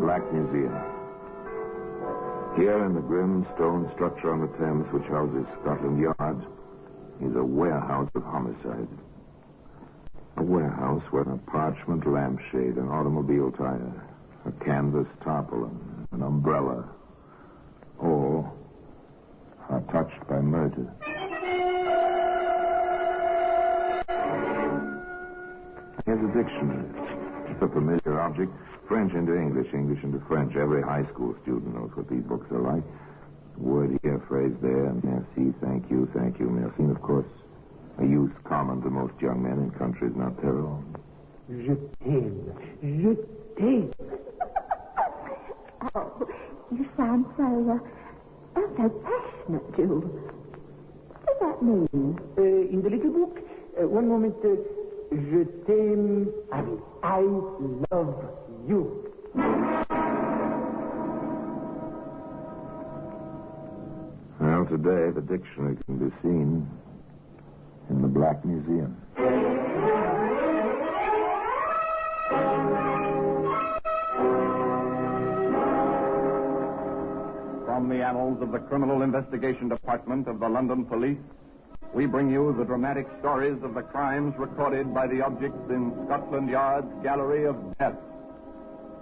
Black Museum. Here in the grim stone structure on the Thames, which houses Scotland Yard, is a warehouse of homicide. A warehouse where a parchment lampshade, an automobile tire, a canvas tarpaulin, an umbrella, all are touched by murder. Here's a dictionary. It's a familiar object. French into English, English into French. Every high school student knows what these books are like. Word here, phrase there, merci, thank you, merci. And of course, a use common to most young men in countries not their own. Je t'aime. Oh, you sound so passionate, Jules. What does that mean? In the little book, one moment, je t'aime, I love you. Well, today the dictionary can be seen in the Black Museum. From the annals of the Criminal Investigation Department of the London Police, we bring you the dramatic stories of the crimes recorded by the objects in Scotland Yard's Gallery of Death,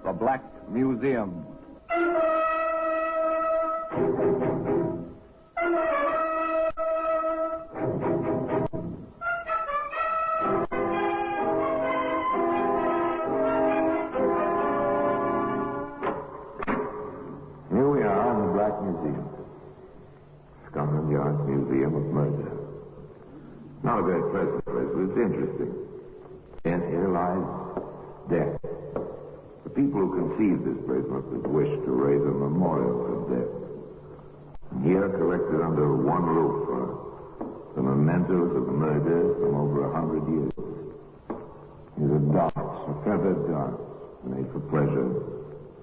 the Black Museum. Here we are in the Black Museum. Scotland Yard's Museum of Murder. Not a very pleasant place, but it's interesting. And here lies death. The people who conceived this place must have wished to raise a memorial for death. And here, collected under one roof, are the mementos of the murder from over 100 years. These are darts, a feathered dart, made for pleasure,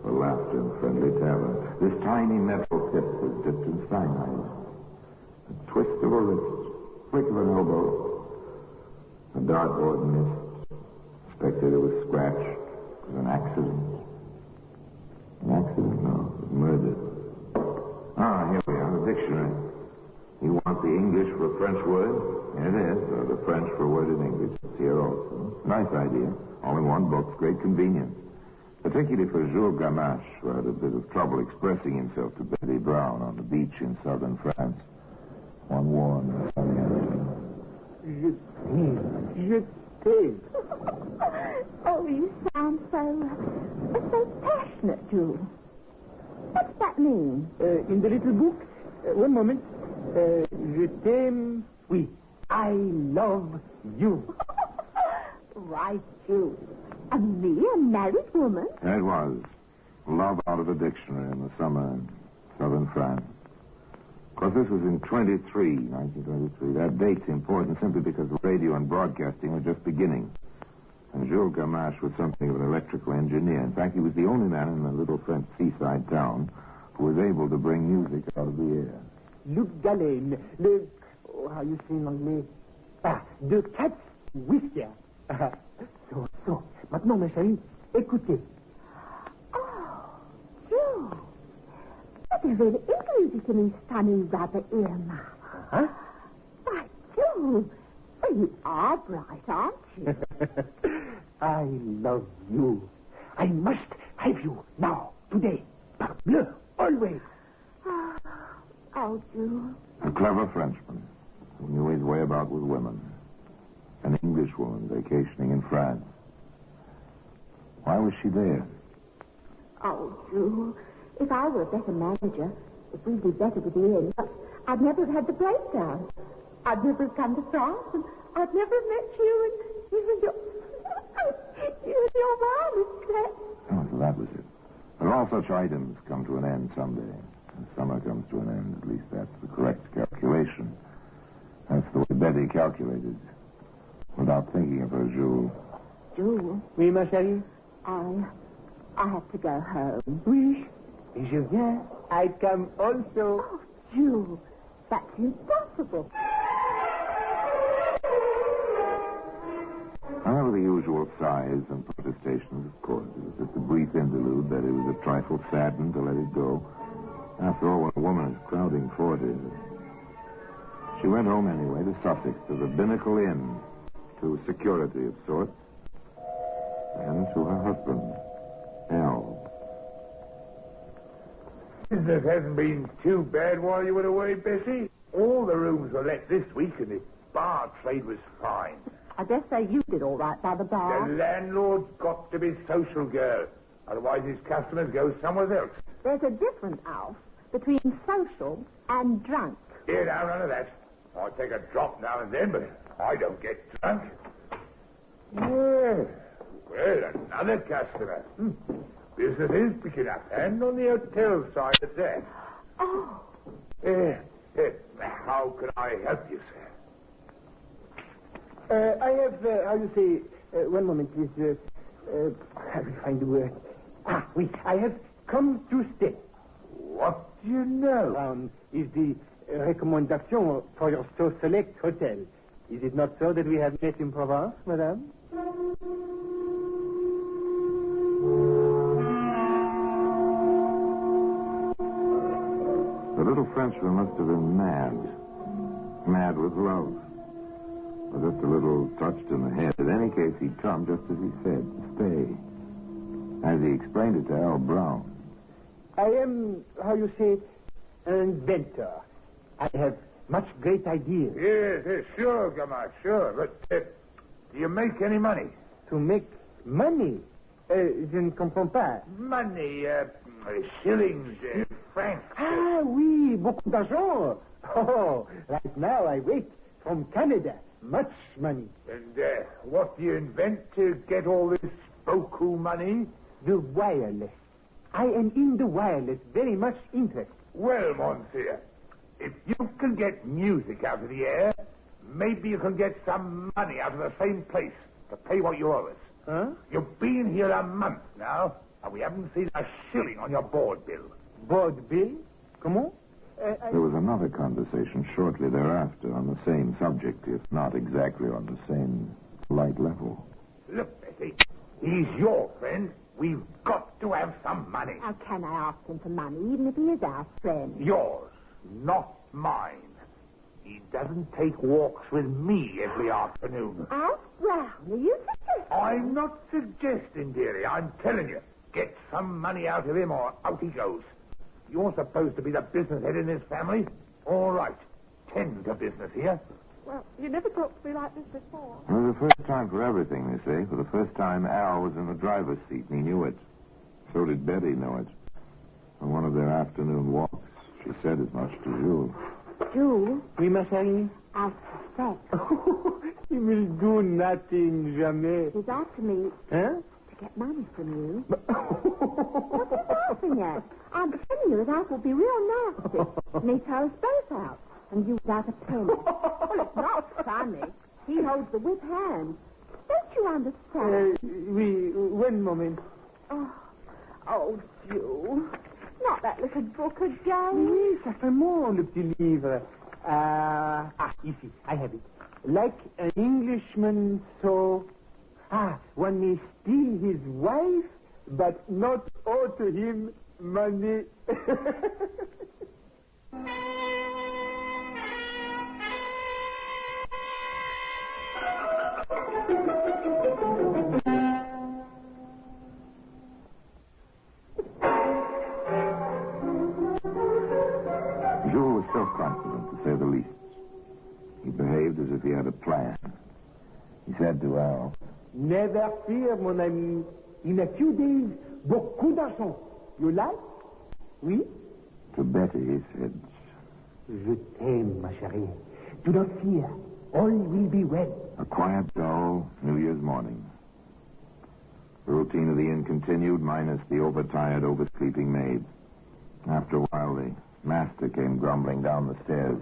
for laughter and friendly terror. This tiny metal tip was dipped in cyanide. A twist of a wrist, flick of an elbow. The dartboard missed. The spectator was scratched. It was an accident. An accident? No, it was murder. Here we are, the dictionary. You want the English for a French word? Here it is, or the French for a word in English. It's here also. Nice idea. Only one book, great convenience. Particularly for Jules Gamache, who had a bit of trouble expressing himself to Betty Brown on the beach in southern France. One warm and sunny afternoon. Je t'aime. Oh, you sound so passionate, Jules. What does that mean? In the little book, one moment, je t'aime, oui, I love you. Right, Jules. And me, a married woman? It was. Love out of the dictionary in the summer in southern France. Of course, this was in 1923. That date's important simply because radio and broadcasting were just beginning. And Jules Gamache was something of an electrical engineer. In fact, he was the only man in the little French seaside town who was able to bring music out of the air. Luc Gallen, how you say in anglais? De Cat's Whisker. So. Maintenant, ma chérie, écoutez. Oh, Jules. But there really is music in these funny rubber earmuffs. Huh? Why, Jules, well, you are bright, aren't you? I love you. I must have you now, today. Parbleu, always. Oh, Jules. A clever Frenchman who knew his way about with women. An Englishwoman vacationing in France. Why was she there? Oh, Jules, if I were a better manager, if we'd be better with Ian, I'd never have had the breakdown. I'd never have come to France, and I'd never have met you and your wireless class. Oh, so that was it. But all such items come to an end someday. And summer comes to an end. At least that's the correct calculation. That's the way Betty calculated. Without thinking of her, Jules. Jules? Oui, ma chérie? I have to go home. Oui. Je viens. I come also. Oh, Jules, that's impossible. And there were the usual sighs and protestations, of course. It was just a brief interlude that he was a trifle saddened to let it go. After all, when a woman is crowding 40... She went home anyway to Sussex, to the Binnacle Inn, to security of sorts, and to her husband, Al. Business hasn't been too bad while you were away, Bessie. All the rooms were let this week, and the bar trade was fine. I dare say you did all right by the bar. The landlord's got to be social, girl. Otherwise his customers go somewhere else. There's a difference, Alf, between social and drunk. Here, now, none of that. I take a drop now and then, but I don't get drunk. Well, another customer. Business is picking up, and on the hotel side at that. Oh. How can I help you, sir? I have, how you say, one moment, please. I will find the word. Oui, I have come to stay. What do you know? Is the recommendation for your so select hotel. Is it not so that we have met in Provence, madame? The little Frenchman must have been mad. Mad with love. Or just a little touched in the head. In any case, he'd come just as he said, stay. As he explained it to Al Brown. I am, how you say, an inventor. I have much great ideas. Yes, sure, Gamma, sure. But do you make any money? To make money? Je ne comprends pas. Money, shillings, francs. Ah, oui, beaucoup d'argent. Oh, right now I wait from Canada. Much money. And what do you invent to get all this beaucoup money? The wireless. I am in the wireless, very much interested. Well, monsieur, if you can get music out of the air, maybe you can get some money out of the same place to pay what you owe us. Huh? You've been here a month now, and we haven't seen a shilling on your board bill. Board bill? Comment? There was another conversation shortly thereafter on the same subject, if not exactly on the same light level. Look, Betty, he's your friend. We've got to have some money. How can I ask him for money, even if he is our friend? Yours, not mine. He doesn't take walks with me every afternoon. Alf Brown, are you suggesting? I'm not suggesting, dearie. I'm telling you. Get some money out of him or out he goes. You're supposed to be the business head in this family. All right. Tend to business here. Well, you never talked to me like this before. It was the first time for everything, they say. For the first time, Al was in the driver's seat, and he knew it. So did Betty know it. On one of their afternoon walks, she said as much to Jules. Jules? Oui, ma chérie? I suspect. He will do nothing, jamais. He's after me Huh? to get money from you. What are you laughing at? I'm telling you that Alf will be real nasty. And he throws both out. And you without a penny. Well, it's not funny. He holds the whip hand. Don't you understand? Oui, one moment. Oh, Jules. Not that little book again. Oui, ça fait mon, le petit livre. Ici, I have it. Like an Englishman, so... one may steal his wife, but not owe to him money. Jules was self-confident, to say the least. He behaved as if he had a plan. He said to Al, Never fear, mon ami. In a few days, beaucoup d'argent. You like? Oui? To Betty, he said, Je t'aime, ma chérie. Do not fear. All will be well. a quiet, dull New Year's morning. The routine of the inn continued, minus the overtired, oversleeping maid. After a while, the master came grumbling down the stairs.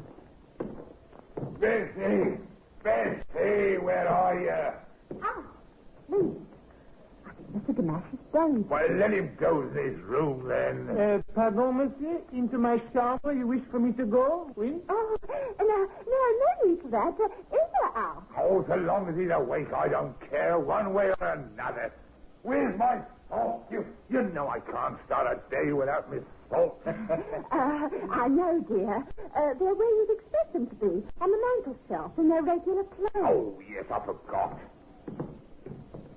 Bessie! Bessie, where are you? Me. I think Mr. Gamache is buried. Well, let him go to his room, then. Pardon, monsieur? Into my chambre you wish for me to go? Oui? Oh, no need for that. In there, Al. Oh, so long as he's awake, I don't care, one way or another. Where's my salt? You know I can't start a day without Miss Salt. I know, dear. They're where you'd expect them to be, on the mantelshelf, in their regular place. Oh, yes, I forgot.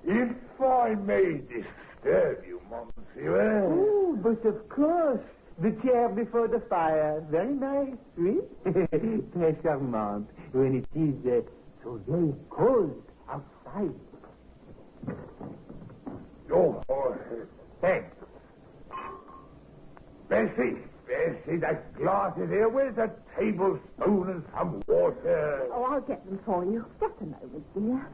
If I may disturb you, monsieur. Oh, but of course. The chair before the fire. Very nice, oui? Très charmant. When it is so very cold outside. Oh, thanks. Bessie, that glass is here. Where's a tablespoon and some water? Oh, I'll get them for you. Just a moment, dear.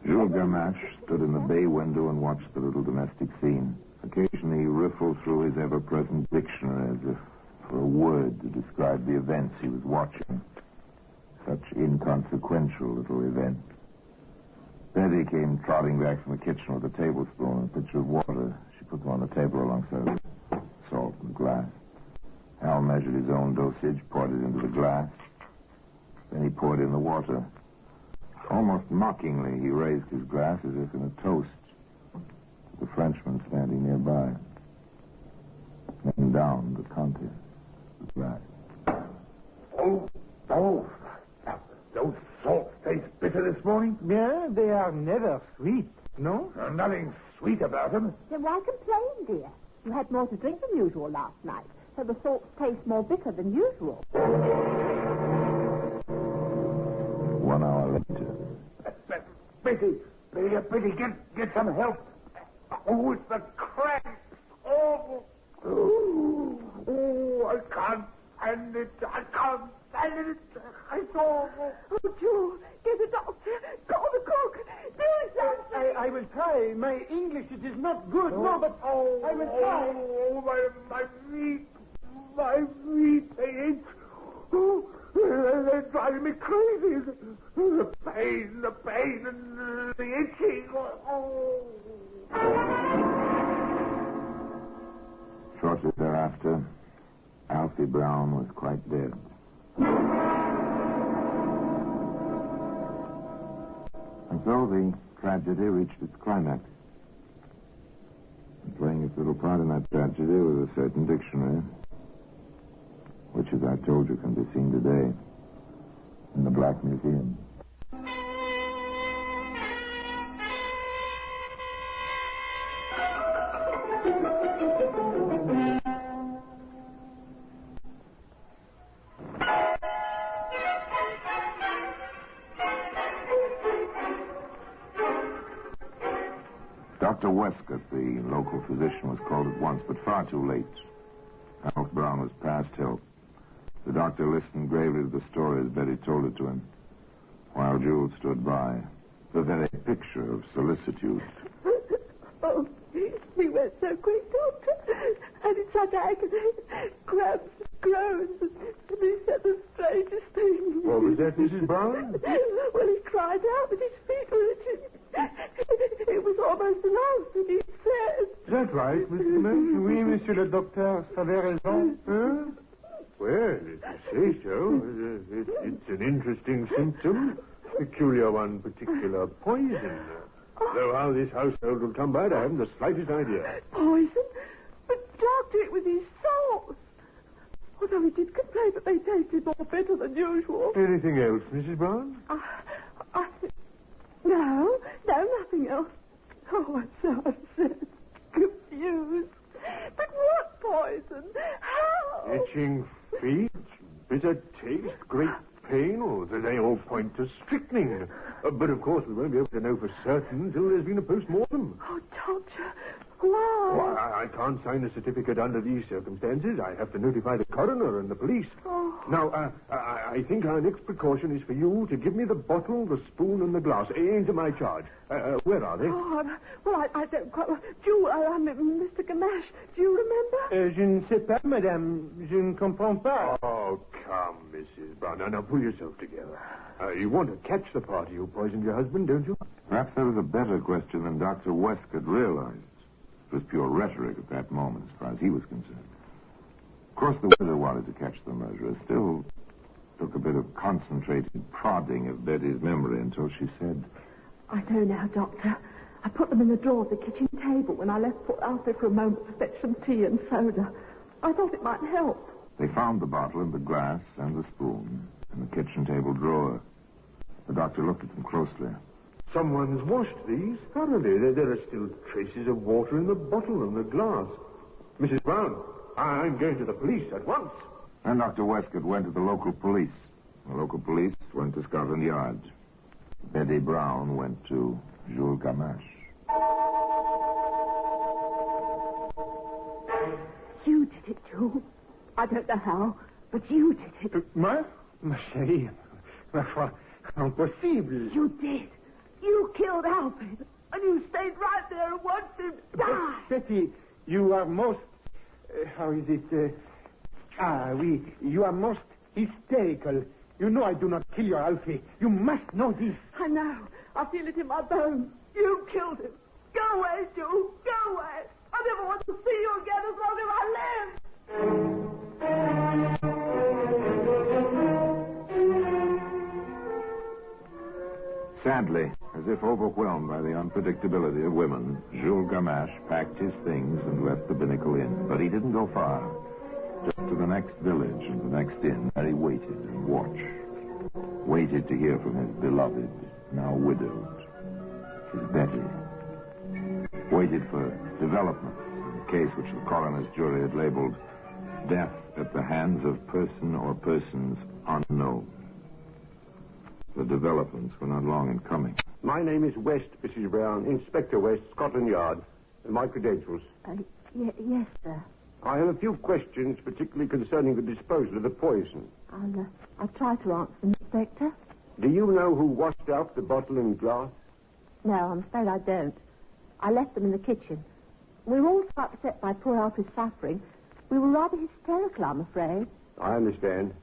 Jules Gamache stood in the bay window and watched the little domestic scene. Occasionally he riffled through his ever-present dictionary as if for a word to describe the events he was watching. Such inconsequential little events. Betty came trotting back from the kitchen with a tablespoon and a pitcher of water. She put them on the table alongside the salt and glass. Al measured his own dosage, poured it into the glass. Then he poured in the water. Almost mockingly, he raised his glass as if in a toast. The Frenchman standing nearby. Then down the contents of the glass. Oh, those salts taste bitter this morning? Yeah, they are never sweet, no? Nothing sweet about them. Then why complain, dear? You had more to drink than usual last night, so the salts taste more bitter than usual. 1 hour later. Betty, get some help. Oh, it's the cramps. Oh, I can't stand it. It's awful. Oh, Jewel, get the doctor. Call the cook. Do something. I will try. My English, it is not good. No, but I will try. Oh, my feet, they itch. Oh, they're driving me crazy. The pain, and the itching. Oh. Shortly thereafter, Alfie Brown was quite dead. And so the tragedy reached its climax. And playing its little part in that tragedy was a certain dictionary, which, as I told you, can be seen today in the Black Museum. Dr. Westcott, the local physician, was called at once, but far too late. Alf Brown was past help. The doctor listened gravely to the story as Betty told it to him, while Jules stood by, the very picture of solicitude. Oh, he went so quick, Doctor. And in such agony. Cramps, groans, and he said the strangest thing. What was that, Mrs. Brown? Well, he cried out that his feet were itching. It was almost the last thing he said. Is that right, Mr. Gamache? Oui, monsieur le docteur, ça avait raison. Well, if you say so, it's an interesting symptom. Peculiar one, particular poison. Though how this household will come by it, I haven't the slightest idea. Poison? But, Doctor, it was his salts. Although he did complain that they tasted more bitter than usual. Anything else, Mrs. Brown? No, nothing else. Oh, I'm so upset, confused. But what poison? How? Itching feet, bitter taste, great pain, or they all point to strychnine. But of course we won't be able to know for certain until there's been a post-mortem. Oh, Doctor, why? Well, I can't sign a certificate under these circumstances. I have to notify the coroner and the police. Oh. Now, I think our next precaution is for you to give me the bottle, the spoon, and the glass into my charge. Where are they? Oh, I don't quite... Jewel, Mr. Gamache, do you remember? Je ne sais pas, madame. Je ne comprends pas. Oh, come, Mrs. Brown. Now, pull yourself together. You want to catch the party who poisoned your husband, don't you? Perhaps that was a better question than Dr. Westcott realized. It was pure rhetoric at that moment, as far as he was concerned. Of course, the widow wanted to catch the murderer. Still took a bit of concentrated prodding of Betty's memory until she said, I know now, Doctor. I put them in the drawer of the kitchen table when I left poor Alfie for a moment to fetch some tea and soda. I thought it might help. They found the bottle and the glass and the spoon in the kitchen table drawer. The doctor looked at them closely. Someone's washed these thoroughly. There are still traces of water in the bottle and the glass. Mrs. Brown, I'm going to the police at once. And Dr. Westcott went to the local police. The local police went to Scotland Yard. Betty Brown went to Jules Gamache. You did it, Jules. I don't know how, but you did it. Moi? Ma chérie, ma foi, impossible. You did. You killed Alfred, and you stayed right there and watched him die. Betty, you are most... how is it? Oui, you are most hysterical. You know I do not kill your Alfie. You must know this. I know. I feel it in my bones. You killed him. Go away, Jules. Go away. I never want to see you again as long as I live. Sadly, as if overwhelmed by the unpredictability of women, Jules Gamache packed his things and left the Binnacle Inn. But he didn't go far. Just to the next village and the next inn, where he waited and watched. Waited to hear from his beloved, now widowed, his Betty. Waited for developments in the case which the coroner's jury had labeled death at the hands of person or persons unknown. The developments were not long in coming. My name is West, Mrs. Brown, Inspector West, Scotland Yard. And my credentials. Yes, sir. I have a few questions, particularly concerning the disposal of the poison. I'll try to answer them, Inspector. Do you know who washed out the bottle and glass? No, I'm afraid I don't. I left them in the kitchen. We were all so upset by poor Alfie's suffering. We were rather hysterical, I'm afraid. I understand.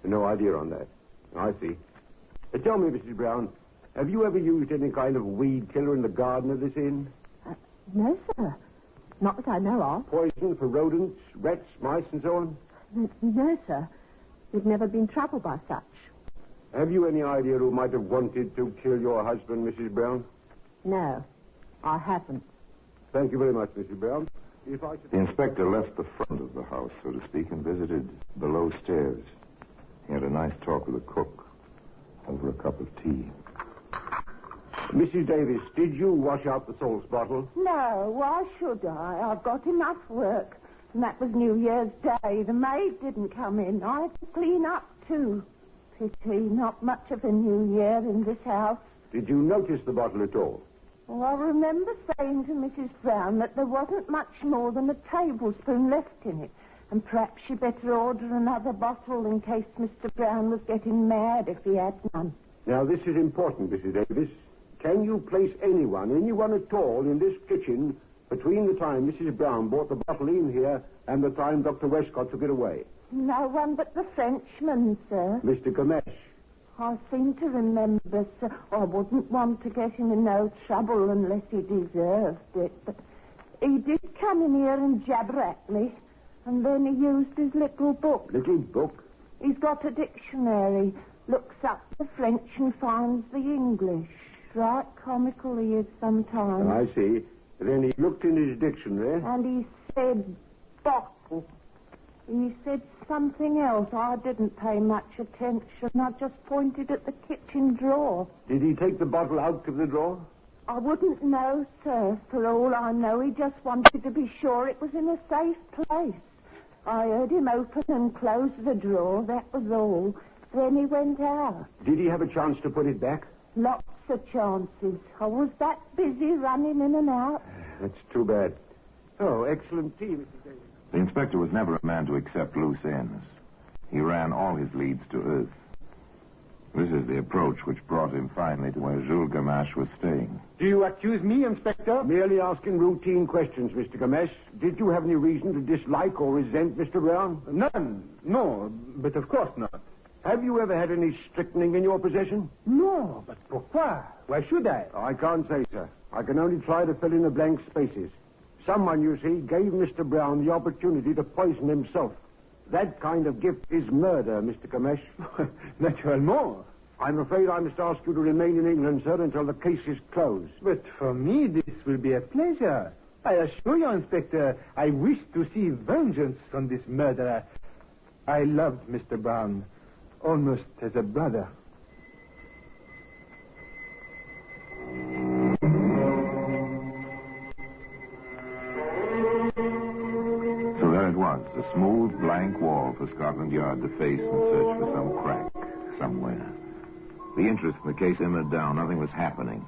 No idea on that. I see. Tell me, Mrs. Brown, have you ever used any kind of weed killer in the garden of this inn? No, sir. Not that I know of. Poison for rodents, rats, mice, and so on? No, sir. We've never been troubled by such. Have you any idea who might have wanted to kill your husband, Mrs. Brown? No, I haven't. Thank you very much, Mrs. Brown. The inspector left the front of the house, so to speak, and visited below stairs. He had a nice talk with the cook over a cup of tea. Mrs. Davis, did you wash out the salts bottle? No, why should I? I've got enough work. And that was New Year's Day. The maid didn't come in. I had to clean up, too. Pity, not much of a New Year in this house. Did you notice the bottle at all? Well, I remember saying to Mrs. Brown that there wasn't much more than a tablespoon left in it. And perhaps she'd better order another bottle in case Mr. Brown was getting mad if he had none. Now, this is important, Mrs. Davis. Can you place anyone at all, in this kitchen between the time Mrs. Brown brought the bottle in here and the time Dr. Westcott took it away? No one but the Frenchman, sir. Mr. Gamache. I seem to remember, sir. I wouldn't want to get him in no trouble unless he deserved it. But he did come in here and jabber at me. And then he used his little book. Little book? He's got a dictionary. Looks up the French and finds the English. Right comical he is sometimes. I see. Then he looked in his dictionary. And he said bottle. He said something else. I didn't pay much attention. I just pointed at the kitchen drawer. Did he take the bottle out of the drawer? I wouldn't know, sir. For all I know, he just wanted to be sure it was in a safe place. I heard him open and close the drawer, that was all. Then he went out. Did he have a chance to put it back? Lots of chances. I was that busy running in and out. That's too bad. Oh, excellent tea, Mr. Davis. The inspector was never a man to accept loose ends. He ran all his leads to earth. This is the approach which brought him finally to where Jules Gamache was staying. Do you accuse me, Inspector? Merely asking routine questions, Mr. Gamache. Did you have any reason to dislike or resent Mr. Brown? None. No, but of course not. Have you ever had any strychnine in your possession? No, but pourquoi? Why should I? I can't say, sir. I can only try to fill in the blank spaces. Someone, you see, gave Mr. Brown the opportunity to poison himself. That kind of gift is murder, Mr. Kamesh. Naturellement. I'm afraid I must ask you to remain in England, sir, until the case is closed. But for me, this will be a pleasure. I assure you, Inspector, I wish to see vengeance on this murderer. I loved Mr. Brown almost as a brother. So there it was, a smooth, blank wall for Scotland Yard to face and search for some crack somewhere. The interest in the case simmered down. Nothing was happening.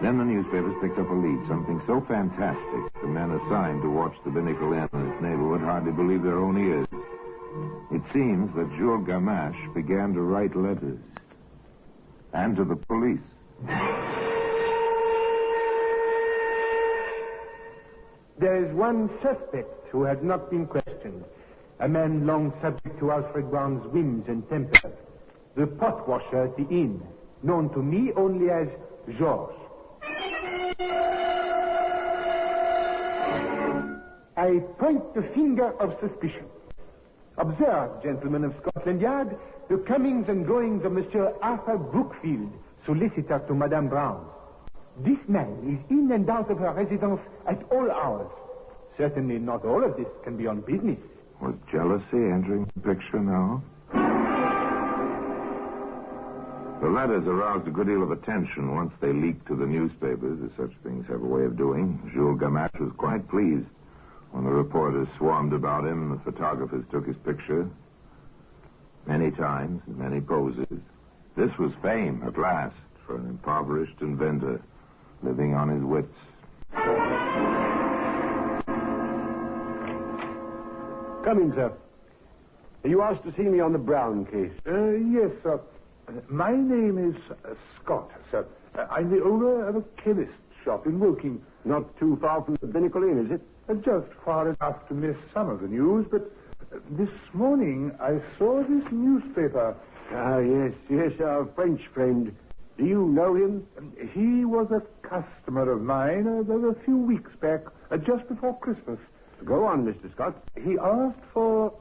Then the newspapers picked up a lead, something so fantastic the men assigned to watch the Binnacle Inn and its neighborhood hardly believed their own ears. It seems that Jules Gamache began to write letters. And to the police. There is one suspect who has not been questioned. A man long subject to Alfred Brown's whims and temper. The pot washer at the inn, known to me only as Georges. I point the finger of suspicion. Observe, gentlemen of Scotland Yard, the comings and goings of Monsieur Arthur Brookfield, solicitor to Madame Brown. This man is in and out of her residence at all hours. Certainly not all of this can be on business. Was jealousy entering the picture now? The letters aroused a good deal of attention once they leaked to the newspapers, as such things have a way of doing. Jules Gamache was quite pleased when the reporters swarmed about him. The photographers took his picture many times, in many poses. This was fame, at last, for an impoverished inventor living on his wits. Come in, sir. You asked to see me on the Brown case. Yes, sir. My name is Scott, sir. I'm the owner of a chemist's shop in Woking. Not too far from the Binnacle Inn, is it? Just far enough to miss some of the news, but this morning I saw this newspaper. Ah, yes, our French friend. Do you know him? He was a customer of mine a few weeks back, just before Christmas. Go on, Mr. Scott. He asked for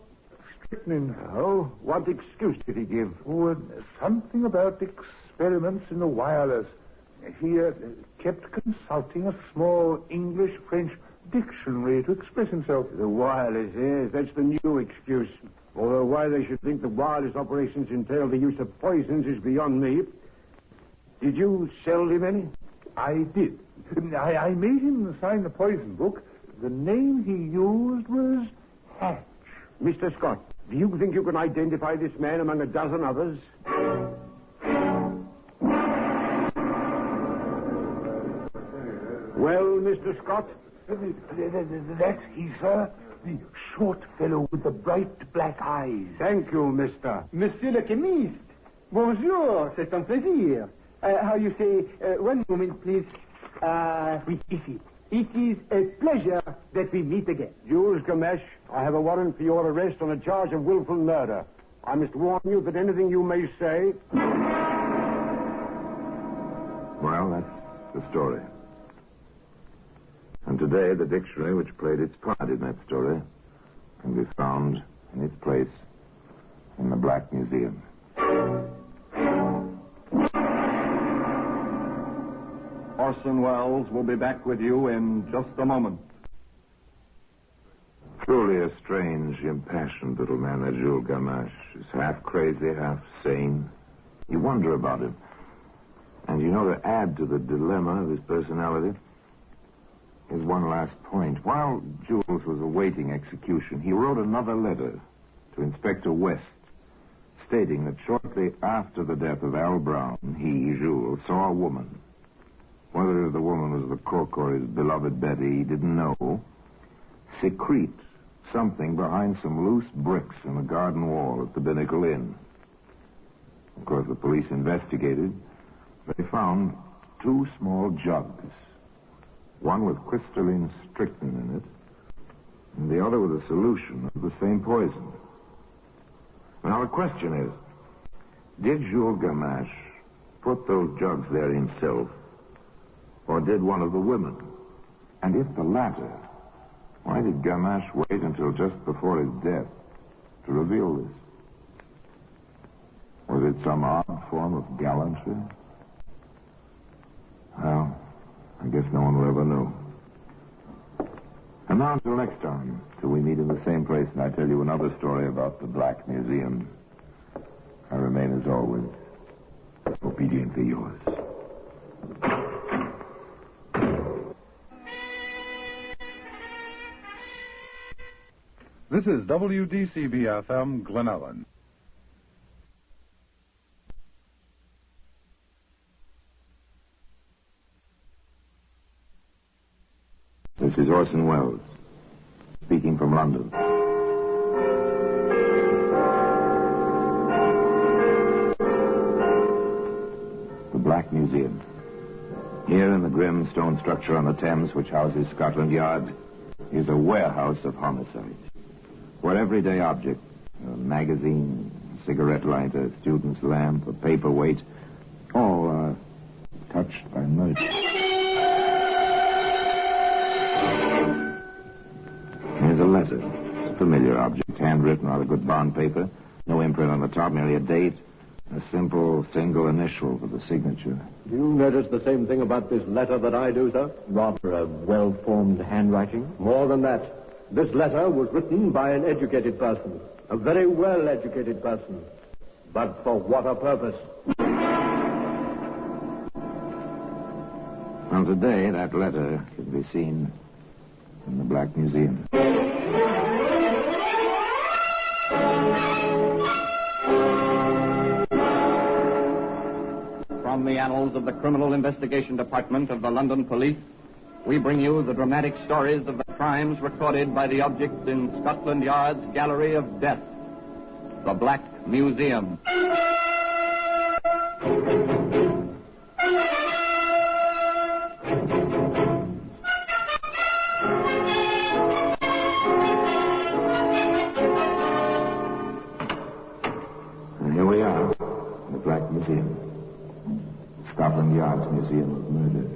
strychnine. Oh, what excuse did he give? Oh, something about experiments in the wireless. He kept consulting a small English-French dictionary to express himself. The wireless, yes, that's the new excuse. Although why they should think the wireless operations entail the use of poisons is beyond me. Did you sell him any? I did. I made him sign the poison book. The name he used was Hatch. Mr. Scott, do you think you can identify this man among a dozen others? Well, Mr. Scott? That's he, sir. The short fellow with the bright black eyes. Thank you, mister. Monsieur le chemiste. Bonjour, c'est un plaisir. How you say, one moment, please. Oui, ici. It is a pleasure that we meet again. Jules Gamache, I have a warrant for your arrest on a charge of willful murder. I must warn you that anything you may say... Well, that's the story. And today, the dictionary which played its part in that story can be found in its place in the Black Museum. Orson Welles will be back with you in just a moment. Truly a strange, impassioned little man, that Jules Gamache. He's half crazy, half sane. You wonder about him. And you know, to add to the dilemma of his personality, here's one last point. While Jules was awaiting execution, he wrote another letter to Inspector West, stating that shortly after the death of Al Brown, he, Jules, saw a woman. Whether the woman was the cook or his beloved Betty, he didn't know, secrete something behind some loose bricks in the garden wall at the Binnacle Inn. Of course, the police investigated. They found 2 small jugs, one with crystalline strychnine in it, and the other with a solution of the same poison. Now, the question is, did Jules Gamache put those jugs there himself, or did one of the women? And if the latter, why did Gamache wait until just before his death to reveal this? Was it some odd form of gallantry? Well, I guess no one will ever know. And now until next time, till we meet in the same place and I tell you another story about the Black Museum, I remain as always, obediently yours. This is WDCB-FM, Glen Ellen. This is Orson Welles, speaking from London. The Black Museum. Here in the grim stone structure on the Thames, which houses Scotland Yard, is a warehouse of homicides, where everyday object, a magazine, a cigarette lighter, a student's lamp, a paperweight, all are touched by murder. Here's a letter. It's a familiar object, handwritten on a good bond paper. No imprint on the top, merely a date. A simple single initial for the signature. Do you notice the same thing about this letter that I do, sir? Rather a well-formed handwriting? More than that. This letter was written by an educated person. A very well-educated person. But for what a purpose? Well, today, that letter can be seen in the Black Museum. From the annals of the Criminal Investigation Department of the London Police, we bring you the dramatic stories of the crimes recorded by the objects in Scotland Yard's Gallery of Death, the Black Museum. And here we are, the Black Museum. Scotland Yard's Museum of Murder.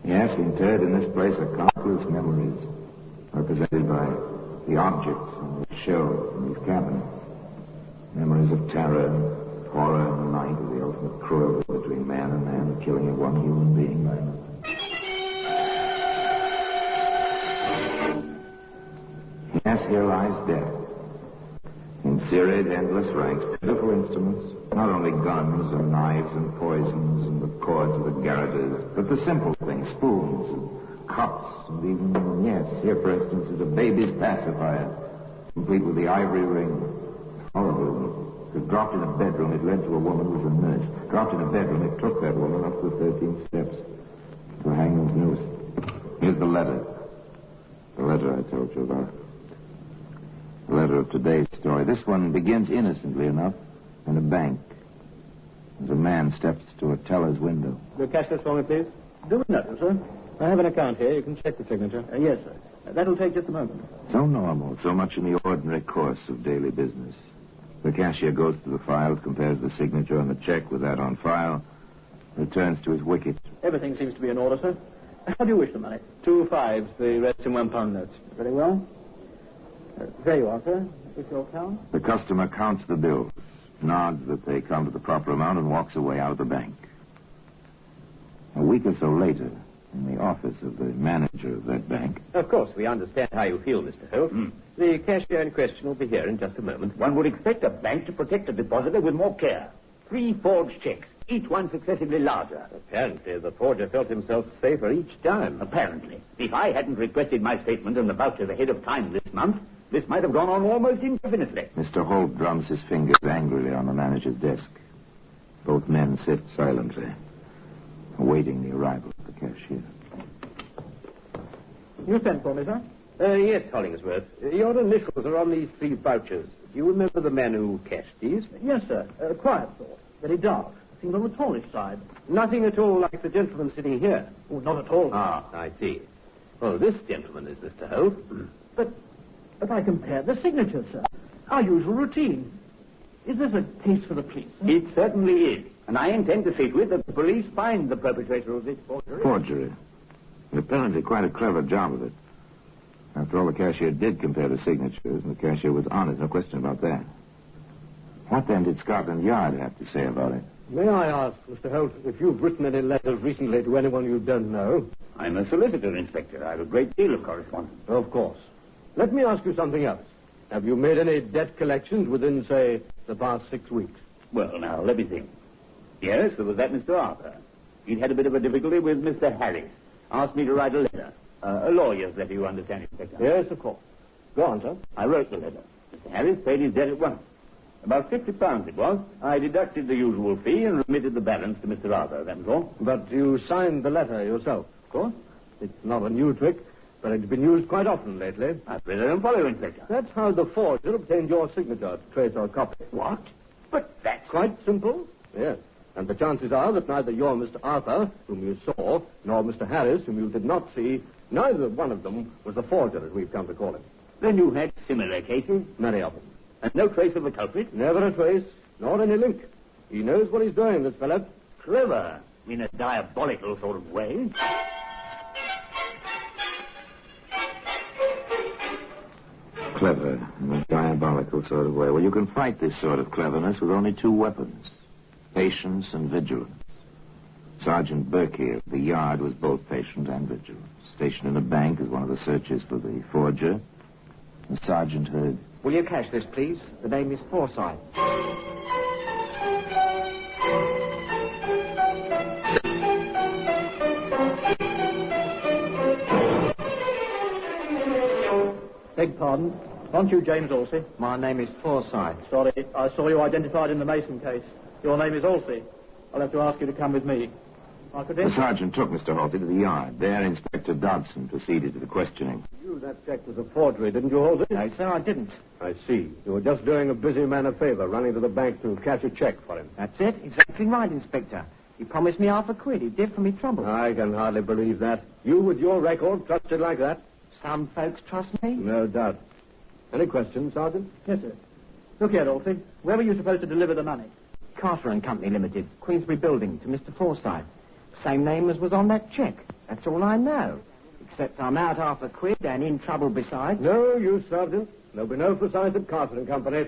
Yes, interred in this place are countless memories, represented by the objects on the shelves in these cabinets. Memories of terror, horror in the night, of the ultimate cruelty between man and man, the killing of one human being by another. Yes, here lies death. In serried, endless ranks, pitiful instruments, not only guns and knives and poisons and the cords of the garroters, but the simple things, spoons and cups and even, yes, here, for instance, is a baby's pacifier, complete with the ivory ring. Horrible. It was dropped in a bedroom. It led to a woman who was a nurse. Dropped in a bedroom. It took that woman up the 13 steps to a hangman's noose. Here's the letter. The letter I told you about. The letter of today's story. This one begins innocently enough in a bank. As a man steps to a teller's window. Will you cash this for me, please? Do it now, sir. I have an account here. You can check the signature. Yes, sir. That'll take just a moment. So normal, so much in the ordinary course of daily business. The cashier goes to the files, compares the signature on the check with that on file, returns to his wicket. Everything seems to be in order, sir. How do you wish the money? 2 5s, the rest in £1 notes. Very well. There you are, sir. Is your account? The customer counts the bills, nods that they come to the proper amount, and walks away out of the bank. A week or so later, in the office of the manager of that bank. Of course, we understand how you feel, Mr. Holt. The cashier in question will be here in just a moment. One would expect a bank to protect a depositor with more care. 3 forged checks, each one successively larger. Apparently, the forger felt himself safer each time. Apparently. If I hadn't requested my statement and the vouchers ahead of time this month, this might have gone on almost indefinitely. Mr. Holt drums his fingers angrily on the manager's desk. Both men sit silently, awaiting the arrival of the cashier. You sent for me, sir? Yes, Hollingsworth. Your initials are on these 3 vouchers. Do you remember the man who cashed these? Yes, sir. Quiet sort. Very dark. Seemed on the tallish side. Nothing at all like the gentleman sitting here. Oh, not at all. Ah, I see. Well, this gentleman is Mr. Holt. But I compared the signatures, sir. Our usual routine. Is this a case for the police? Sir? It certainly is. And I intend to see to it that the police find the perpetrator of this forgery. Forgery. And apparently quite a clever job of it. After all, the cashier did compare the signatures, and the cashier was honest, no question about that. What then did Scotland Yard have to say about it? May I ask, Mr. Holt, if you've written any letters recently to anyone you don't know? I'm a solicitor, Inspector. I have a great deal of correspondence. Of course. Let me ask you something else. Have you made any debt collections within, say, the past 6 weeks? Well, now, let me think. Yes, there was that Mr. Arthur. He'd had a bit of a difficulty with Mr. Harris. Asked me to write a letter. A lawyer's letter, you understand, Inspector? Yes, of course. Go on, sir. I wrote the letter. Mr. Harris paid his debt at once. About £50 it was. I deducted the usual fee and remitted the balance to Mr. Arthur, that was all. But you signed the letter yourself? Of course. It's not a new trick, but it's been used quite often lately. I really don't follow, Inspector. That's how the forger obtained your signature to trace our copy. What? But that's... Quite simple, yes. And the chances are that neither your Mr. Arthur, whom you saw, nor Mr. Harris, whom you did not see, neither one of them was the forger, as we've come to call him. Then you had similar cases? Many of them. And no trace of the culprit? Never a trace, nor any link. He knows what he's doing, this fellow. Clever, in a diabolical sort of way. Clever, in a diabolical sort of way. Well, you can fight this sort of cleverness with only two weapons. Patience and vigilance. Sergeant Burke here at the yard was both patient and vigilant. Stationed in a bank as one of the searchers for the forger. The sergeant heard... Will you cash this, please? The name is Forsyth. Beg pardon. Aren't you James Alsey? My name is Forsyth. Sorry, I saw you identified in the Mason case. Your name is Alsey. I'll have to ask you to come with me. The sergeant took Mr. Halsey to the yard. There, Inspector Dodson proceeded to the questioning. That check was a forgery, didn't you, Halsey? No, sir, I didn't. I see. You were just doing a busy man a favor, running to the bank to cash a check for him. That's it. Exactly right, Inspector. He promised me £50. He did for me trouble. I can hardly believe that. You, with your record, trusted like that? Some folks trust me. No doubt. Any questions, Sergeant? Yes, sir. Look here, Alsey. Where were you supposed to deliver the money? Carter and Company Limited, Queensbury Building, to Mr. Forsyth. Same name as was on that check. That's all I know. Except I'm out £50 and in trouble besides. No use, Sergeant. There'll be no Forsyth at Carter and Company.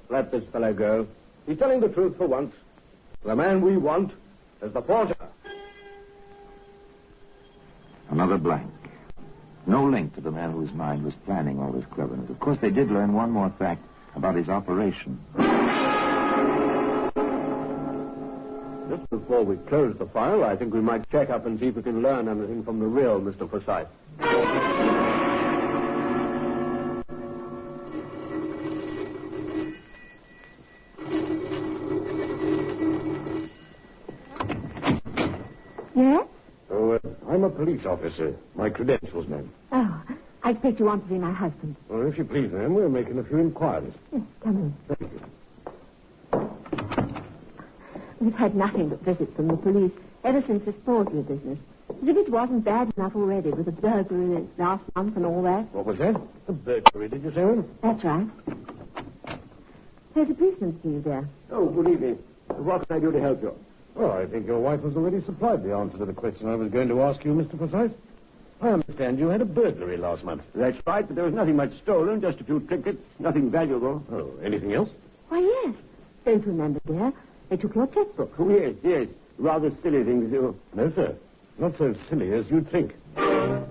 Let this fellow go. He's telling the truth for once. The man we want is the forger. Another blank. No link to the man whose mind was planning all this cleverness. Of course, they did learn one more fact about his operation. Just before we close the file, I think we might check up and see if we can learn anything from the real Mr. Forsyth. Yes? Oh, I'm a police officer. My credentials, ma'am. Oh, I expect you want to see my husband. Well, if you please, ma'am, we're making a few inquiries. Yes, come in. Thank you. We've had nothing but visits from the police ever since this forgery business. As if it wasn't bad enough already with the burglary last month and all that. What was that? A burglary, did you say, ma'am? That's right. There's a policeman for you there. Oh, good evening. What can I do to help you? Oh, I think your wife has already supplied the answer to the question I was going to ask you, Mr. Forsyth. I understand you had a burglary last month. That's right, but there was nothing much stolen, just a few trinkets, nothing valuable. Oh, anything else? Why, yes. Don't you remember, dear? They took your checkbook. Oh, yes. Rather silly things, too. No, sir. Not so silly as you'd think. Oh,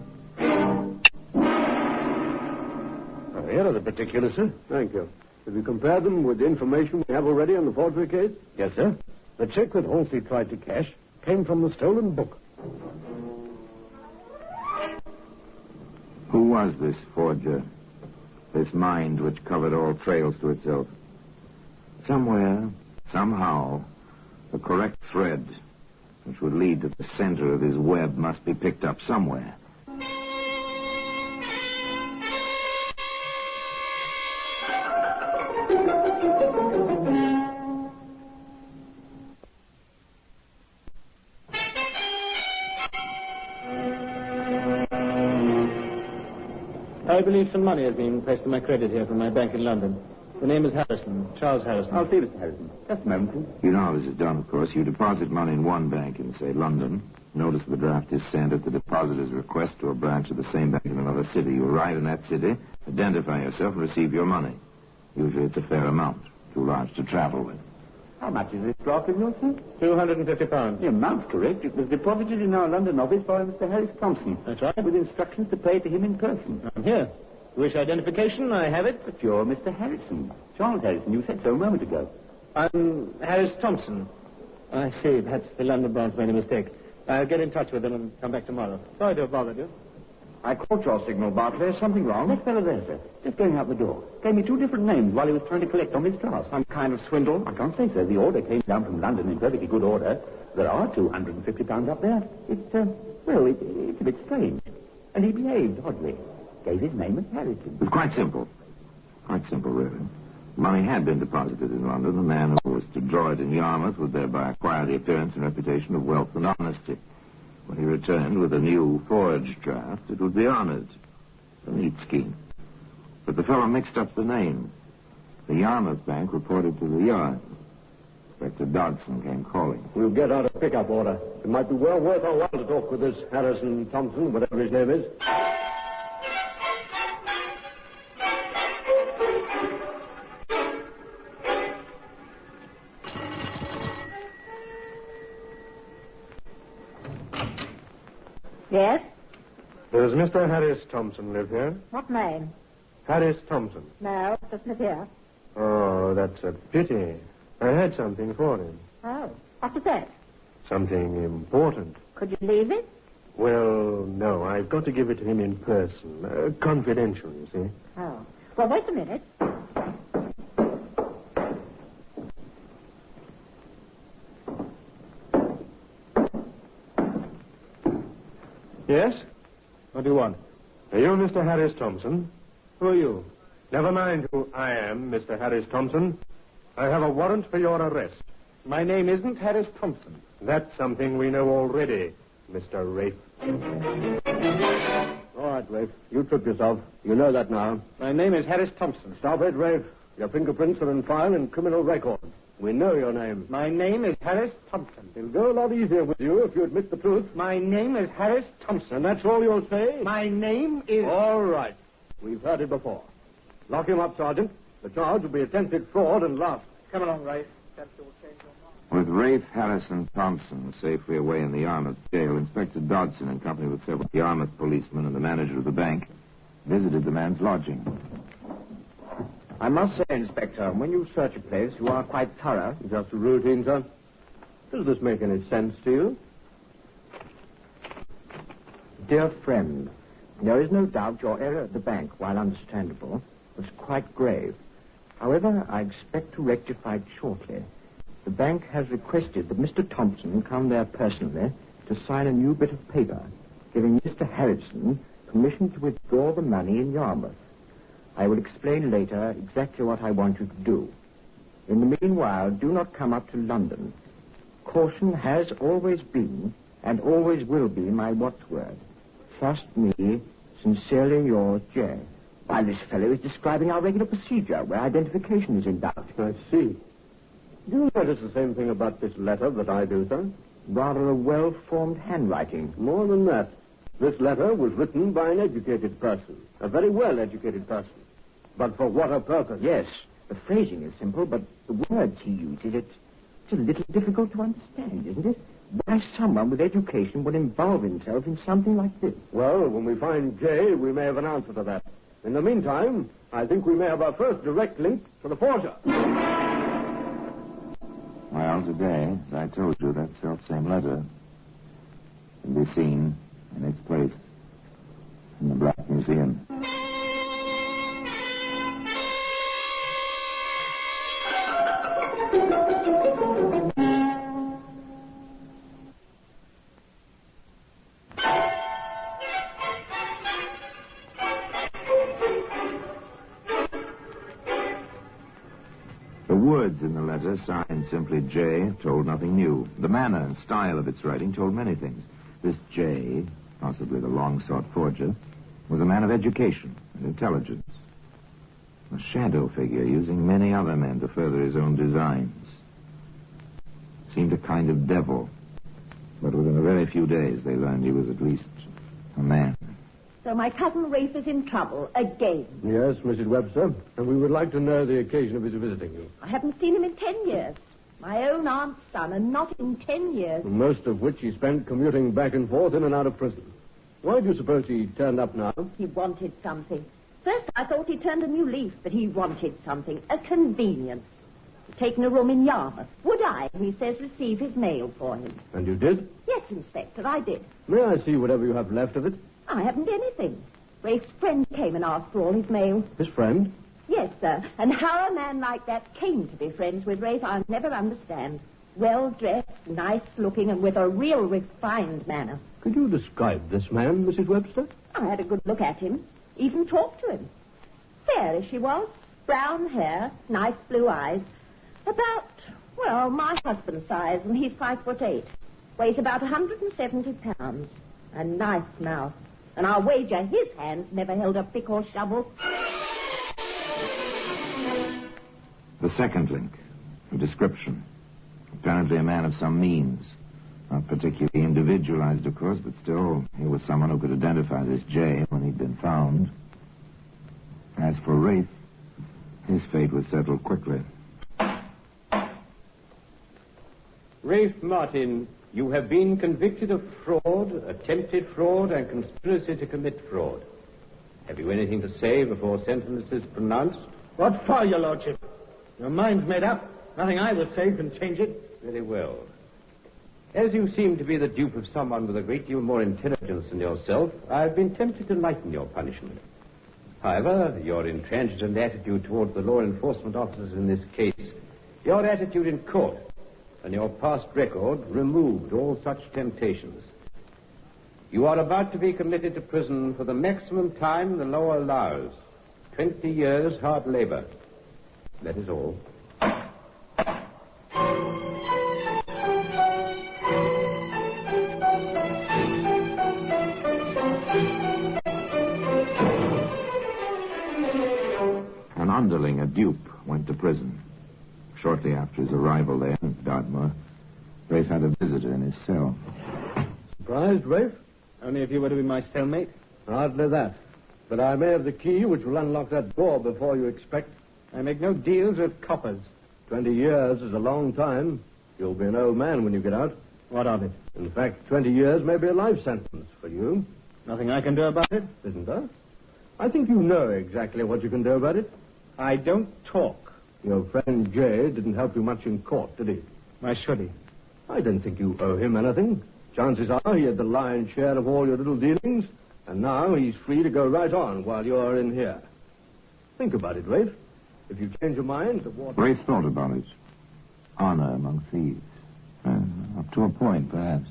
here are the particulars, sir. Thank you. Have you compared them with the information we have already on the forgery case? Yes, sir. The check that Halsey tried to cash came from the stolen book. Who was this forger? This mind which covered all trails to itself? Somewhere, somehow, the correct thread which would lead to the center of his web must be picked up somewhere. I believe some money has been placed on my credit here from my bank in London. The name is Harrison, Charles Harrison. I'll see Mr. Harrison. Just a moment, please. You know how this is done, of course. You deposit money in one bank in, say, London. Notice of the draft is sent at the depositor's request to a branch of the same bank in another city. You arrive in that city, identify yourself, and receive your money. Usually it's a fair amount, too large to travel with. How much is this draft of yours, sir? £250. The amount's correct. It was deposited in our London office by Mr. Harris Thompson. That's right. With instructions to pay to him in person. I'm here. Wish identification? I have it. But you're Mr. Harrison. Charles Harrison. You said so a moment ago. I'm Harris Thompson. I see. Perhaps the London branch made a mistake. I'll get in touch with them and come back tomorrow. Sorry to have bothered you. I caught your signal, Bartley. Is something wrong? That fellow there, sir, just going out the door, gave me two different names while he was trying to collect on his draft. Some kind of swindle? I can't say, sir. The order came down from London in perfectly good order. There are £250 up there. It's a bit strange. And he behaved oddly. Gave his name as Harrison. It's quite simple. Quite simple, really. Money had been deposited in London. The man who was to draw it in Yarmouth would thereby acquire the appearance and reputation of wealth and honesty. When he returned with a new forged draft, it would be honored. A neat scheme. But the fellow mixed up the name. The Yarmouth bank reported to the Yard. Inspector Dodson came calling. We'll get out a pickup order. It might be well worth our while to talk with this Harrison Thompson, whatever his name is. Yes? Does Mr. Harris Thompson live here? What name? Harris Thompson. No, doesn't live here. Oh, that's a pity. I had something for him. Oh, what was that? Something important. Could you leave it? Well, no, I've got to give it to him in person. Confidential, you see. Oh. Well, wait a minute. Yes? What do you want? Are you Mr. Harris Thompson? Who are you? Never mind who I am, Mr. Harris Thompson. I have a warrant for your arrest. My name isn't Harris Thompson. That's something we know already, Mr. Rafe. All right, Rafe. You tripped yourself. You know that now. My name is Harris Thompson. Stop it, Rafe. Your fingerprints are in file in criminal records. We know your name. My name is Harris Thompson. It'll go a lot easier with you if you admit the truth. My name is Harris Thompson. And that's all you'll say? My name is... All right. We've heard it before. Lock him up, Sergeant. The charge will be attempted fraud and larceny. Come along, Rafe. With Rafe Harrison Thompson safely away in the Yarmouth jail, Inspector Dodson, in company with several Yarmouth policemen and the manager of the bank, visited the man's lodging. I must say, Inspector, when you search a place, you are quite thorough. Just a routine, sir. Does this make any sense to you? Dear friend, there is no doubt your error at the bank, while understandable, was quite grave. However, I expect to rectify it shortly. The bank has requested that Mr. Thompson come there personally to sign a new bit of paper, giving Mr. Harrison permission to withdraw the money in Yarmouth. I will explain later exactly what I want you to do. In the meanwhile, do not come up to London. Caution has always been and always will be my watchword. Trust me, sincerely yours, J. While this fellow is describing our regular procedure where identification is in doubt. I see. Do you notice the same thing about this letter that I do, sir? Rather a well-formed handwriting. More than that. This letter was written by an educated person. A very well-educated person. But for what a purpose? Yes, the phrasing is simple, but the words he uses, it's a little difficult to understand, isn't it? Why someone with education would involve himself in something like this? Well, when we find Jay, we may have an answer to that. In the meantime, I think we may have our first direct link to the forger. Well, today, as I told you, that self-same letter can be seen in its place in the Black Museum. The words in the letter, signed simply J, told nothing new. The manner and style of its writing told many things. This J, possibly the long-sought forger, was a man of education and intelligence. A shadow figure using many other men to further his own designs. Seemed a kind of devil, But within a very few days, they learned he was at least a man. So my cousin Rafe is in trouble again. Yes, Mrs. Webster, and we would like to know the occasion of his visiting you. I haven't seen him in 10 years. My own aunt's son, and not in 10 years. Most of which he spent commuting back and forth in and out of prison. Why do you suppose he turned up now? He wanted something. First, I thought he turned a new leaf, but he wanted something. A convenience. He'd taken a room in Yarmouth. Would I, he says, receive his mail for him? And you did? Yes, Inspector, I did. May I see whatever you have left of it? I haven't anything. Rafe's friend came and asked for all his mail. His friend? Yes, sir. And how a man like that came to be friends with Rafe, I'll never understand. Well-dressed, nice-looking, and with a real refined manner. Could you describe this man, Mrs. Webster? I had a good look at him. Even talked to him. Fair as she was. Brown hair, nice blue eyes. About, well, my husband's size, and he's 5'8". Weighs about 170 pounds. A nice mouth. And I'll wager his hands never held a pick or shovel. The second link, a description. Apparently a man of some means. Not particularly individualized, of course, but still, he was someone who could identify this J when he'd been found. As for Rafe, his fate was settled quickly. Rafe Martin, you have been convicted of fraud, attempted fraud, and conspiracy to commit fraud. Have you anything to say before sentence is pronounced? What for, your lordship? Your mind's made up. Nothing I will say can change it. Very well. As you seem to be the dupe of someone with a great deal more intelligence than yourself, I've been tempted to lighten your punishment. However, your intransigent attitude towards the law enforcement officers in this case, your attitude in court, and your past record removed all such temptations. You are about to be committed to prison for the maximum time the law allows. 20 years hard labor. That is all. An underling, a dupe, went to prison. Shortly after his arrival there in Dartmoor, Rafe had a visitor in his cell. Surprised, Rafe? Only if you were to be my cellmate. Hardly that. But I may have the key which will unlock that door before you expect. I make no deals with coppers. 20 years is a long time. You'll be an old man when you get out. What of it? In fact, 20 years may be a life sentence for you. Nothing I can do about it? Isn't there? I think you know exactly what you can do about it. I don't talk. Your friend Jay didn't help you much in court, did he? Why should he? I don't think you owe him anything. Chances are he had the lion's share of all your little dealings, and now he's free to go right on while you're in here. Think about it, Rafe. If you change your mind, the water... Rafe thought about it. Honor among thieves. Up to a point, perhaps.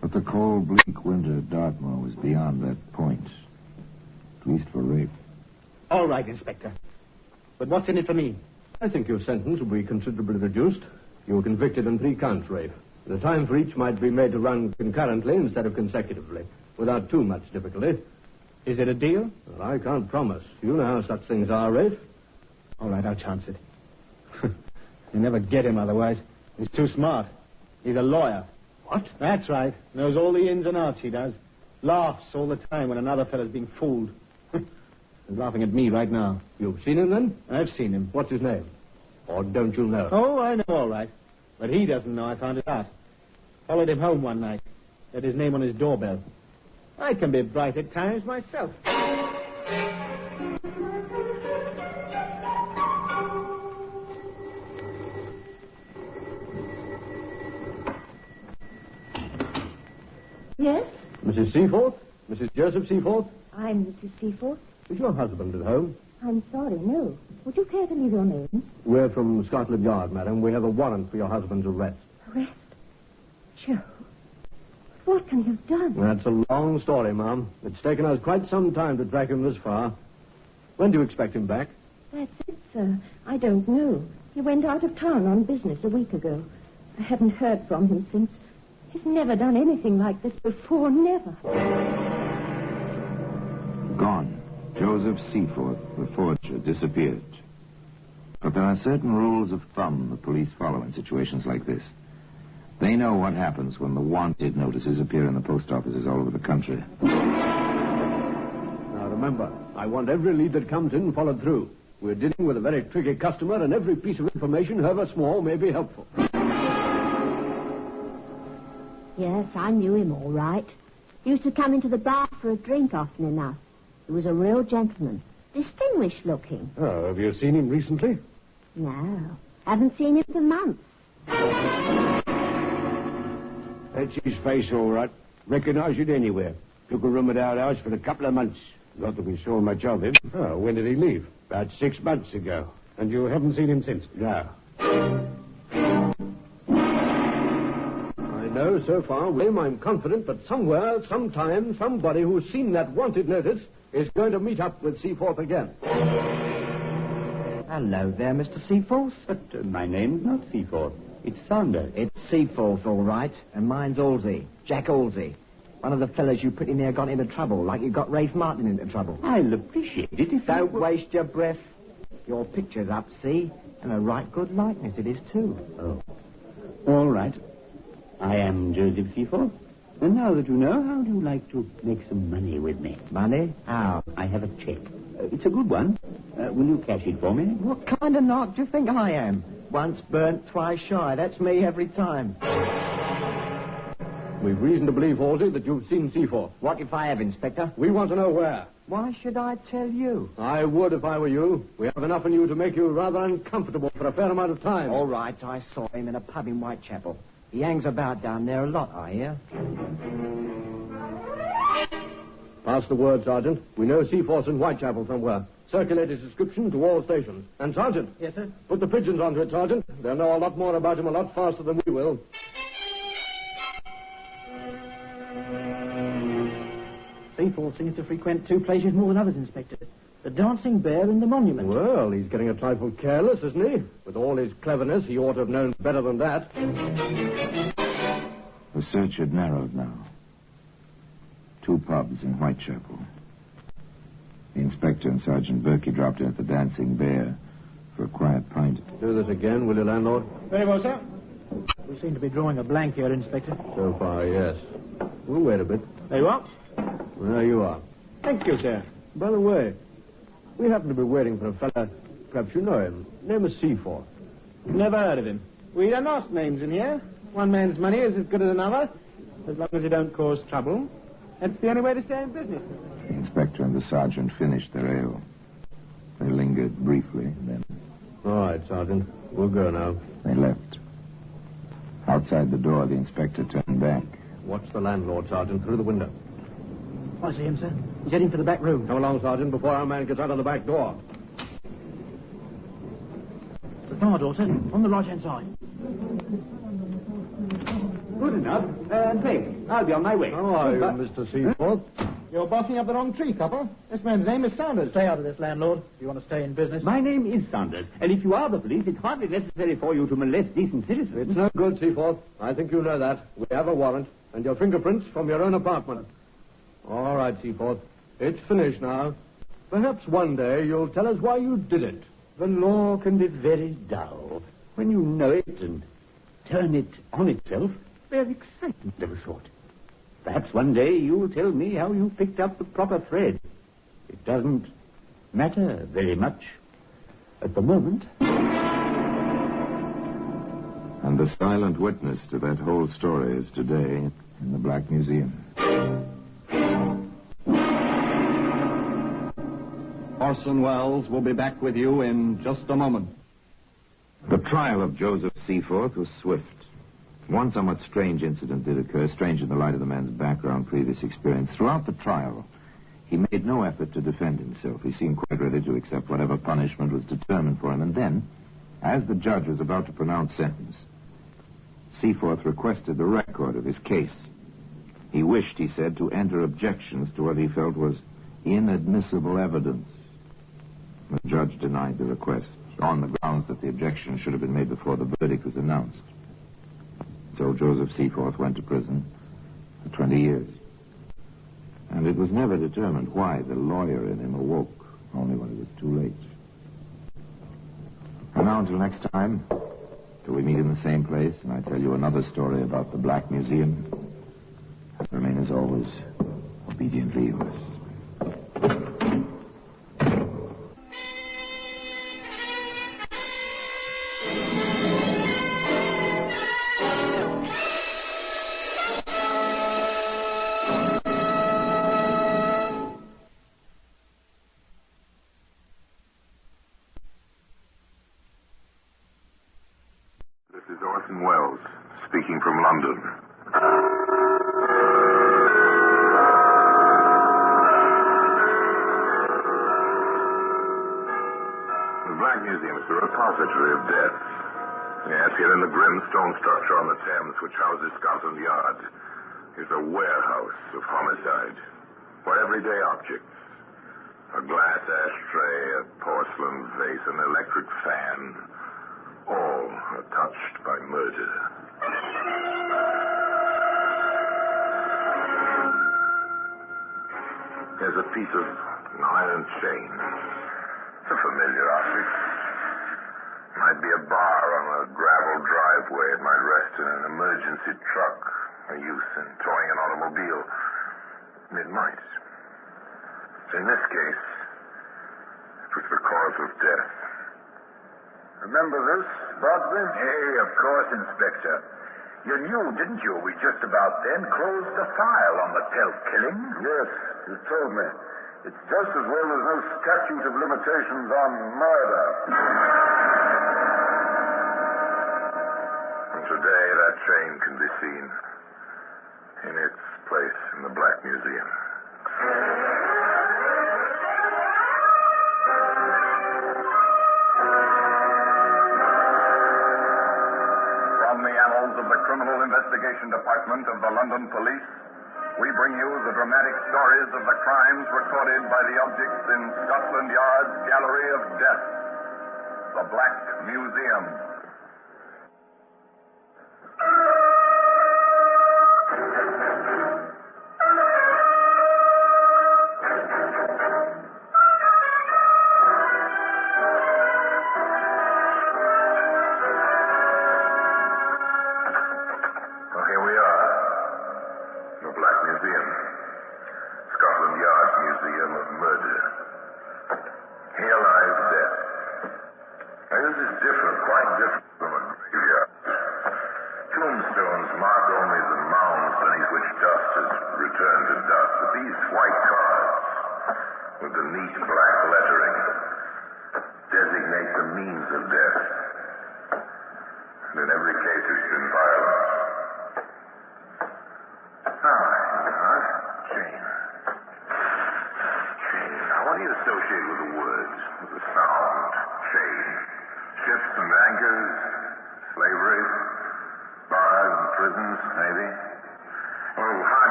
But the cold, bleak winter at Dartmoor was beyond that point. At least for Rafe. All right, Inspector. But what's in it for me? I think your sentence will be considerably reduced. You were convicted on 3 counts, Rafe. The time for each might be made to run concurrently instead of consecutively, without too much difficulty. Is it a deal? Well, I can't promise. You know how such things are, Rafe. All right, I'll chance it. You never get him otherwise. He's too smart. He's a lawyer. What? That's right. Knows all the ins and outs, he does. Laughs all the time when another fellow's being fooled. He's laughing at me right now. You've seen him, then? I've seen him. What's his name? Or don't you know? Oh, I know all right. But he doesn't know I found it out. Followed him home one night. Had his name on his doorbell. I can be bright at times myself. Yes? Mrs. Seaforth? Mrs. Joseph Seaforth? I'm Mrs. Seaforth. Is your husband at home? I'm sorry, no. Would you care to leave your name? We're from Scotland Yard, madam. We have a warrant for your husband's arrest. Arrest? Joe, what can you've done? That's a long story, ma'am. It's taken us quite some time to track him this far. When do you expect him back? That's it, sir. I don't know. He went out of town on business a week ago. I haven't heard from him since. He's never done anything like this before, never. Gone. Joseph Seaforth, the forger, disappeared. But there are certain rules of thumb the police follow in situations like this. They know what happens when the wanted notices appear in the post offices all over the country. Now, remember, I want every lead that comes in followed through. We're dealing with a very tricky customer, and every piece of information, however small, may be helpful. Yes, I knew him all right. He used to come into the bar for a drink often enough. He was a real gentleman. Distinguished looking. Oh, have you seen him recently? No, haven't seen him for months. That's his face, all right. Recognize it anywhere. Took a room at our house for a couple of months. Not that we saw much of him. Oh, when did he leave? About 6 months ago. And you haven't seen him since? No. I know so far, William, I'm confident that somewhere, sometime, somebody who's seen that wanted notice is going to meet up with Seaforth again. Hello there, Mr. Seaforth. But my name's not Seaforth. It's Saunders. It's Seaforth, all right. And mine's Halsey. Jack Halsey. One of the fellas you pretty near got into trouble, like you got Rafe Martin into trouble. I'll appreciate it if Don't waste your breath. Your picture's up, see? And a right good likeness it is, too. Oh. All right. I am Joseph Seaforth. And now that you know, how do you like to make some money with me? Money? How? I have a check. It's a good one. Will you cash it for me? What kind of knock do you think I am? Once burnt, twice shy. That's me every time. We've reason to believe, Halsey, that you've seen Seaforth. What if I have, Inspector? We want to know where. Why should I tell you? I would if I were you. We have enough in you to make you rather uncomfortable for a fair amount of time. All right, I saw him in a pub in Whitechapel. He hangs about down there a lot, I hear. Pass the word, Sergeant. We know Seaforth's in Whitechapel somewhere. Circulate his description to all stations. And, Sergeant. Yes, sir? Put the pigeons onto it, Sergeant. They'll know a lot more about him a lot faster than we will. Seaforth seems to frequent two places more than others, Inspector. The Dancing Bear and the Monument. Well, he's getting a trifle careless, isn't he? With all his cleverness, he ought to have known better than that. The search had narrowed now. 2 pubs in Whitechapel. The inspector and Sergeant Berkey dropped in at the Dancing Bear for a quiet pint. Do this again, will you, landlord? Very well, sir. We seem to be drawing a blank here, Inspector. So far, yes. We'll wait a bit. There you are. There you are. Thank you, sir. By the way, we happen to be waiting for a fella. Perhaps you know him. Name is Seaforth. Never heard of him. We don't ask names in here. One man's money is as good as another, as long as you don't cause trouble. That's the only way to stay in business. The inspector and the sergeant finished their ale. They lingered briefly, then... All right, Sergeant. We'll go now. They left. Outside the door, the inspector turned back. Watch the landlord, Sergeant, through the window. I see him, sir. He's heading for the back room. Come along, Sergeant, before our man gets out of the back door. The bar door, sir. On the right-hand side. Good enough. Thanks. I'll be on my way. How are you, Mr. Seaforth? You're barking up the wrong tree, copper. This man's name is Saunders. Stay out of this, landlord, if you want to stay in business. My name is Saunders, and if you are the police, it's hardly necessary for you to molest decent citizens. It's no good, Seaforth. I think you know that. We have a warrant, and your fingerprints from your own apartment. All right, Seaforth. It's finished now. Perhaps one day you'll tell us why you did it. The law can be very dull when you know it and turn it on itself. There's excitement of a sort. Perhaps one day you'll tell me how you picked up the proper thread. It doesn't matter very much at the moment. And the silent witness to that whole story is today in the Black Museum. Orson Welles will be back with you in just a moment. The trial of Joseph Seaforth was swift. One somewhat strange incident did occur, strange in the light of the man's background, previous experience. Throughout the trial, he made no effort to defend himself. He seemed quite ready to accept whatever punishment was determined for him. And then, as the judge was about to pronounce sentence, Seaforth requested the record of his case. He wished, he said, to enter objections to what he felt was inadmissible evidence. The judge denied the request on the grounds that the objection should have been made before the verdict was announced. So Joseph Seaforth went to prison for 20 years. And it was never determined why the lawyer in him awoke, only when it was too late. And now until next time, till we meet in the same place and I tell you another story about the Black Museum, remain as always, obediently yours. Speaking from London. The Black Museum is the repository of death. Yes, here in the grim stone structure on the Thames, which houses Scotland Yard, is a warehouse of homicide, where everyday objects, a glass ashtray, a porcelain vase, an electric fan, all are touched by murder. There's a piece of iron chain. It's a familiar object. Might be a bar on a gravel driveway. It might rest in an emergency truck, a youth in towing an automobile. It might. In this case, it was the cause of death. Remember this, Brodsby? Hey, of course, Inspector. You knew, didn't you, we just about then closed the file on the Pelt killing? Yes, you told me. It's just as well there's no statute of limitations on murder. And today that chain can be seen in its place in the Black Museum. From the annals of the Criminal Investigation Department of the London Police, we bring you the dramatic stories of the crimes recorded by the objects in Scotland Yard's Gallery of Death, the Black Museum.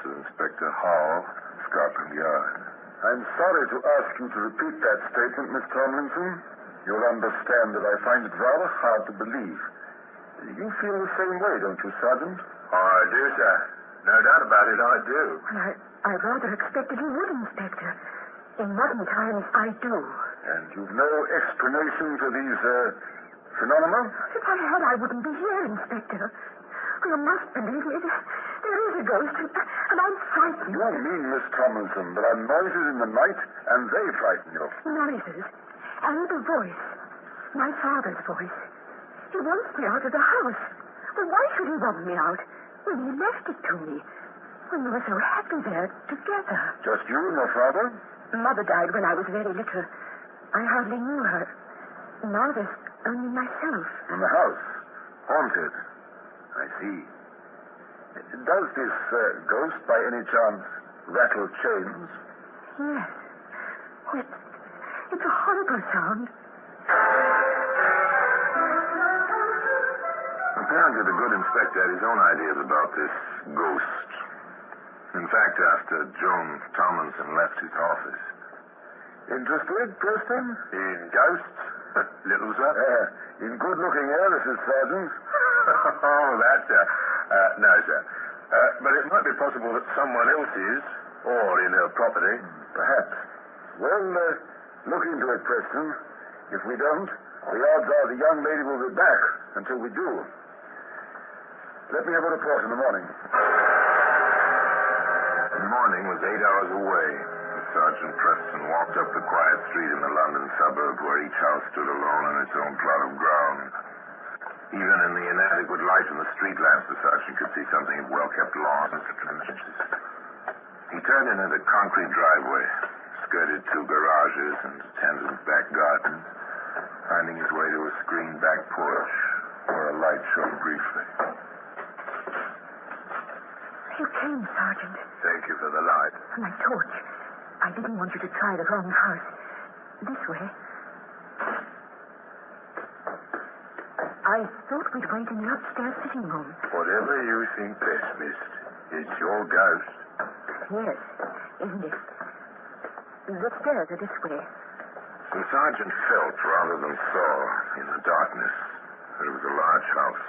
Inspector Hall, Scotland Yard. I'm sorry to ask you to repeat that statement, Miss Tomlinson. You'll understand that I find it rather hard to believe. You feel the same way, don't you, Sergeant? Oh, I do, sir. No doubt about it, I do. Well, I rather expected you would, Inspector. In modern times, I do. And you've no explanation for these, phenomena? If I had, I wouldn't be here, Inspector. You must believe me. There is a ghost, and I'm frightened. You don't mean, Miss Tomlinson, there are noises in the night, and they frighten you. Noises? And the voice. My father's voice. He wants me out of the house. Well, why should he want me out when he left it to me? When we were so happy there together. Just you and your father? Mother died when I was very little. I hardly knew her. Now there's only myself. In the house? Haunted? I see. Does this ghost, by any chance, rattle chains? Yes. Oh, it's a horrible sound. Apparently the good inspector had his own ideas about this ghost. In fact, after Joan Tomlinson left his office. Interested, Preston? In ghosts? Little, sir? In good-looking heiresses, Sergeant. Oh, that's no, sir. But it might be possible that someone else is, or in her property. Perhaps. Well, Look into it, Preston. If we don't, the odds are the young lady will be back until we do. Let me have a report in the morning. The morning was 8 hours away. Sergeant Preston walked up the quiet street in the London suburb where each house stood alone in its own plot of ground. Even in the inadequate light from the street lamps, the sergeant could see something of well-kept lawns. He turned into the concrete driveway, skirted 2 garages and attendant back gardens, finding his way to a screened back porch where a light showed briefly. You came, Sergeant. Thank you for the light. My torch. I didn't want you to try the wrong house. This way. I thought we'd wait in the upstairs sitting room. Whatever you think best, miss. It's your ghost. Yes, isn't it? The stairs are this way. The sergeant felt, rather than saw, in the darkness, that it was a large house.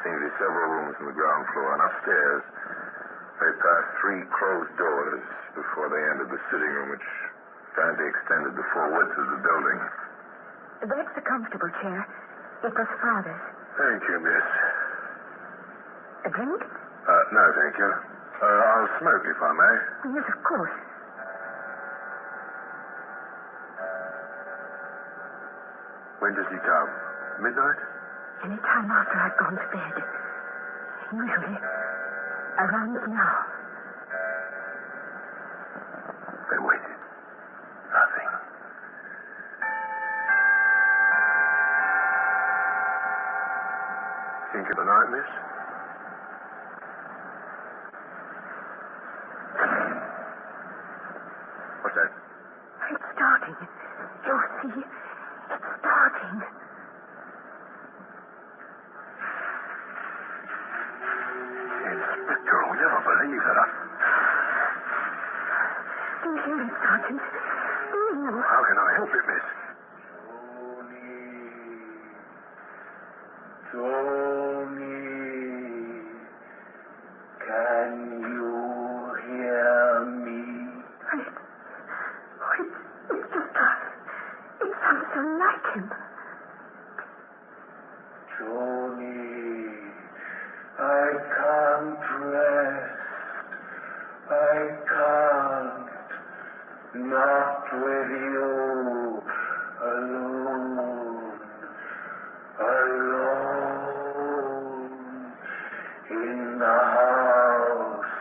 Seemed to be several rooms on the ground floor, and upstairs they passed 3 closed doors before they entered the sitting room, which apparently extended the full width of the building. That's a comfortable chair. It was Father's. Thank you, miss. A drink? No, thank you. I'll smoke if I may. Yes, of course. When does he come? Midnight? Any time after I've gone to bed. Usually around now. They waited. Nothing. Think of the night, miss? What's that? It's starting. You'll see. It's starting. Inspector, I'll never believe that. Do you hear it, Sergeant? No. How can I help it, miss? Tony, can you hear me? It's just us. It sounds so like him. Tony, I can't rest. I can't. Not with you. Alone. Alone. In the house.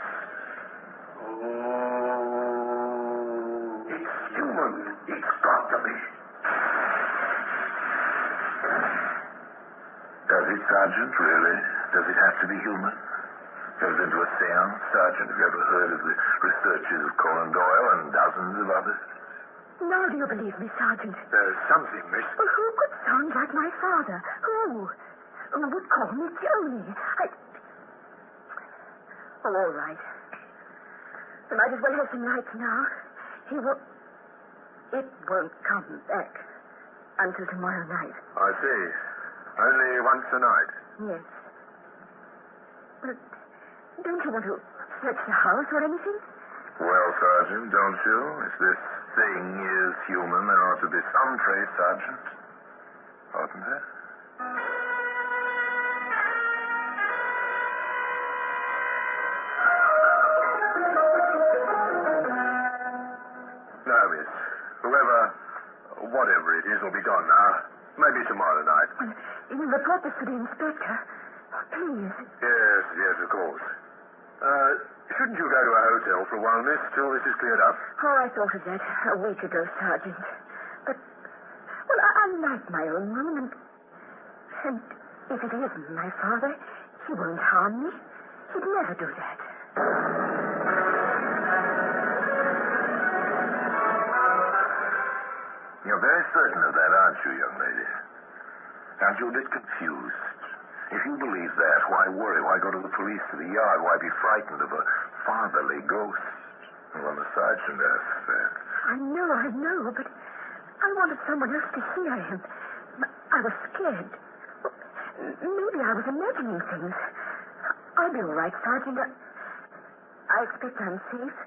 Oh. It's human. It's got to be. Does it, Sergeant, really? Does it have to be human? Ever been to a seance, Sergeant? Have you ever heard of the researches of Conan Doyle and dozens of others? Now do you believe me, Sergeant? There's something, miss. Well, who could sound like my father? Who? Who would call me Joni? Oh, all right. I might as well have some lights now. He will... It won't come back until tomorrow night. I see. Only once a night. Yes. But don't you want to search the house or anything? Well, Sergeant, don't you? If this thing is human, there ought to be some trace, Sergeant. Oughtn't there? No, miss. Whatever it is, will be gone now. Maybe tomorrow night. Well, you will report this to the inspector. Please. Yes, of course. Shouldn't you go to a hotel for a while, miss, till this is cleared up? Oh, I thought of that a week ago, Sergeant. But, well, I like my own room, and if it isn't my father, he won't harm me. He'd never do that. You're very certain of that, aren't you, young lady? Aren't you a bit confused? If you believe that, why worry? Why go to the police, to the yard? Why be frightened of a fatherly ghost? Well, the sergeant asks that. I know, but I wanted someone else to hear him. I was scared. Maybe I was imagining things. I'll be all right, Sergeant. I expect I'm safe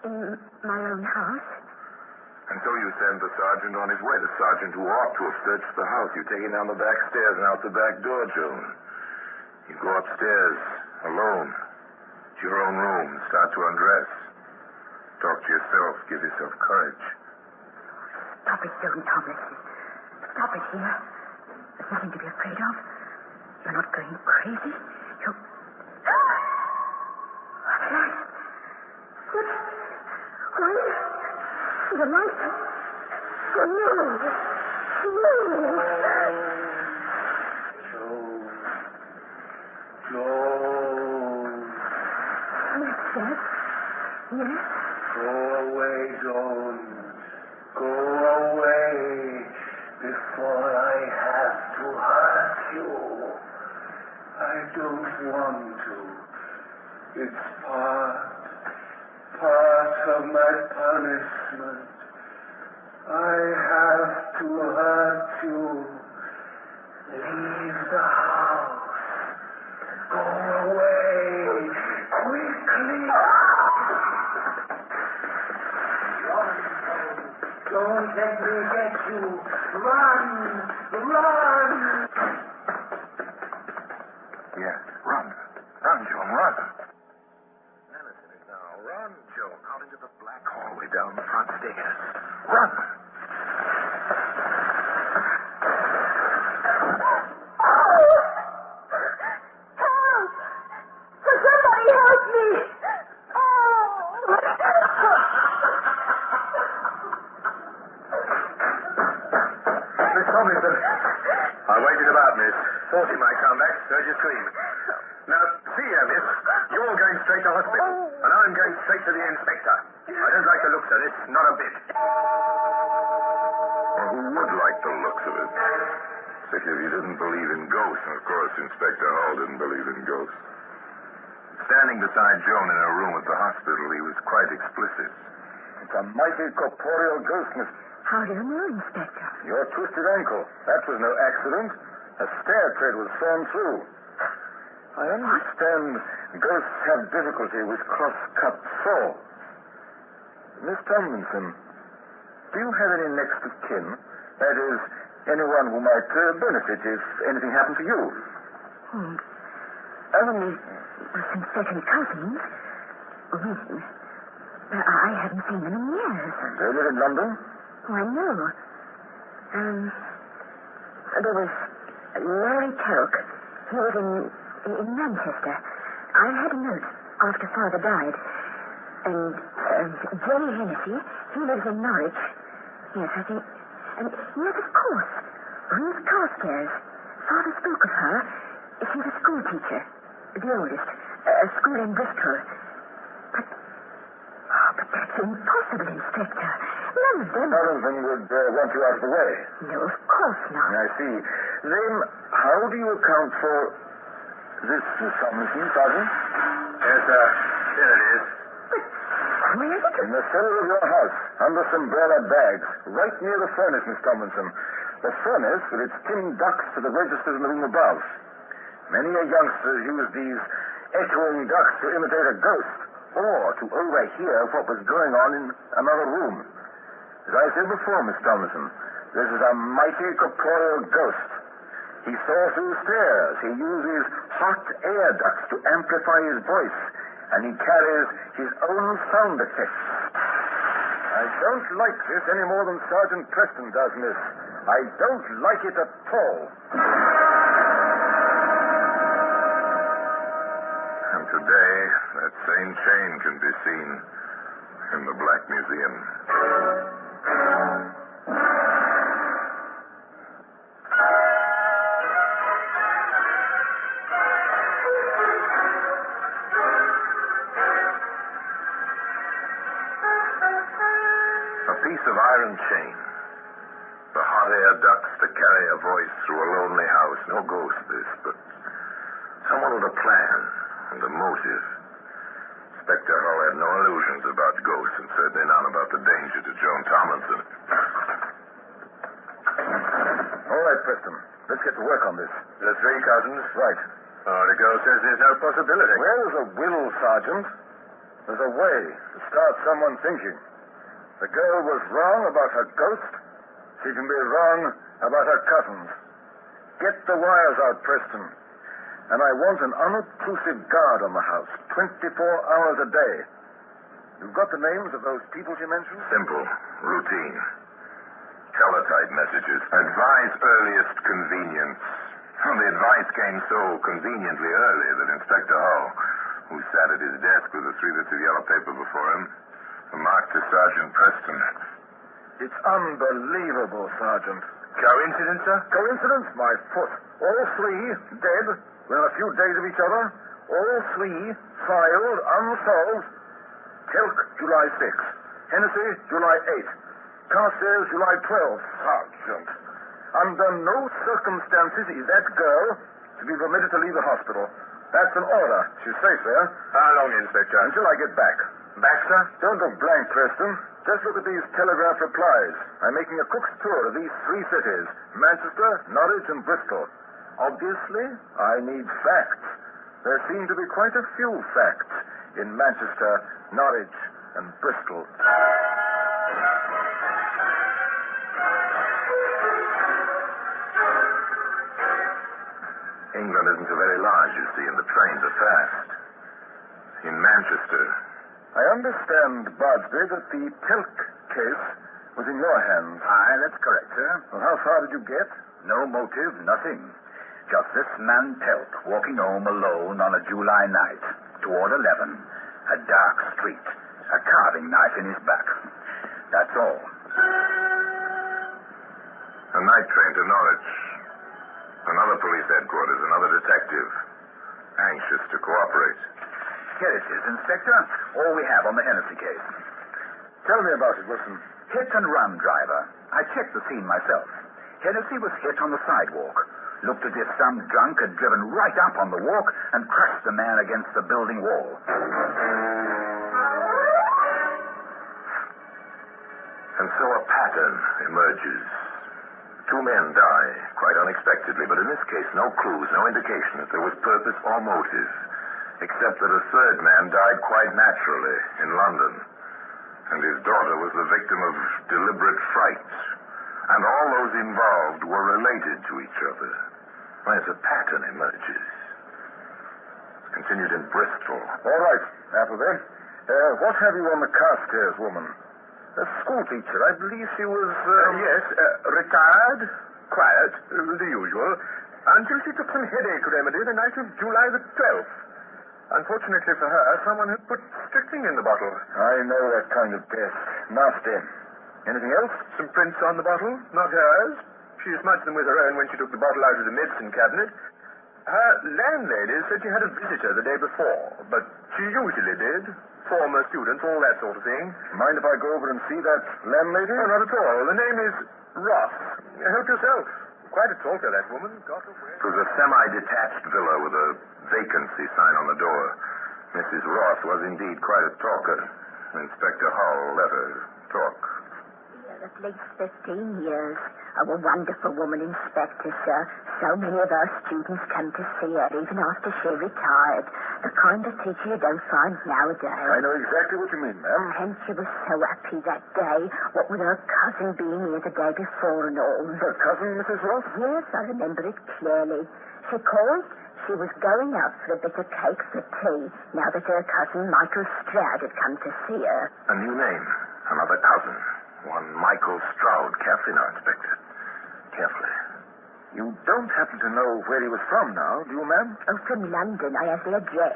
in my own house. And so you send the sergeant on his way, the sergeant who ought to have searched the house. You take him down the back stairs and out the back door, Joan. You go upstairs, alone, to your own room, and start to undress. Talk to yourself, give yourself courage. Stop it, Joan Tomlinson. Stop it here. There's nothing to be afraid of. You're not going crazy. You... What's that? What? The light. Oh, no. Joan. Yes, Dad. Yes? Go away, Joan. Go away before I have to hurt you. I don't want to. It's part of my punishment. I have to hurt you. Leave the house. Go away. Quickly. Don't let me get you. Run. Run. Yes, run. Run, Joan, run. Madison is now. Run, Joan, out into the black hallway down the front stairs. Run. Help! Somebody help me! Miss Tomlinson, I waited about, miss. Thought you might come back. Heard you scream. Now, see here, miss. You're going straight to hospital, and I'm going straight to the inspector. I don't like the looks of this, not a bit. Well, who would like the looks of it? Particularly if you didn't believe in ghosts, and of course Inspector Hall didn't believe in ghosts. Standing beside Joan in her room at the hospital, he was quite explicit. It's a mighty corporeal ghost, Miss. How do you know, Inspector? Your twisted ankle. That was no accident. A stair tread was thrown through. I understand ghosts have difficulty with cross-cut falls. Miss Tomlinson, do you have any next of kin? That is, anyone who might benefit if anything happened to you? Only some second cousins. I haven't seen them in years. They live in London? Oh, I know. There was Larry Telk. He was in Manchester. I had a note after Father died. And Jenny Hennessy, he lives in Norwich. Yes, I think. And yes, of course. Ruth Carstairs. Father spoke of her. She's a school teacher. The oldest. A school in Bristol. But that's impossible, Inspector. None of them... None of them would want you out of the way. No, of course not. I see. Then, how do you account for this, Miss Tomlinson, Sergeant? Yes, sir. Here it is. Where is it? In the cellar of your house, under some umbrella bags, right near the furnace, Miss Tomlinson. The furnace with its tin ducts to the registers in the room above. Many a youngster used these echoing ducts to imitate a ghost, or to overhear what was going on in another room. As I said before, Miss Tomlinson, this is a mighty corporeal ghost. He saw through stairs. He uses hot air ducts to amplify his voice, and he carries his own sound effects. I don't like this any more than Sergeant Preston does, miss. I don't like it at all. And today, that same chain can be seen in the Black Museum. A piece of iron chain. The hot air ducts to carry a voice through a lonely house. No ghost, this, but someone with a plan and a motive. Inspector Hall had no illusions about ghosts, and certainly none about the danger to Joan Tomlinson. All right, Preston. Let's get to work on this. The three cousins? Right. Article says there's no possibility. Where is a will, Sergeant? There's a way to start someone thinking. The girl was wrong about her ghost. She can be wrong about her cousins. Get the wires out, Preston. And I want an unobtrusive guard on the house, 24 hours a day. You've got the names of those people she mentioned? Simple. Routine. Teletype messages. Advise earliest convenience. Well, the advice came so conveniently early that Inspector Hull, who sat at his desk with the 3 bits of yellow paper before him, remarked to Sergeant Preston. It's unbelievable, Sergeant. Coincidence, sir? Coincidence? My foot. All 3 dead within a few days of each other. All 3 filed, unsolved. Telk, July 6th. Hennessy, July 8th. Carstairs, July 12th. Sergeant. Under no circumstances is that girl to be permitted to leave the hospital. That's an order. She's safe there. How long, Inspector? Until I get back. Back, sir? Don't go blank, Preston. Just look at these telegraph replies. I'm making a cook's tour of these 3 cities. Manchester, Norwich, and Bristol. Obviously, I need facts. There seem to be quite a few facts in Manchester, Norwich, and Bristol. England isn't so very large, you see, and the trains are fast. In Manchester... I understand, Bardsby, that the Telk case was in your hands. Aye, that's correct, sir. Well, how far did you get? No motive, nothing. Just this man Telk walking home alone on a July night, toward 11. A dark street. A carving knife in his back. That's all. A night train to Norwich. Another police headquarters, another detective. Anxious to cooperate. Here it is, Inspector. All we have on the Hennessy case. Tell me about it, Wilson. Hit and run driver. I checked the scene myself. Hennessy was hit on the sidewalk. Looked as if some drunk had driven right up on the walk and crushed the man against the building wall. And so a pattern emerges. 2 men die, quite unexpectedly, but in this case, no clues, no indication that there was purpose or motive, except that a 3rd man died quite naturally in London, and his daughter was the victim of deliberate fright, and all those involved were related to each other. As a pattern emerges. It's continued in Bristol. All right, Appleby. What have you on the Carstairs woman? A school teacher. I believe she was... Yes, retired, quiet, the usual, until she took some headache remedy the night of July the 12th. Unfortunately for her, someone had put strychnine in the bottle. I know that kind of death. Nasty. Anything else? Some prints on the bottle, not hers. She smudged them with her own when she took the bottle out of the medicine cabinet. Her landlady said she had a visitor the day before, but she usually did. Former students, all that sort of thing. Mind if I go over and see that landlady? No, not at all. The name is Ross. Help yourself. Quite a talker, that woman. It was a semi-detached villa with a vacancy sign on the door. Mrs. Ross was indeed quite a talker. Inspector Hull let her talk. At least 15 years. Oh, a wonderful woman, Inspector, sir. So many of our students come to see her, even after she retired. The kind of teacher you don't find nowadays. I know exactly what you mean, ma'am. And she was so happy that day, what with her cousin being here the day before and all. Her cousin, Mrs. Ross? Yes, I remember it clearly. She called. She was going out for a bit of cake for tea, now that her cousin Michael Stroud had come to see her. A new name. Another cousin. One Michael Stroud. Carefully now, Inspector. Carefully. You don't happen to know where he was from now, do you, ma'am? Oh, from London. I have the address.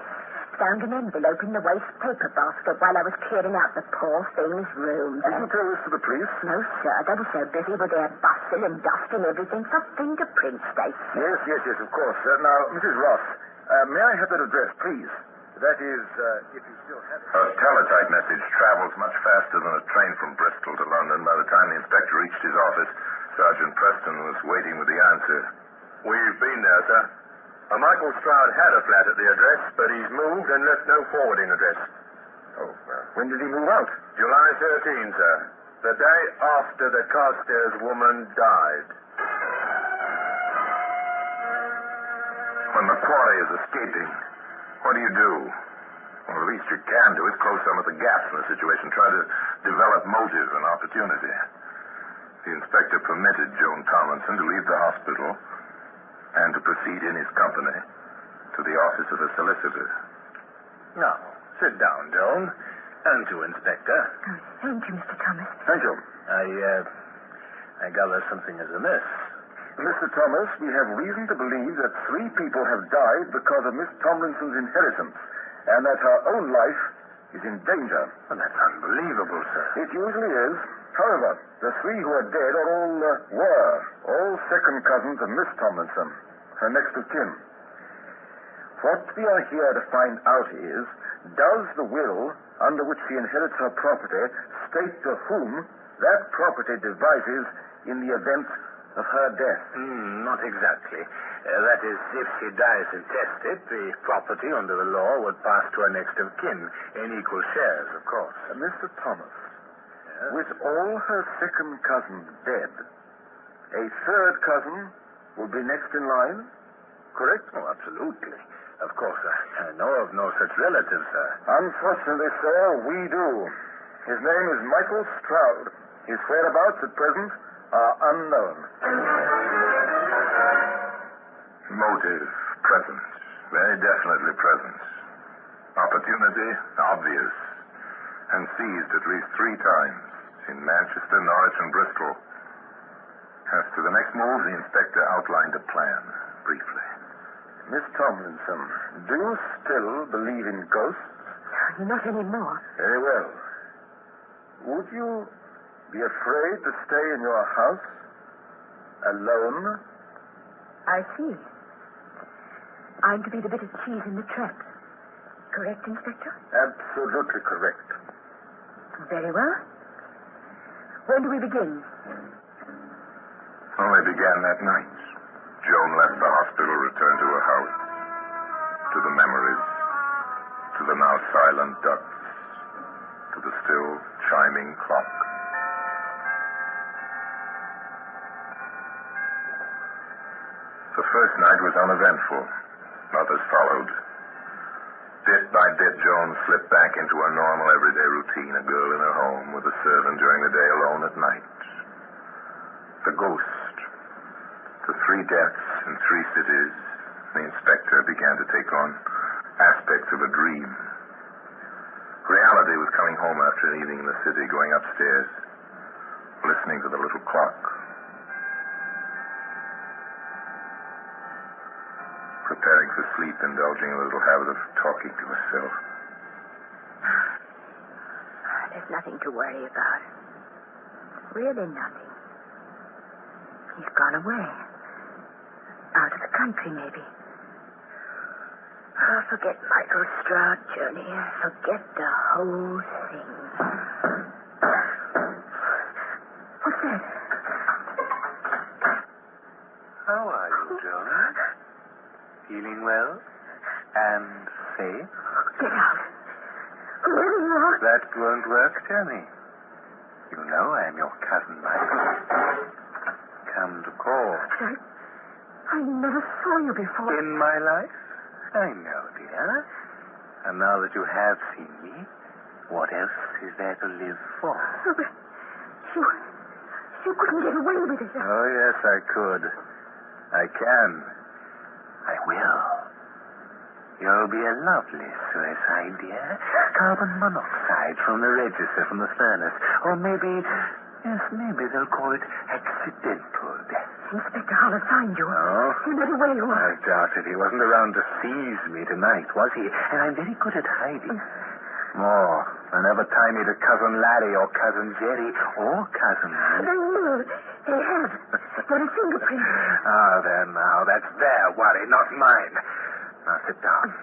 Found an envelope in the waste paper basket while I was clearing out the poor thing's room. Did you tell this to the police? No, sir. They were so busy with their bustle and dusting everything for fingerprints, they said. Yes, of course. Now, Mrs. Ross, may I have that address, please? That is, if you still have it. A teletype message travels much faster than a train from Bristol to London. By the time the inspector reached his office, Sergeant Preston was waiting with the answer. We've been there, sir. Michael Stroud had a flat at the address, but he's moved and left no forwarding address. Oh, when did he move out? July 13, sir. The day after the Carstairs woman died. When the quarry is escaping, what do you do? Well, Well, the least you can do is close some of the gaps in the situation. Try to develop motive and opportunity. The inspector permitted Joan Tomlinson to leave the hospital and to proceed in his company to the office of the solicitor. Now, sit down, Joan. And to Inspector. Oh, thank you, Mr. Thomas. Thank you. I gather something is amiss. Mr. Thomas, we have reason to believe that 3 people have died because of Miss Tomlinson's inheritance, and that her own life is in danger. Well, that's unbelievable, sir. It usually is. However, the 3 who are dead are all second cousins of Miss Tomlinson, her next of kin. What we are here to find out is, does the will under which she inherits her property state to whom that property devises in the event of her death? Not exactly. That is, if she dies intestate, the property under the law would pass to her next of kin in equal shares, of course. Mr. Thomas, with all her second cousins dead, a third cousin will be next in line, correct? Oh, absolutely. Of course, I know of no such relative, sir. Unfortunately, sir, we do. His name is Michael Stroud. His whereabouts at present are unknown. Motive present. Very definitely present. Opportunity obvious. And seized at least 3 times in Manchester, Norwich, and Bristol. As to the next move, the inspector outlined a plan, briefly. Miss Tomlinson, do you still believe in ghosts? Not anymore. Very well. Would you be afraid to stay in your house alone? I see. I'm to be the bit of cheese in the trap. Correct, Inspector? Absolutely correct. Very well. When do we begin? Only began that night. Joan left the hospital, returned to her house, to the memories, to the now silent ducks, to the still chiming clock. The first night was uneventful. Others followed. Bit by bit, Joan slipped back into her normal everyday routine, a girl in her home with a servant during the day, alone at night. The ghost. The 3 deaths in 3 cities, the inspector began to take on aspects of a dream. Reality was coming home after an evening in the city, going upstairs, listening to the little clock. Preparing for sleep, indulging a little habit of talking to herself. There's nothing to worry about. Really nothing. He's gone away. Out of the country, maybe. Oh, forget Michael Stroud, Johnny. Forget the whole thing. What's that? How are you, Joan? Feeling well? And safe? Get out. Whoever you are. That won't work, Johnny. You know I'm your cousin, Michael. Come to call. I never saw you before. In my life? I know, dear. And now that you have seen me, what else is there to live for? You couldn't get away with it. Oh, yes, I could. I can. I will. You'll be a lovely suicide, dear. Carbon monoxide from the register from the furnace. Or maybe they'll call it accidental death. Inspector Hollis find you. Oh? He went away. I doubt it. He wasn't around to seize me tonight, was he? And I'm very good at hiding. More than ever tie me to Cousin Larry or Cousin Jerry or Cousin... They have. Got a fingerprint. Ah, there now. That's their worry, not mine. Now sit down.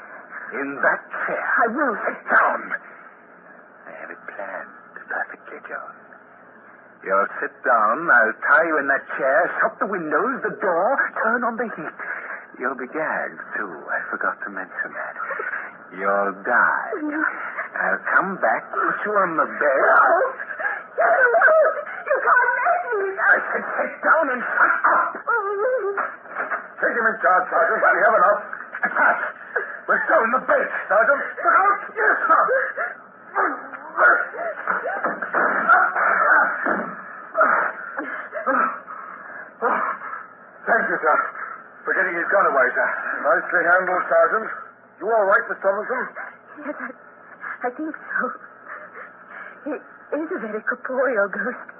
In that chair. I will. Sit down. I have it planned perfectly, Joan. You'll sit down, I'll tie you in that chair, shut the windows, the door, turn on the heat. You'll be gagged, too. I forgot to mention that. You'll die. No. I'll come back, put you on the bed. No! You can't make me! I said sit down and shut up! Take him in charge, Sergeant. We have enough. Pass. We're so in the bait, Sergeant. Look out! Yes, sir. Thank you, sir, for getting his gun away, sir. Nicely handled, Sergeant. You all right, Miss Tomlinson? Yes, I think so. He is a very corporeal ghost.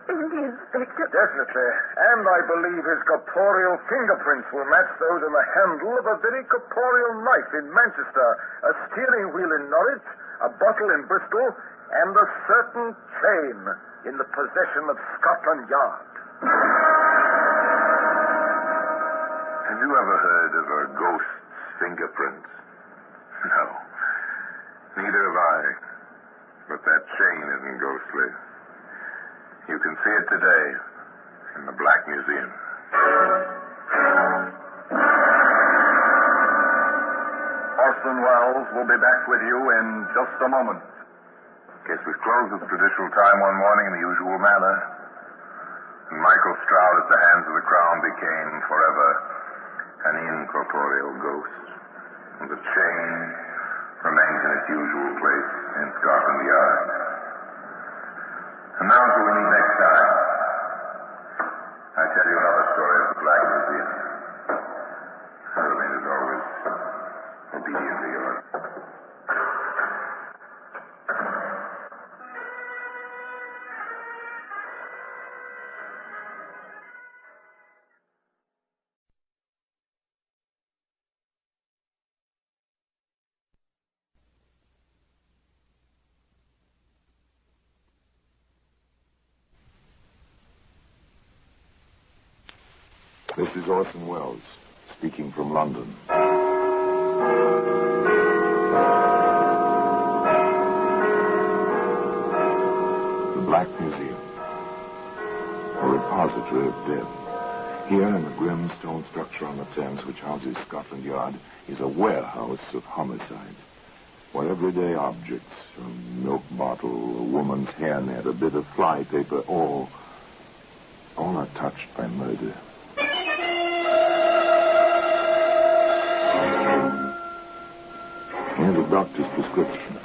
Isn't he, Inspector? Definitely. And I believe his corporeal fingerprints will match those on the handle of a very corporeal knife in Manchester, a steering wheel in Norwich, a bottle in Bristol, and a certain chain in the possession of Scotland Yard. Have you ever heard of a ghost's fingerprints? No. Neither have I. But that chain isn't ghostly. You can see it today in the Black Museum. Orson Welles will be back with you in just a moment. Case was closed at the traditional time one morning in the usual manner. And Michael Stroud at the hands of the Crown became forever an incorporeal ghost. And the chain remains in its usual place in Scotland Yard. And now until we meet next time, I tell you another story of the Black Museum. I remain as always obediently yours. This is Orson Welles, speaking from London. The Black Museum, a repository of death. Here in the grim stone structure on the Thames which houses Scotland Yard is a warehouse of homicide, where everyday objects, a milk bottle, a woman's hairnet, a bit of fly paper, all are touched by murder. Here's a doctor's prescription.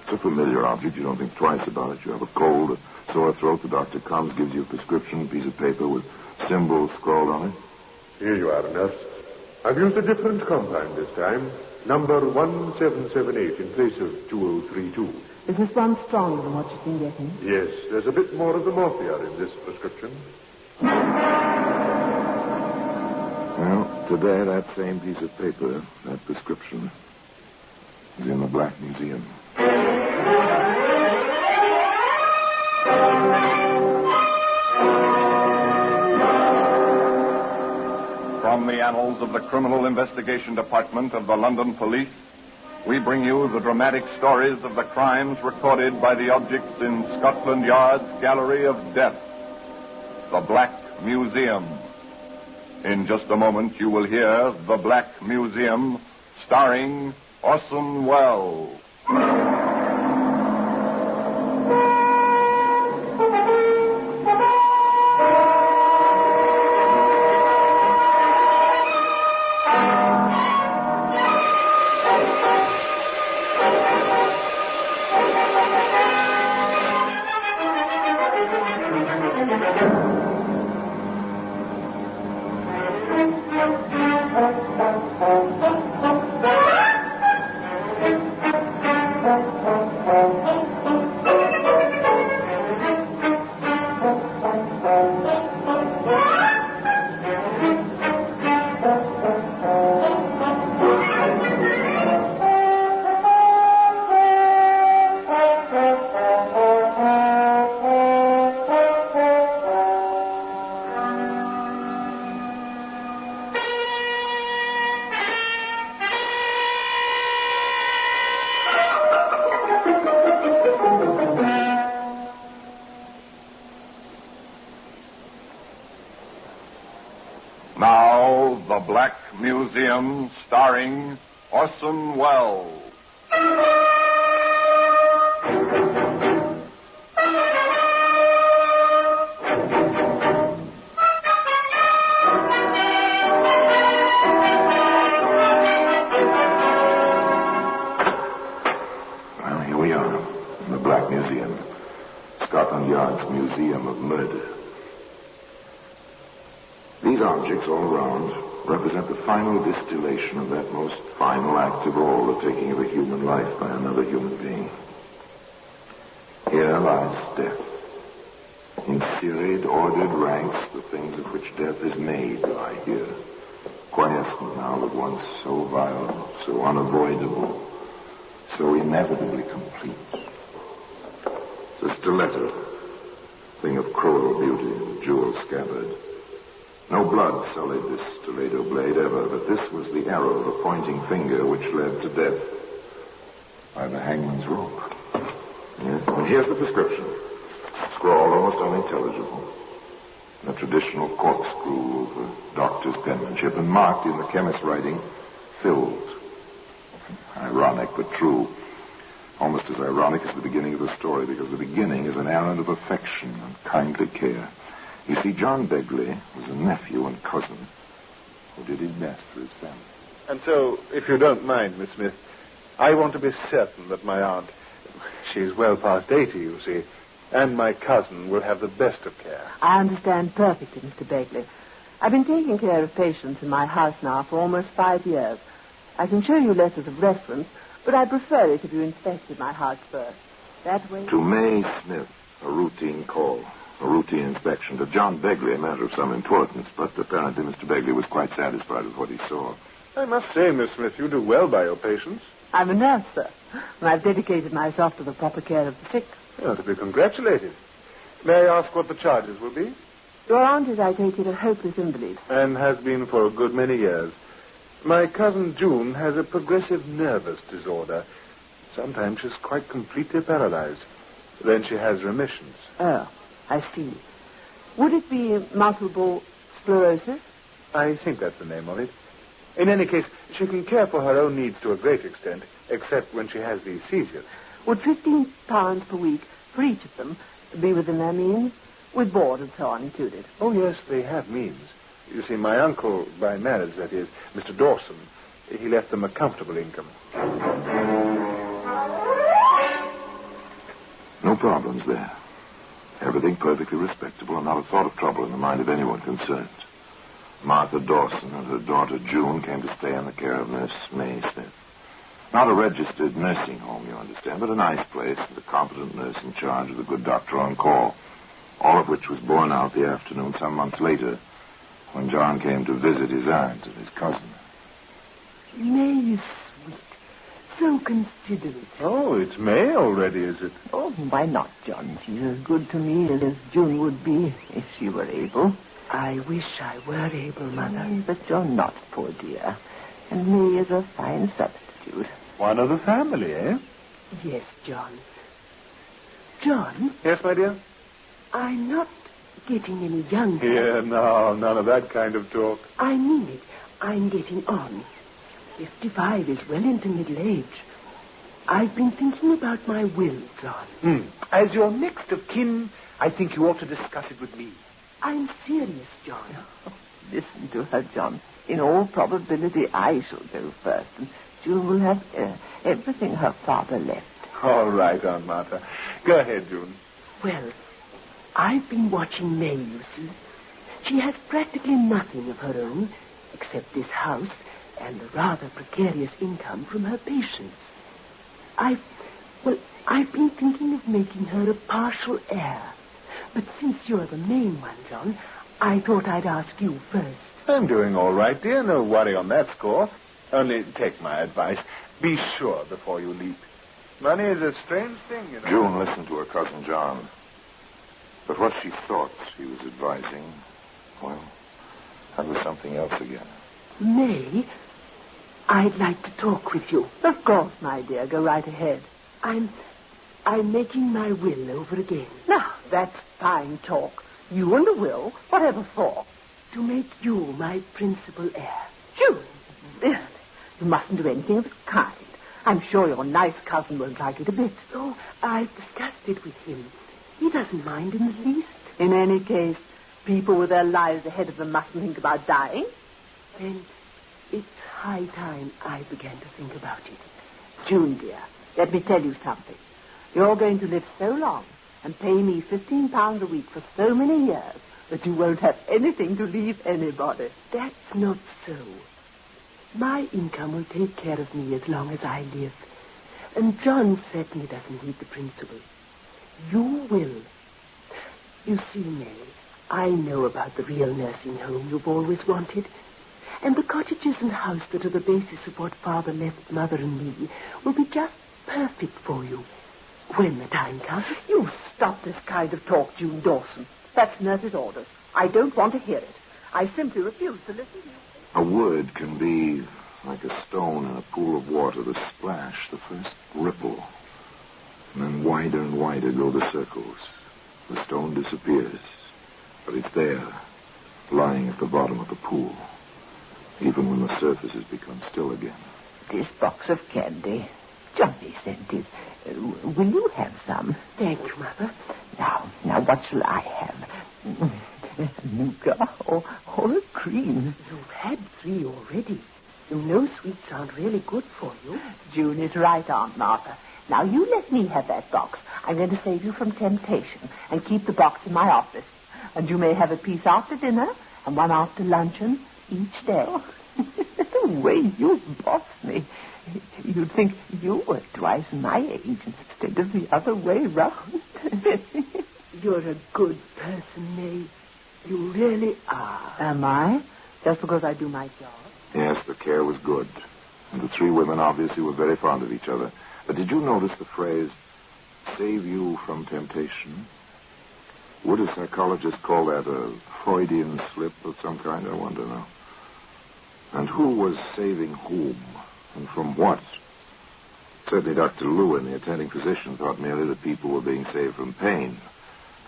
It's a familiar object. You don't think twice about it. You have a cold, a sore throat. The doctor comes, gives you a prescription, a piece of paper with symbols scrawled on it. Here you are, nurse. I've used a different compound this time. Number 1778 in place of 2032. Is this one stronger than what you've been getting? Yes, there's a bit more of the morphia in this prescription. Well, today that same piece of paper, that prescription, is in the Black Museum. From the annals of the Criminal Investigation Department of the London Police, we bring you the dramatic stories of the crimes recorded by the objects in Scotland Yard's Gallery of Death, the Black Museum. In just a moment, you will hear The Black Museum, starring Orson Welles. Now, The Black Museum, starring Orson Welles. Scotland Yard's Museum of Murder. These objects all around represent the final distillation of that most final act of all, the taking of a human life by another human being. Here lies death. In serried, ordered ranks, the things of which death is made lie here, quiescent now that once so vile, so unavoidable, so inevitably complete. It's a stiletto, thing of cruel beauty, jewel scabbard. No blood sullied this stiletto blade ever, but this was the arrow, the pointing finger, which led to death by the hangman's rope. Yes, and here's the prescription. Scrawled almost unintelligible. In a traditional corkscrew of a doctor's penmanship, and marked in the chemist's writing, filled. Ironic, but true. Almost as ironic as the beginning of the story, because the beginning is an errand of affection and kindly care. You see, John Begley was a nephew and cousin who did his best for his family. And so, if you don't mind, Miss Smith, I want to be certain that my aunt, she's well past 80, you see, and my cousin will have the best of care. I understand perfectly, Mr. Begley. I've been taking care of patients in my house now for almost 5 years. I can show you letters of reference, but I prefer it if you inspected my house first. That way... To May Smith, a routine call, a routine inspection. To John Begley, a matter of some importance, but apparently Mr. Begley was quite satisfied with what he saw. I must say, Miss Smith, you do well by your patients. I'm a nurse, sir, and I've dedicated myself to the proper care of the sick. Well, to be congratulated. May I ask what the charges will be? Your aunt is, I take it, a hopeless invalid. And has been for a good many years. My cousin June has a progressive nervous disorder. Sometimes she's quite completely paralyzed. Then she has remissions. Oh, I see. Would it be multiple sclerosis? I think that's the name of it. In any case, she can care for her own needs to a great extent, except when she has these seizures. Would £15 per week for each of them be within their means, with board and so on included? Oh, yes, they have means. You see, my uncle, by marriage, that is, Mr. Dawson, he left them a comfortable income. No problems there. Everything perfectly respectable and not a thought of trouble in the mind of anyone concerned. Martha Dawson and her daughter June came to stay in the care of Nurse May Smith. Not a registered nursing home, you understand, but a nice place and a competent nurse in charge with a good doctor on call. All of which was borne out the afternoon some months later when John came to visit his aunt and his cousin. May is sweet. So considerate. Oh, it's May already, is it? Oh, why not, John? She's as good to me as June would be if she were able. I wish I were able, Mother. But you're not, poor dear. And May is a fine substitute. One of the family, eh? Yes, John. John? Yes, my dear? I'm not getting any younger. Yeah, no, none of that kind of talk. I mean it. I'm getting on. 55 is well into middle age. I've been thinking about my will, John. As your next of kin, I think you ought to discuss it with me. I'm serious, John. Oh, listen to her, John. In all probability, I shall go first, and June will have everything her father left. All right, Aunt Martha. Go ahead, June. Well, I've been watching May, you see. She has practically nothing of her own, except this house and a rather precarious income from her patients. I've been thinking of making her a partial heir. But since you're the main one, John, I thought I'd ask you first. I'm doing all right, dear. No worry on that score. Only take my advice. Be sure before you leap. Money is a strange thing, you know. June listened to her cousin John. But what she thought he was advising, well, that was something else again. May, I'd like to talk with you. Of course, my dear. Go right ahead. I'm making my will over again. Now, that's fine talk. You and the will, whatever for? To make you my principal heir. June, you mustn't do anything of the kind. I'm sure your nice cousin won't like it a bit. Oh, I've discussed it with him. He doesn't mind in the least. In any case, people with their lives ahead of them mustn't think about dying. Then it's high time I began to think about it. June, dear, let me tell you something. You're going to live so long and pay me £15 a week for so many years that you won't have anything to leave anybody. That's not so. My income will take care of me as long as I live. And John certainly doesn't need the principal. You will. You see, May, I know about the real nursing home you've always wanted. And the cottages and house that are the basis of what Father left Mother and me will be just perfect for you when the time comes. You stop this kind of talk, June Dawson. That's nurse's orders. I don't want to hear it. I simply refuse to listen to you. A word can be like a stone in a pool of water, the splash, the first ripple. And then wider and wider go the circles. The stone disappears, but it's there, lying at the bottom of the pool, even when the surface has become still again. This box of candy, Johnny sent it. Will you have some? Thank you, Mother. Now, what shall I have? Nougat or a cream? You've had 3 already. You know sweets aren't really good for you. June is right, Aunt Martha. Now, you let me have that box. I'm going to save you from temptation and keep the box in my office. And you may have a piece after dinner and one after luncheon each day. The way you boss me. You'd think you were twice my age instead of the other way round. You're a good person, May. You really are. Am I? Just because I do my job? Yes, the care was good. And the 3 women obviously were very fond of each other. But did you notice the phrase, save you from temptation? Would a psychologist call that a Freudian slip of some kind? I wonder now. And who was saving whom? And from what? Certainly Dr. Lewin, the attending physician, thought merely that people were being saved from pain,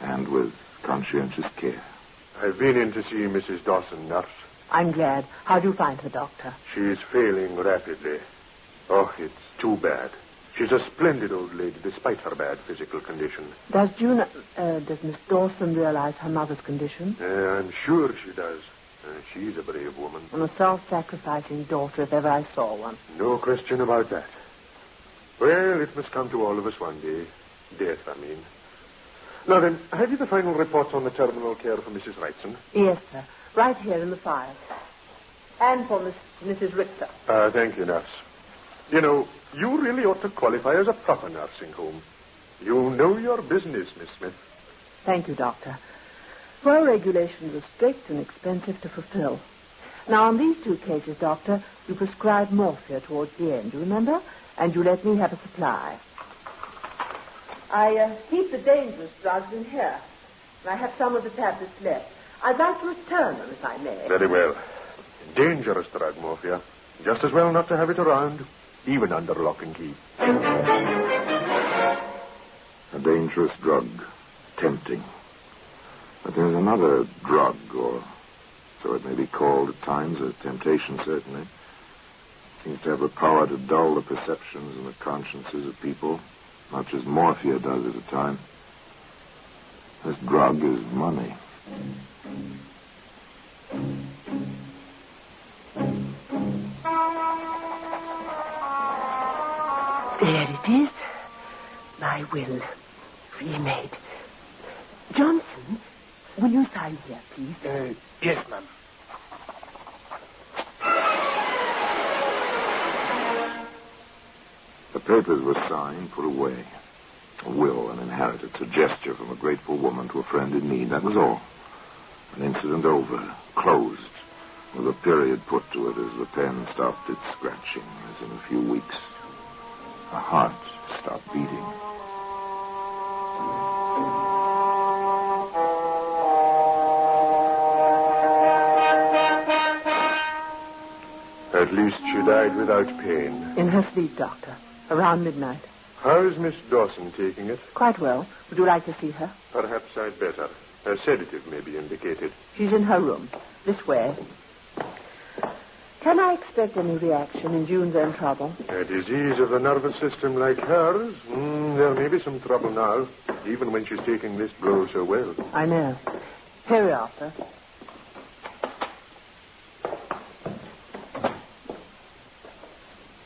and with conscientious care. I've been in to see Mrs. Dawson, nurse. I'm glad. How do you find her, Doctor? She's failing rapidly. Oh, it's too bad. She's a splendid old lady, despite her bad physical condition. Does Miss Dawson realize her mother's condition? I'm sure she does. She's a brave woman. And a self-sacrificing daughter, if ever I saw one. No question about that. Well, it must come to all of us one day. Death, I mean. Now then, have you the final reports on the terminal care for Mrs. Wrightson? Yes, sir. Right here in the file. And for Mrs. Richter. Thank you, nurse. You know, you really ought to qualify as a proper nursing home. You know your business, Miss Smith. Thank you, Doctor. Well, regulations are strict and expensive to fulfill. Now, on these 2 cases, Doctor, you prescribed morphia towards the end, you remember? And you let me have a supply. I keep the dangerous drugs in here. And I have some of the tablets left. I'd like to return them, if I may. Very well. Dangerous drug, morphia. Just as well not to have it around, even under lock and key. A dangerous drug. Tempting. But there's another drug, or so it may be called at times, a temptation certainly. Seems to have the power to dull the perceptions and the consciences of people, much as morphia does at a time. This drug is money. There it is. My will. Remade. Johnson, will you sign here, please? Yes, ma'am. The papers were signed, put away. A will, an inheritance, a gesture from a grateful woman to a friend in need. That was all. An incident over, closed, with a period put to it as the pen stopped its scratching, as in a few weeks a heart stopped beating. At least she died without pain. In her sleep, Doctor. Around midnight. How's Miss Dawson taking it? Quite well. Would you like to see her? Perhaps I'd better. A sedative may be indicated. She's in her room. This way. Can I expect any reaction in June's own trouble? A disease of the nervous system like hers? There may be some trouble now, even when she's taking this blow so well. I know. Here we are, sir.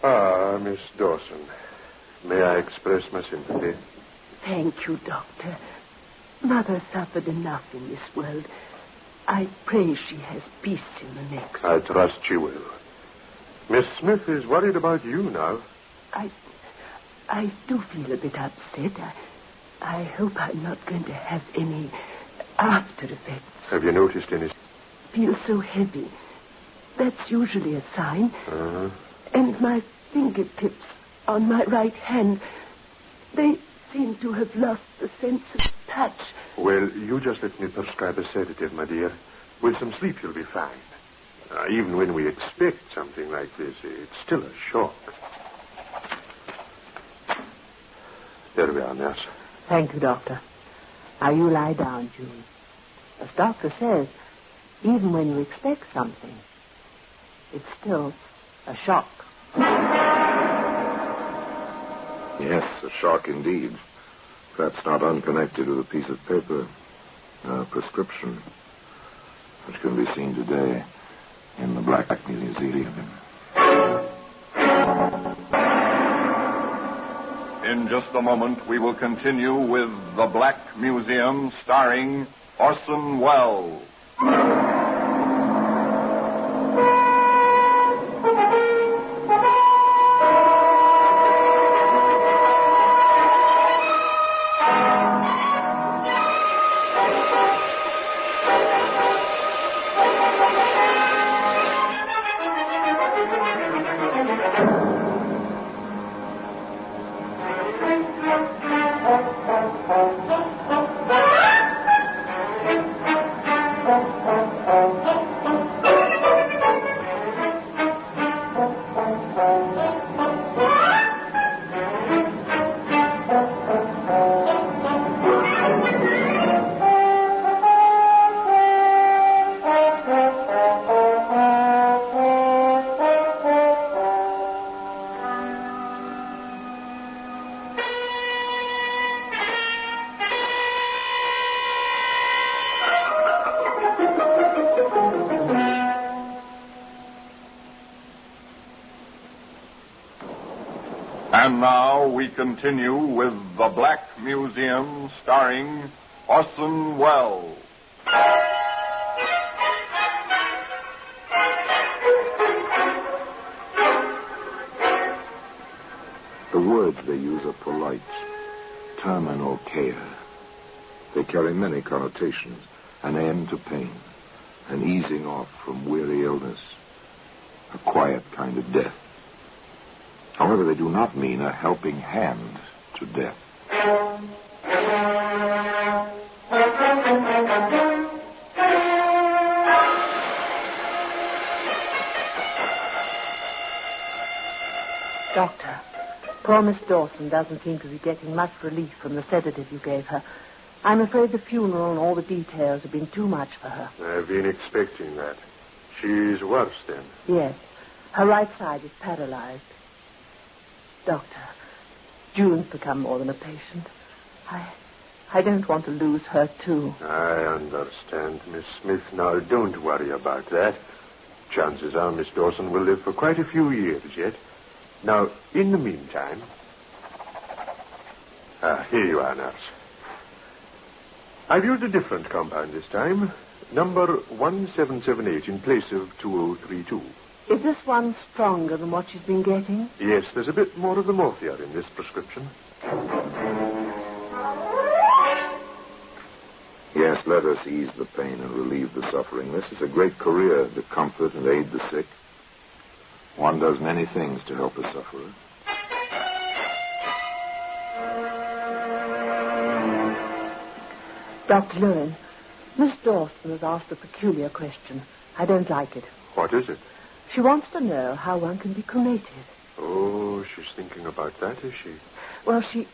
Ah, Miss Dawson. May I express my sympathy? Thank you, Doctor. Mother suffered enough in this world. I pray she has peace in the next. I trust she will. Miss Smith is worried about you now. I do feel a bit upset. I hope I'm not going to have any after effects. Have you noticed any? Feel so heavy. That's usually a sign. Uh-huh. And my fingertips on my right hand, they seem to have lost the sense of touch. Well, you just let me prescribe a sedative, my dear. With some sleep, you'll be fine. Even when we expect something like this, it's still a shock. There we are, nurse. Thank you, Doctor. Now you lie down, June. As Doctor says, even when you expect something, it's still a shock. Yes, a shock indeed. Perhaps not unconnected with a piece of paper, a prescription, which can be seen today in the Black Museum. In just a moment, we will continue with The Black Museum, starring Orson Welles. And now we continue with The Black Museum, starring Orson Welles. The words they use are polite, terminal care. They carry many connotations, an end to pain, an easing off from weary illness, a quiet kind of death. However, they do not mean a helping hand to death. Doctor, poor Miss Dawson doesn't seem to be getting much relief from the sedative you gave her. I'm afraid the funeral and all the details have been too much for her. I've been expecting that. She's worse, then. Yes. Her right side is paralyzed. Doctor, June's become more than a patient. I don't want to lose her, too. I understand, Miss Smith. Now, don't worry about that. Chances are Miss Dawson will live for quite a few years yet. Now, in the meantime... here you are, nurse. I've used a different compound this time. Number 1778 in place of 2032. Is this one stronger than what she's been getting? Yes, there's a bit more of the morphia in this prescription. Yes, let us ease the pain and relieve the suffering. This is a great career to comfort and aid the sick. One does many things to help a sufferer. Dr. Lewin, Miss Dawson has asked a peculiar question. I don't like it. What is it? She wants to know how one can be cremated. Oh, she's thinking about that, is she? Well, she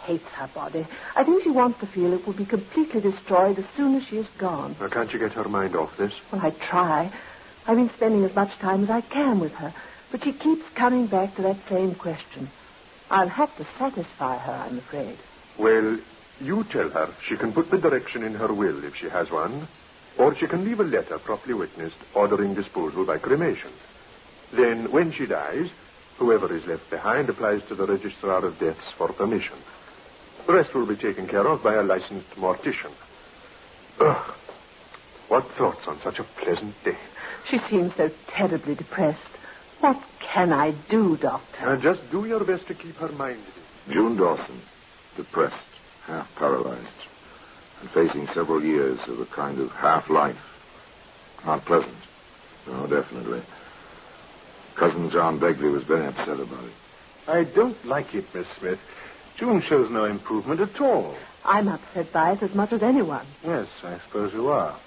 hates her body. I think she wants to feel it will be completely destroyed as soon as she is gone. Now, can't you get her mind off this? Well, I try. I've been spending as much time as I can with her, but she keeps coming back to that same question. I'll have to satisfy her, I'm afraid. Well, you tell her she can put the direction in her will if she has one, or she can leave a letter properly witnessed ordering disposal by cremation. Then, when she dies, whoever is left behind applies to the Registrar of Deaths for permission. The rest will be taken care of by a licensed mortician. Ugh. What thoughts on such a pleasant day? She seems so terribly depressed. What can I do, Doctor? Just do your best to keep her mind at ease. June Dawson, depressed, half paralyzed, and facing several years of a kind of half-life. Not pleasant. No, definitely. Cousin John Begley was very upset about it. I don't like it, Miss Smith. June shows no improvement at all. I'm upset by it as much as anyone. Yes, I suppose you are.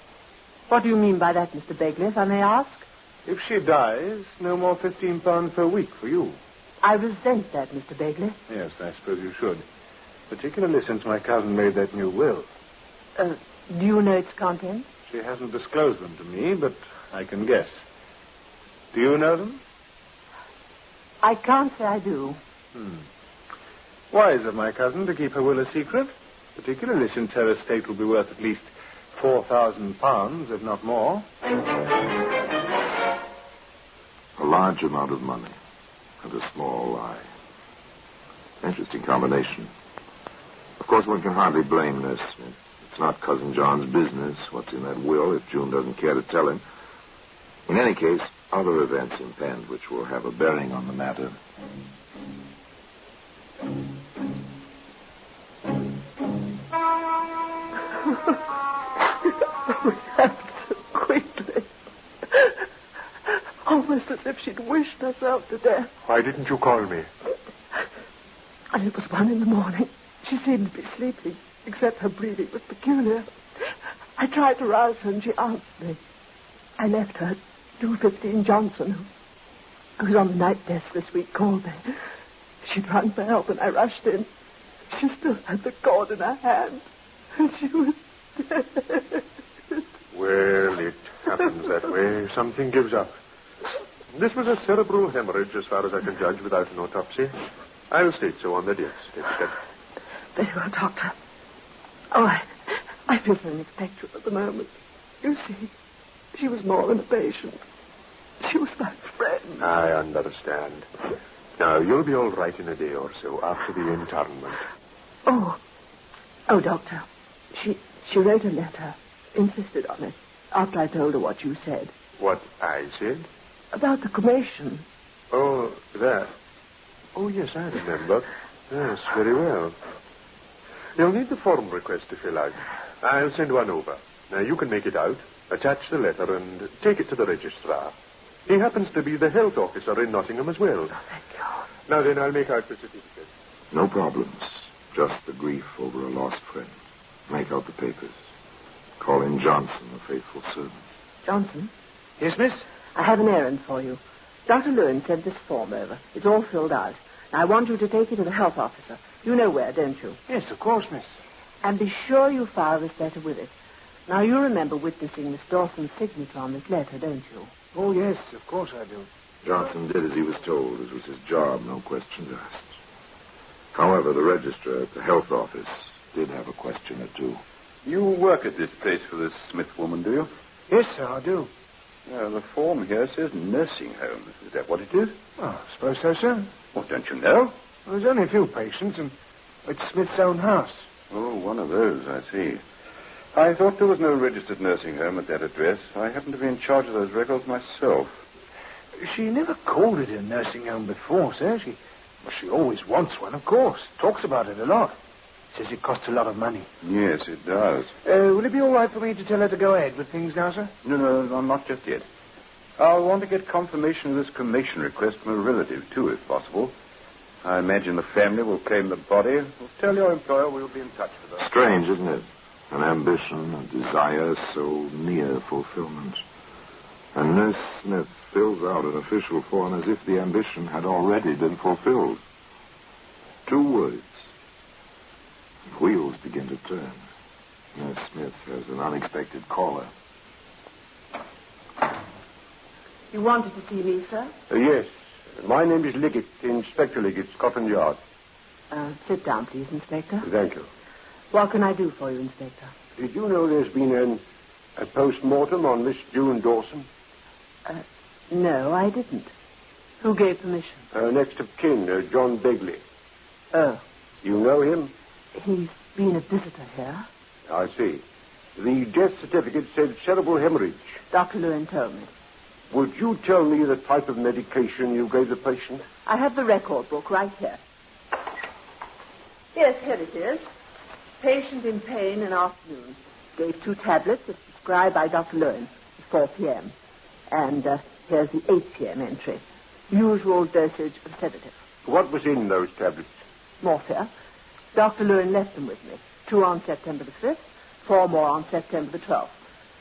What do you mean by that, Mr. Begley, if I may ask? If she dies, no more £15 per week for you. I resent that, Mr. Begley. Yes, I suppose you should. Particularly since my cousin made that new will. Do you know its contents? She hasn't disclosed them to me, but I can guess. Do you know them? I can't say I do. Wise of my cousin to keep her will a secret, particularly since her estate will be worth at least £4,000, if not more. A large amount of money and a small lie. Interesting combination. Of course, one can hardly blame this. It's not Cousin John's business what's in that will if June doesn't care to tell him. In any case, other events impend which will have a bearing on the matter. So quickly. Almost as if she'd wished herself to death. Why didn't you call me? And it was 1 a.m. She seemed to be sleeping, except her breathing was peculiar. I tried to rouse her, and she answered me. I left her. 215 Johnson, who was on the night desk this week, called me. She'd rung for help, and I rushed in. She still had the cord in her hand, and she was dead. Well, it happens that way. Something gives up. This was a cerebral hemorrhage, as far as I can judge, without an autopsy. I'll state so on the death certificate. Very well, Doctor. Oh, I feel so ineffectual at the moment. You see, she was more than a patient. She was my friend. I understand. Now, you'll be all right in a day or so after the internment. Oh, Doctor. She wrote a letter, insisted on it, after I told her what you said. What I said? About the cremation. Oh, that. Oh, yes, I remember. Yes, very well. You'll need the form request to fill out. I'll send one over. Now, you can make it out, attach the letter, and take it to the registrar. He happens to be the health officer in Nottingham as well. Oh, thank you. Now then, I'll make out the certificate. No problems. Just the grief over a lost friend. Make out the papers. Call in Johnson, the faithful servant. Johnson? Yes, miss? I have an errand for you. Dr. Lewin sent this form over. It's all filled out. Now, I want you to take it to the health officer. You know where, don't you? Yes, of course, miss. And be sure you file this letter with it. Now, you remember witnessing Miss Dawson's signature on this letter, don't you? Oh, yes, of course I do. Johnson did as he was told. It was his job, no questions asked. However, the registrar at the health office did have a question or two. You work at this place for this Smith woman, do you? Yes, sir, I do. The form here says nursing home. Is that what it is? Oh, I suppose so, sir. Well, don't you know? Well, there's only a few patients, and it's Smith's own house. Oh, one of those, I see. I thought there was no registered nursing home at that address. I happen to be in charge of those records myself. She never called it a nursing home before, sir. She always wants one, of course. Talks about it a lot. Says it costs a lot of money. Yes, it does. Will it be all right for me to tell her to go ahead with things now, sir? No, not just yet. I'll want to get confirmation of this cremation request from a relative, too, if possible. I imagine the family will claim the body. We'll tell your employer we'll be in touch with her. Strange, isn't it? An ambition, a desire so near fulfillment. And Nurse Smith fills out an official form as if the ambition had already been fulfilled. 2 words. Wheels begin to turn. Nurse Smith has an unexpected caller. You wanted to see me, sir? Yes. My name is Liggett, Inspector Liggett, Scotland Yard. Sit down, please, Inspector. Thank you. What can I do for you, Inspector? Did you know there's been a post-mortem on Miss June Dawson? No, I didn't. Who gave permission? Next of kin, John Begley. Oh. You know him? He's been a visitor here. I see. The death certificate said cerebral hemorrhage. Dr. Lewin told me. Would you tell me the type of medication you gave the patient? I have the record book right here. Yes, here it is. Patient in pain in afternoon. Gave 2 tablets as prescribed by Dr. Lewin at 4 p.m. And here's the 8 p.m. entry. Usual dosage of sedative. What was in those tablets? Morphia. Dr. Lewin left them with me. 2 on September the 5th, 4 more on September the 12th.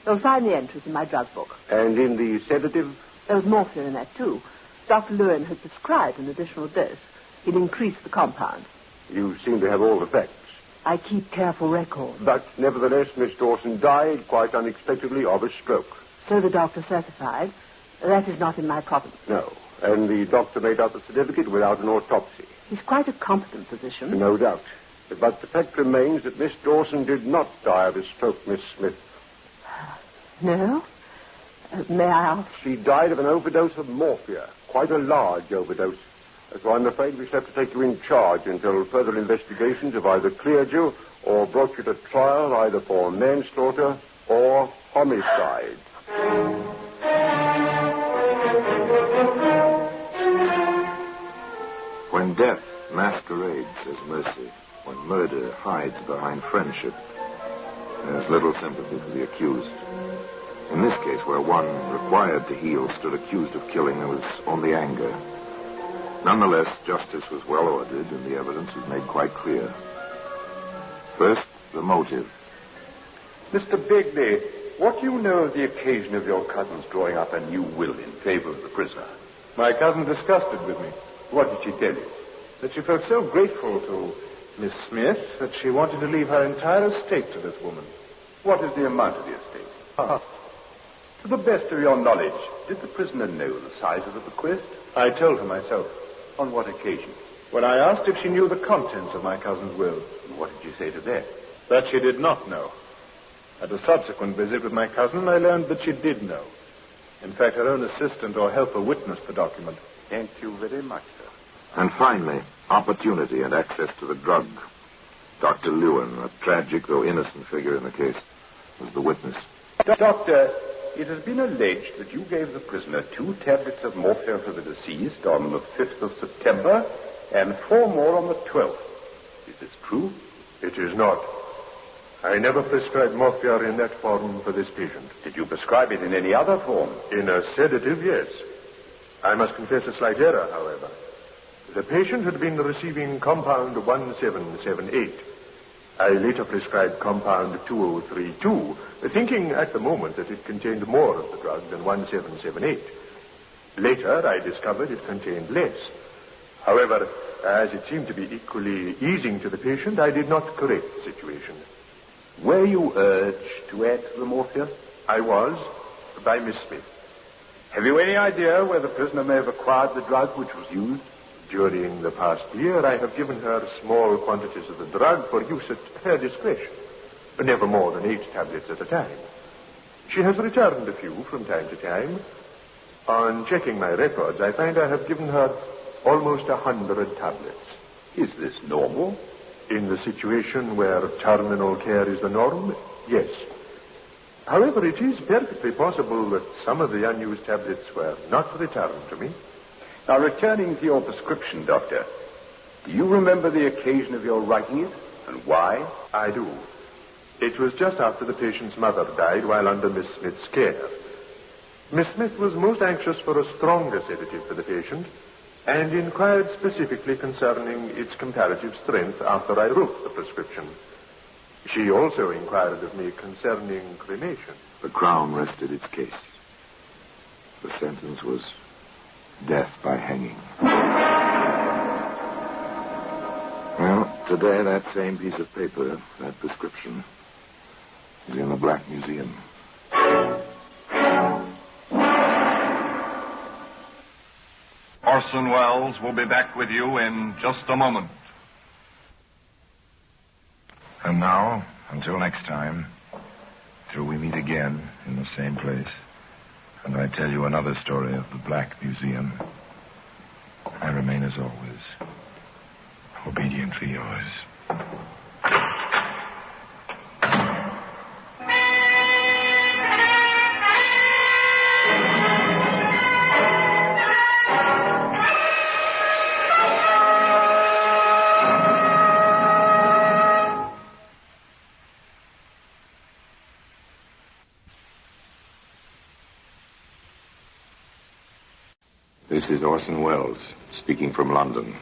You'll find the entries in my drug book. And in the sedative? There was morphia in that, too. Dr. Lewin had prescribed an additional dose. He'd increased the compound. You seem to have all the facts. I keep careful records. But nevertheless, Miss Dawson died quite unexpectedly of a stroke. So the doctor certified. That is not in my province. No. And the doctor made out the certificate without an autopsy. He's quite a competent physician. No doubt. But the fact remains that Miss Dawson did not die of a stroke, Miss Smith. No? May I ask? She died of an overdose of morphia. Quite a large overdose. So I'm afraid we shall have to take you in charge until further investigations have either cleared you or brought you to trial either for manslaughter or homicide. When death masquerades as mercy, when murder hides behind friendship, there's little sympathy for the accused. In this case, where one required to heal stood accused of killing, there was only anger. Nonetheless, justice was well ordered, and the evidence was made quite clear. First, the motive. Mr. Begbie, what do you know of the occasion of your cousin's drawing up a new will in favor of the prisoner? My cousin discussed it with me. What did she tell you? That she felt so grateful to Miss Smith that she wanted to leave her entire estate to this woman. What is the amount of the estate? To the best of your knowledge, did the prisoner know the size of the bequest? I told her myself. On what occasion? When I asked if she knew the contents of my cousin's will. And what did you say to that? That she did not know. At a subsequent visit with my cousin, I learned that she did know. In fact, her own assistant or helper witnessed the document. Thank you very much, sir. And finally, opportunity and access to the drug. Dr. Lewin, a tragic though innocent figure in the case, was the witness. Doctor, it has been alleged that you gave the prisoner 2 tablets of morphia for the deceased on the 5th of September and 4 more on the 12th. Is this true? It is not. I never prescribed morphia in that form for this patient. Did you prescribe it in any other form? In a sedative, yes. I must confess a slight error, however. The patient had been receiving compound 1778. I later prescribed compound 2032, thinking at the moment that it contained more of the drug than 1778. Later, I discovered it contained less. However, as it seemed to be equally easing to the patient, I did not correct the situation. Were you urged to add to the morphia? I was, by Miss Smith. Have you any idea where the prisoner may have acquired the drug which was used? During the past year, I have given her small quantities of the drug for use at her discretion, never more than 8 tablets at a time. She has returned a few from time to time. On checking my records, I find I have given her almost 100 tablets. Is this normal? In the situation where terminal care is the norm, yes. However, it is perfectly possible that some of the unused tablets were not returned to me. Now, returning to your prescription, Doctor, do you remember the occasion of your writing it, and why? I do. It was just after the patient's mother died while under Miss Smith's care. Miss Smith was most anxious for a stronger sedative for the patient, and inquired specifically concerning its comparative strength after I wrote the prescription. She also inquired of me concerning cremation. The Crown rested its case. The sentence was death by hanging. Well, today that same piece of paper, that prescription, is in the Black Museum. Orson Welles will be back with you in just a moment. And now, until next time, till we meet again in the same place, and I tell you another story of the Black Museum, I remain as always, obediently yours, This is Orson Welles, speaking from London.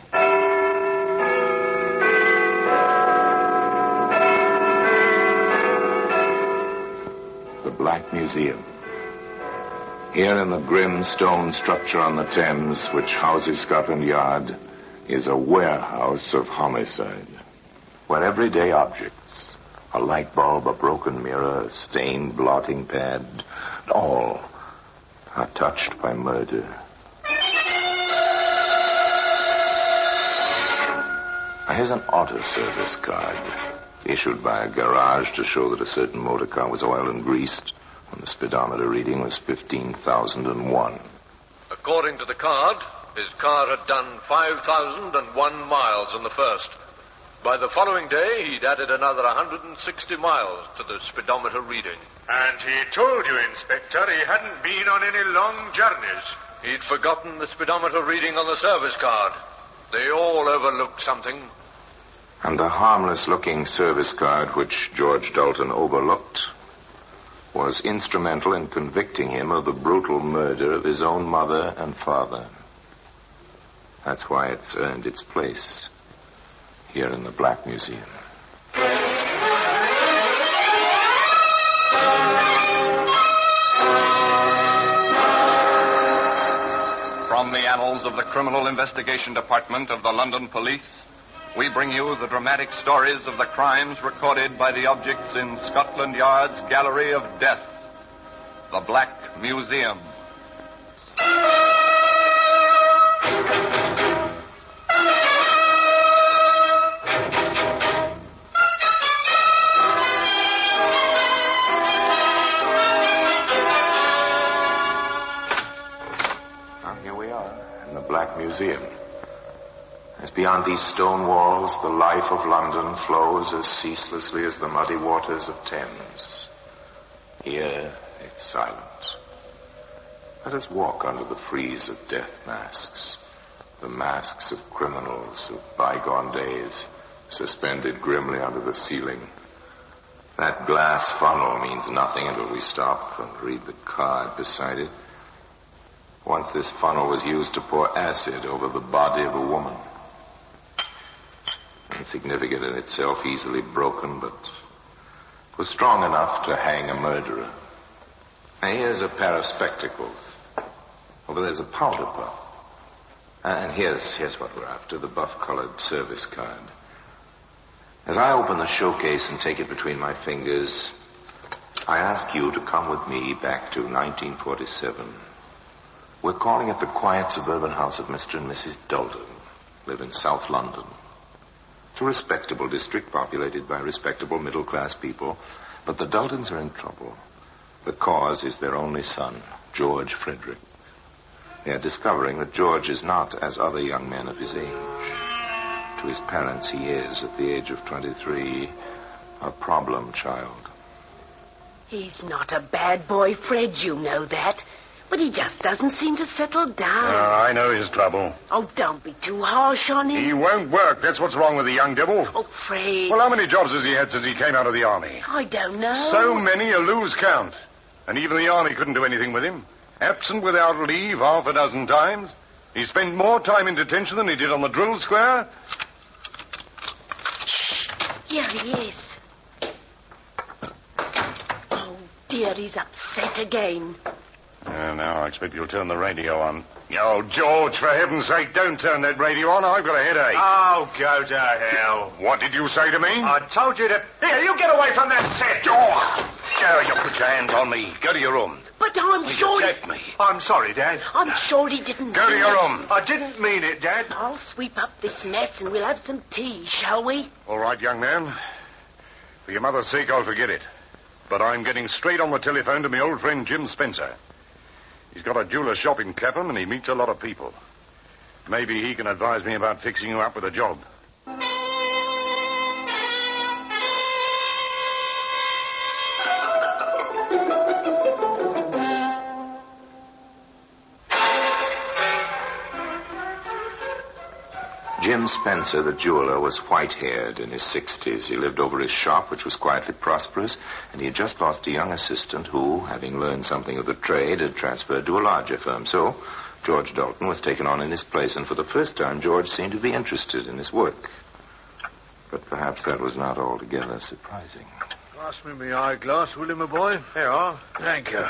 The Black Museum. Here in the grim stone structure on the Thames, which houses Scotland Yard, is a warehouse of homicide, where everyday objects, a light bulb, a broken mirror, a stained blotting pad, all are touched by murder. Here's an auto service card, issued by a garage to show that a certain motor car was oiled and greased when the speedometer reading was 15,001. According to the card, his car had done 5,001 miles on the first. By the following day, he'd added another 160 miles to the speedometer reading. And he told you, Inspector, he hadn't been on any long journeys. He'd forgotten the speedometer reading on the service card. They all overlooked something. And the harmless-looking service card which George Dalton overlooked was instrumental in convicting him of the brutal murder of his own mother and father. That's why it's earned its place here in the Black Museum. From the annals of the Criminal Investigation Department of the London Police, we bring you the dramatic stories of the crimes recorded by the objects in Scotland Yard's Gallery of Death, the Black Museum. Here we are in the Black Museum. As beyond these stone walls, the life of London flows as ceaselessly as the muddy waters of Thames. Here, it's silent. Let us walk under the frieze of death masks, the masks of criminals of bygone days, suspended grimly under the ceiling. That glass funnel means nothing until we stop and read the card beside it. Once this funnel was used to pour acid over the body of a woman. Insignificant in itself, easily broken, but was strong enough to hang a murderer. Now, here's a pair of spectacles. Over there's a powder puff. And here's what we're after, the buff-colored service card. As I open the showcase and take it between my fingers, I ask you to come with me back to 1947. We're calling at the quiet suburban house of Mr. and Mrs. Dalton, live in South London. It's a respectable district populated by respectable middle-class people, but the Daltons are in trouble. The cause is their only son, George Frederick. They are discovering that George is not as other young men of his age. To his parents, he is, at the age of 23, a problem child. He's not a bad boy, Fred, you know that. But he just doesn't seem to settle down. I know his trouble. Oh, don't be too harsh on him. He won't work. That's what's wrong with the young devil. Oh, Fred. Well, how many jobs has he had since he came out of the army? I don't know. So many you lose count. And even the army couldn't do anything with him. Absent without leave half a dozen times. He spent more time in detention than he did on the drill square. Here he is. Oh, dear, he's upset again. Now I expect you'll turn the radio on. Oh, George, for heaven's sake, don't turn that radio on. I've got a headache. Oh, go to hell. What did you say to me? I told you to... Here, you get away from that set. Joe, you put your hands on me. Go to your room. But I'm sure... Protect me. I'm sorry, Dad. I'm sure he didn't Go to mean your it. room. I didn't mean it, Dad. I'll sweep up this mess and we'll have some tea, shall we? All right, young man. For your mother's sake, I'll forget it. But I'm getting straight on the telephone to my old friend Jim Spencer. He's got a jeweler's shop in Clapham, and he meets a lot of people. Maybe he can advise me about fixing you up with a job. Jim Spencer, the jeweler, was white-haired in his 60s. He lived over his shop, which was quietly prosperous, and he had just lost a young assistant who, having learned something of the trade, had transferred to a larger firm. So, George Dalton was taken on in his place, and for the first time, George seemed to be interested in his work. But perhaps that was not altogether surprising. Pass me my eyeglass, will you, my boy? Here you are. Thank you.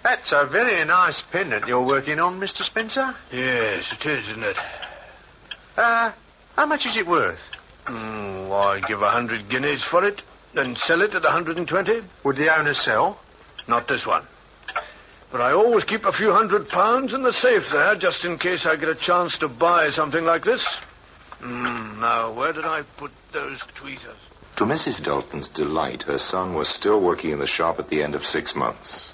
That's a very nice pendant you're working on, Mr. Spencer. Yes, it is, isn't it? How much is it worth? I give 100 guineas for it, then sell it at 120. Would the owner sell? Not this one. But I always keep a few £100 in the safe there, just in case I get a chance to buy something like this. Now, where did I put those tweezers? To Mrs. Dalton's delight, her son was still working in the shop at the end of 6 months.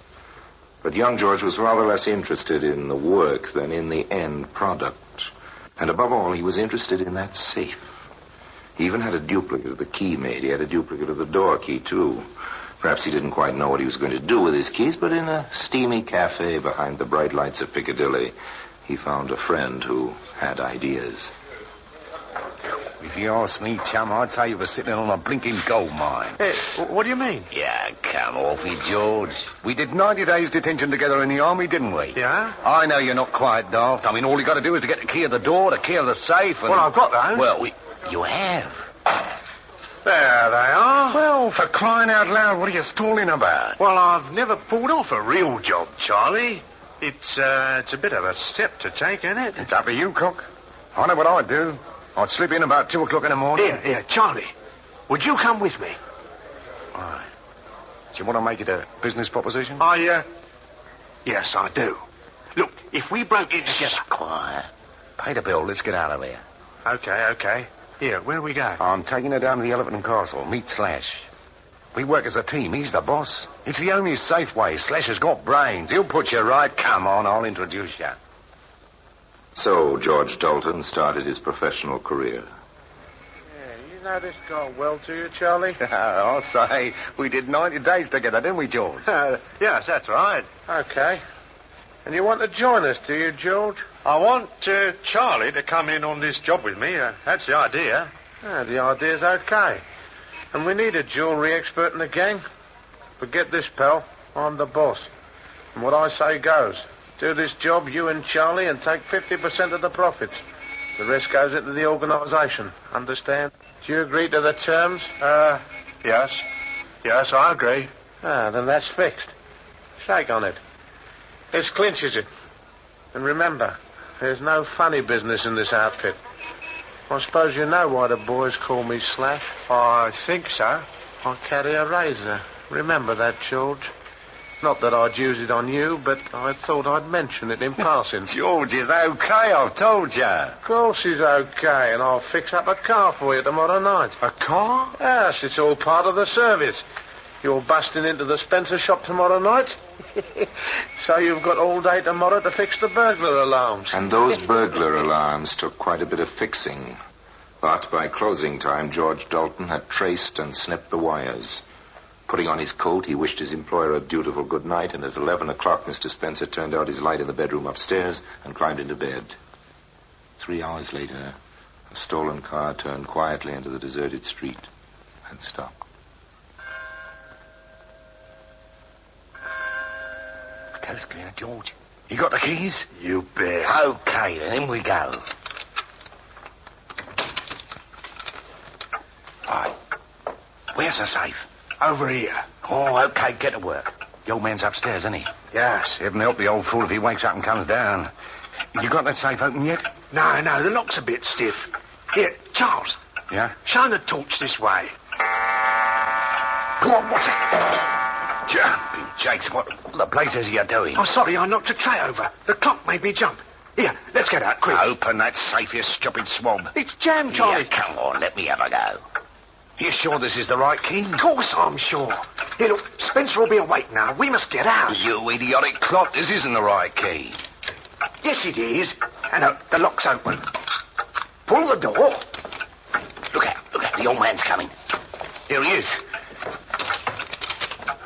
But young George was rather less interested in the work than in the end product. And above all, he was interested in that safe. He even had a duplicate of the key made. He had a duplicate of the door key, too. Perhaps he didn't quite know what he was going to do with his keys, but in a steamy cafe behind the bright lights of Piccadilly, he found a friend who had ideas. If you ask me, chum, I'd say you were sitting on a blinking gold mine. Hey, what do you mean? Yeah, come off it, George. We did 90 days detention together in the army, didn't we? Yeah? I know you're not quite daft. I mean, all you got to do is to get the key of the door, the key of the safe, and... Well, I've got that. Well, you have. There they are. Well, for crying out loud, what are you stalling about? Well, I've never pulled off a real job, Charlie. It's a bit of a step to take, isn't it? It's up to you, Cook. I know what I'd do. I'd slip in about 2 o'clock in the morning. Here, Charlie. Would you come with me? All right. Do you want to make it a business proposition? Yes, I do. Look, if we broke in together... Quiet. Pay the bill. Let's get out of here. Okay. Here, where do we go? I'm taking her down to the Elephant and Castle. Meet Slash. We work as a team. He's the boss. It's the only safe way. Slash has got brains. He'll put you right. Come on, I'll introduce you. So George Dalton started his professional career. Yeah, you know this got well to you, Charlie? I'll say, we did 90 days together, didn't we, George? Yes, that's right. Okay. And you want to join us, do you, George? I want Charlie to come in on this job with me. That's the idea. The idea's okay. And we need a jewellery expert in the gang. But get this, pal. I'm the boss. And what I say goes. Do this job, you and Charlie, and take 50% of the profits. The rest goes into the organisation. Understand? Do you agree to the terms? Yes. Yes, I agree. Then that's fixed. Shake on it. This clinches it. And remember, there's no funny business in this outfit. I suppose you know why the boys call me Slash? I think so. I carry a razor. Remember that, George. Not that I'd use it on you, but I thought I'd mention it in passing. George is okay, I've told you. Of course he's okay, and I'll fix up a car for you tomorrow night. A car? Yes, it's all part of the service. You're busting into the Spencer shop tomorrow night. So you've got all day tomorrow to fix the burglar alarms. And those burglar alarms took quite a bit of fixing. But by closing time, George Dalton had traced and snipped the wires. Putting on his coat, he wished his employer a dutiful good night, and at 11 o'clock, Mr. Spencer turned out his light in the bedroom upstairs and climbed into bed. 3 hours later, a stolen car turned quietly into the deserted street and stopped. The coast clear, George. You got the keys? You bet. Okay, then in we go. Right. Where's the safe? Over here. Oh, okay, get to work. The old man's upstairs, isn't he? Yes. Heaven help the old fool if he wakes up and comes down. You got that safe open yet? No, the lock's a bit stiff. Here, Charles. Yeah? Shine the torch this way. Go on, what's that? Jumping jakes, what the blazes are you doing? Oh, sorry, I knocked a tray over. The clock made me jump. Here, let's get out, quick. Open that safe, you stupid swab. It's jammed, Charlie. Yeah, come on, let me have a go. You sure this is the right key? Of course I'm sure. Here, look, Spencer will be awake now. We must get out. You idiotic clock, this isn't the right key. Yes, it is. And the lock's open. Pull the door. Look out, the old man's coming. Here he is.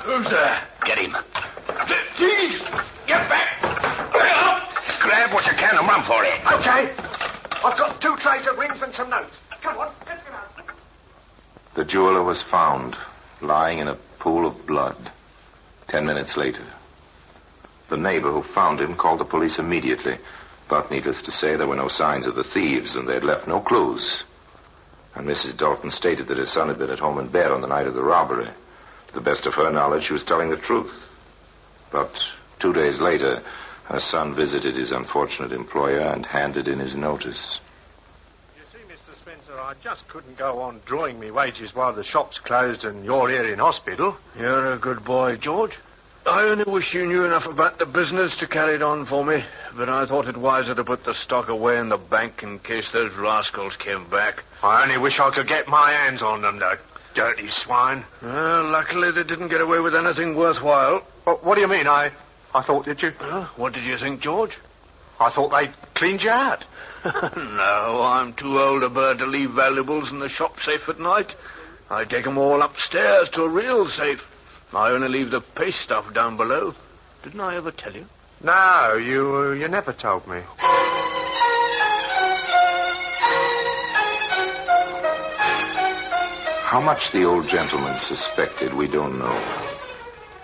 Who's there? Get him. Jeez! Get back! Get up! Grab what you can and run for it. Okay. I've got 2 trays of rings and some notes. Come on, let's get out. The jeweler was found, lying in a pool of blood. 10 minutes later. The neighbor who found him called the police immediately. But needless to say, there were no signs of the thieves, and they had left no clues. And Mrs. Dalton stated that her son had been at home in bed on the night of the robbery. To the best of her knowledge, she was telling the truth. But 2 days later, her son visited his unfortunate employer and handed in his notice. You see, Mr. Spencer, I just couldn't go on drawing me wages while the shop's closed and you're here in hospital. You're a good boy, George. I only wish you knew enough about the business to carry it on for me, but I thought it wiser to put the stock away in the bank in case those rascals came back. I only wish I could get my hands on them, the dirty swine. Well, luckily they didn't get away with anything worthwhile. What do you mean? I thought, did you? What did you think, George? I thought they cleaned you out. No, I'm too old a bird to leave valuables in the shop safe at night. I take 'em all upstairs to a real safe. I only leave the paste stuff down below. Didn't I ever tell you? No, you never told me. How much the old gentleman suspected, we don't know.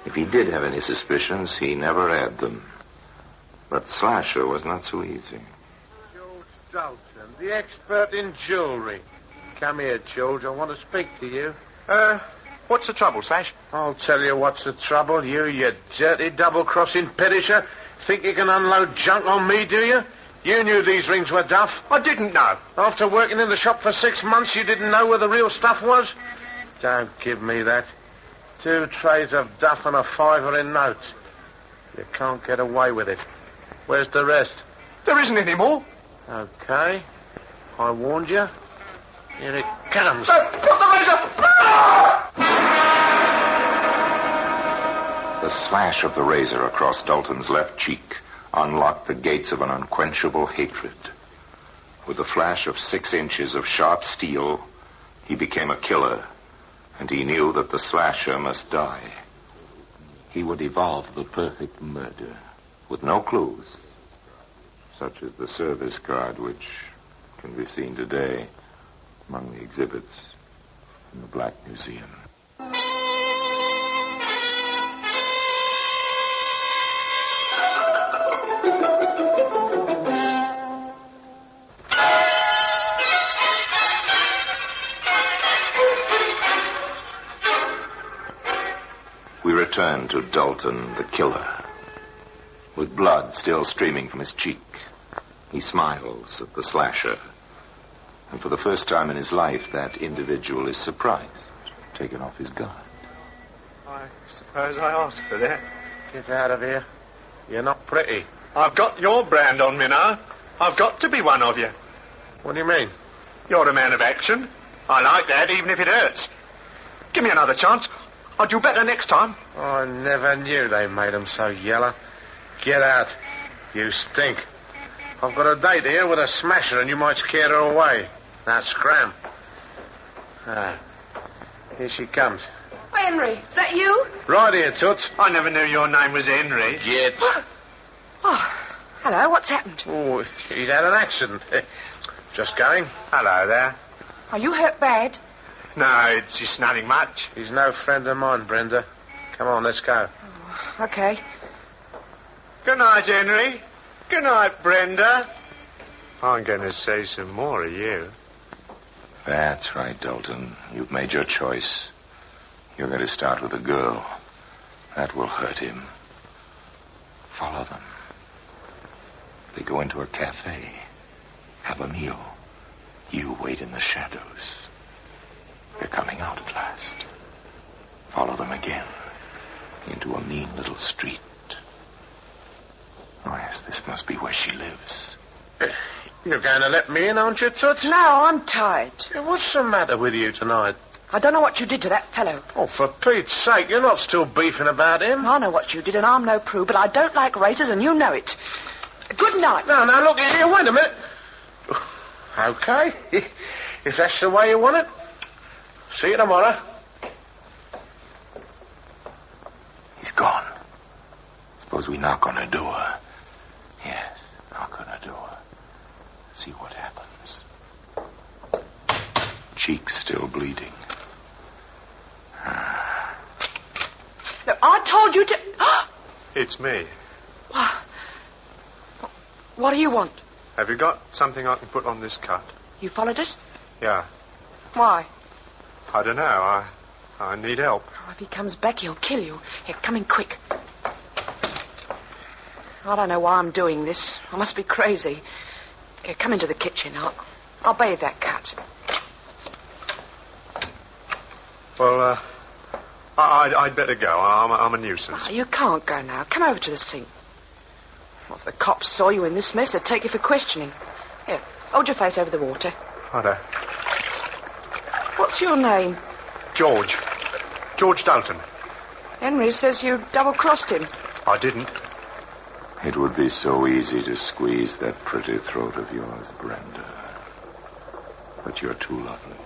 If he did have any suspicions, he never had them. But Slasher was not so easy. George Dalton, the expert in jewelry. Come here, George. I want to speak to you. What's the trouble, Slash? I'll tell you what's the trouble. You dirty double-crossing perisher. Think you can unload junk on me, do you? You knew these rings were duff. I didn't know. After working in the shop for 6 months, you didn't know where the real stuff was? Don't give me that. 2 trays of duff and a $5 in notes. You can't get away with it. Where's the rest? There isn't any more. Okay. I warned you. Here it comes. Put the razor! The slash of the razor across Dalton's left cheek unlocked the gates of an unquenchable hatred. With the flash of 6 inches of sharp steel, he became a killer, and he knew that the slasher must die. He would evolve the perfect murder, with no clues, such as the service card which can be seen today among the exhibits in the Black Museum. We return to Dalton, the killer. With blood still streaming from his cheek, he smiles at the slasher. And for the first time in his life, that individual is surprised, taken off his guard. I suppose I asked for that. Get out of here. You're not pretty. I've got your brand on me now. I've got to be one of you. What do you mean? You're a man of action. I like that, even if it hurts. Give me another chance. I'll do better next time. I never knew they made them so yellow. Get out. You stink. I've got a date here with a smasher and you might scare her away. Now scram. Here she comes. Henry, is that you? Right here, Toots. I never knew your name was Henry. Yet. Oh, hello, what's happened? Oh, he's had an accident. Just going. Hello there. Are you hurt bad? No, it's just nothing much. He's no friend of mine, Brenda. Come on, let's go. Oh, okay. Good night, Henry. Good night, Brenda. I'm going to say some more of you. That's right, Dalton. You've made your choice. You're going to start with a girl. That will hurt him. Follow them. They go into a cafe. Have a meal. You wait in the shadows. They're coming out at last. Follow them again. Into a mean little street. Oh, yes, this must be where she lives. You're going to let me in, aren't you, Toots? No, I'm tired. What's the matter with you tonight? I don't know what you did to that fellow. Oh, for Pete's sake, you're not still beefing about him. I know what you did, and I'm no prude, but I don't like races, and you know it. Good night. No, look here, wait a minute. Okay, if that's the way you want it. See you tomorrow. He's gone. Suppose we knock on her door. Yes, knock on her door. See what happens. Cheeks still bleeding. Look, I told you to... It's me. What do you want? Have you got something I can put on this cut? You followed us? Yeah. Why? I don't know. I need help. Oh, if he comes back, he'll kill you. Here, come in quick. I don't know why I'm doing this. I must be crazy. Here, come into the kitchen. I'll bathe that cut. Well, I'd better go. I'm a nuisance. Oh, you can't go now. Come over to the sink. Well, if the cops saw you in this mess, they'd take you for questioning. Here, hold your face over the water. Righto. What's your name? George. George Dalton. Henry says you double-crossed him. I didn't. It would be so easy to squeeze that pretty throat of yours, Brenda. But you're too lovely.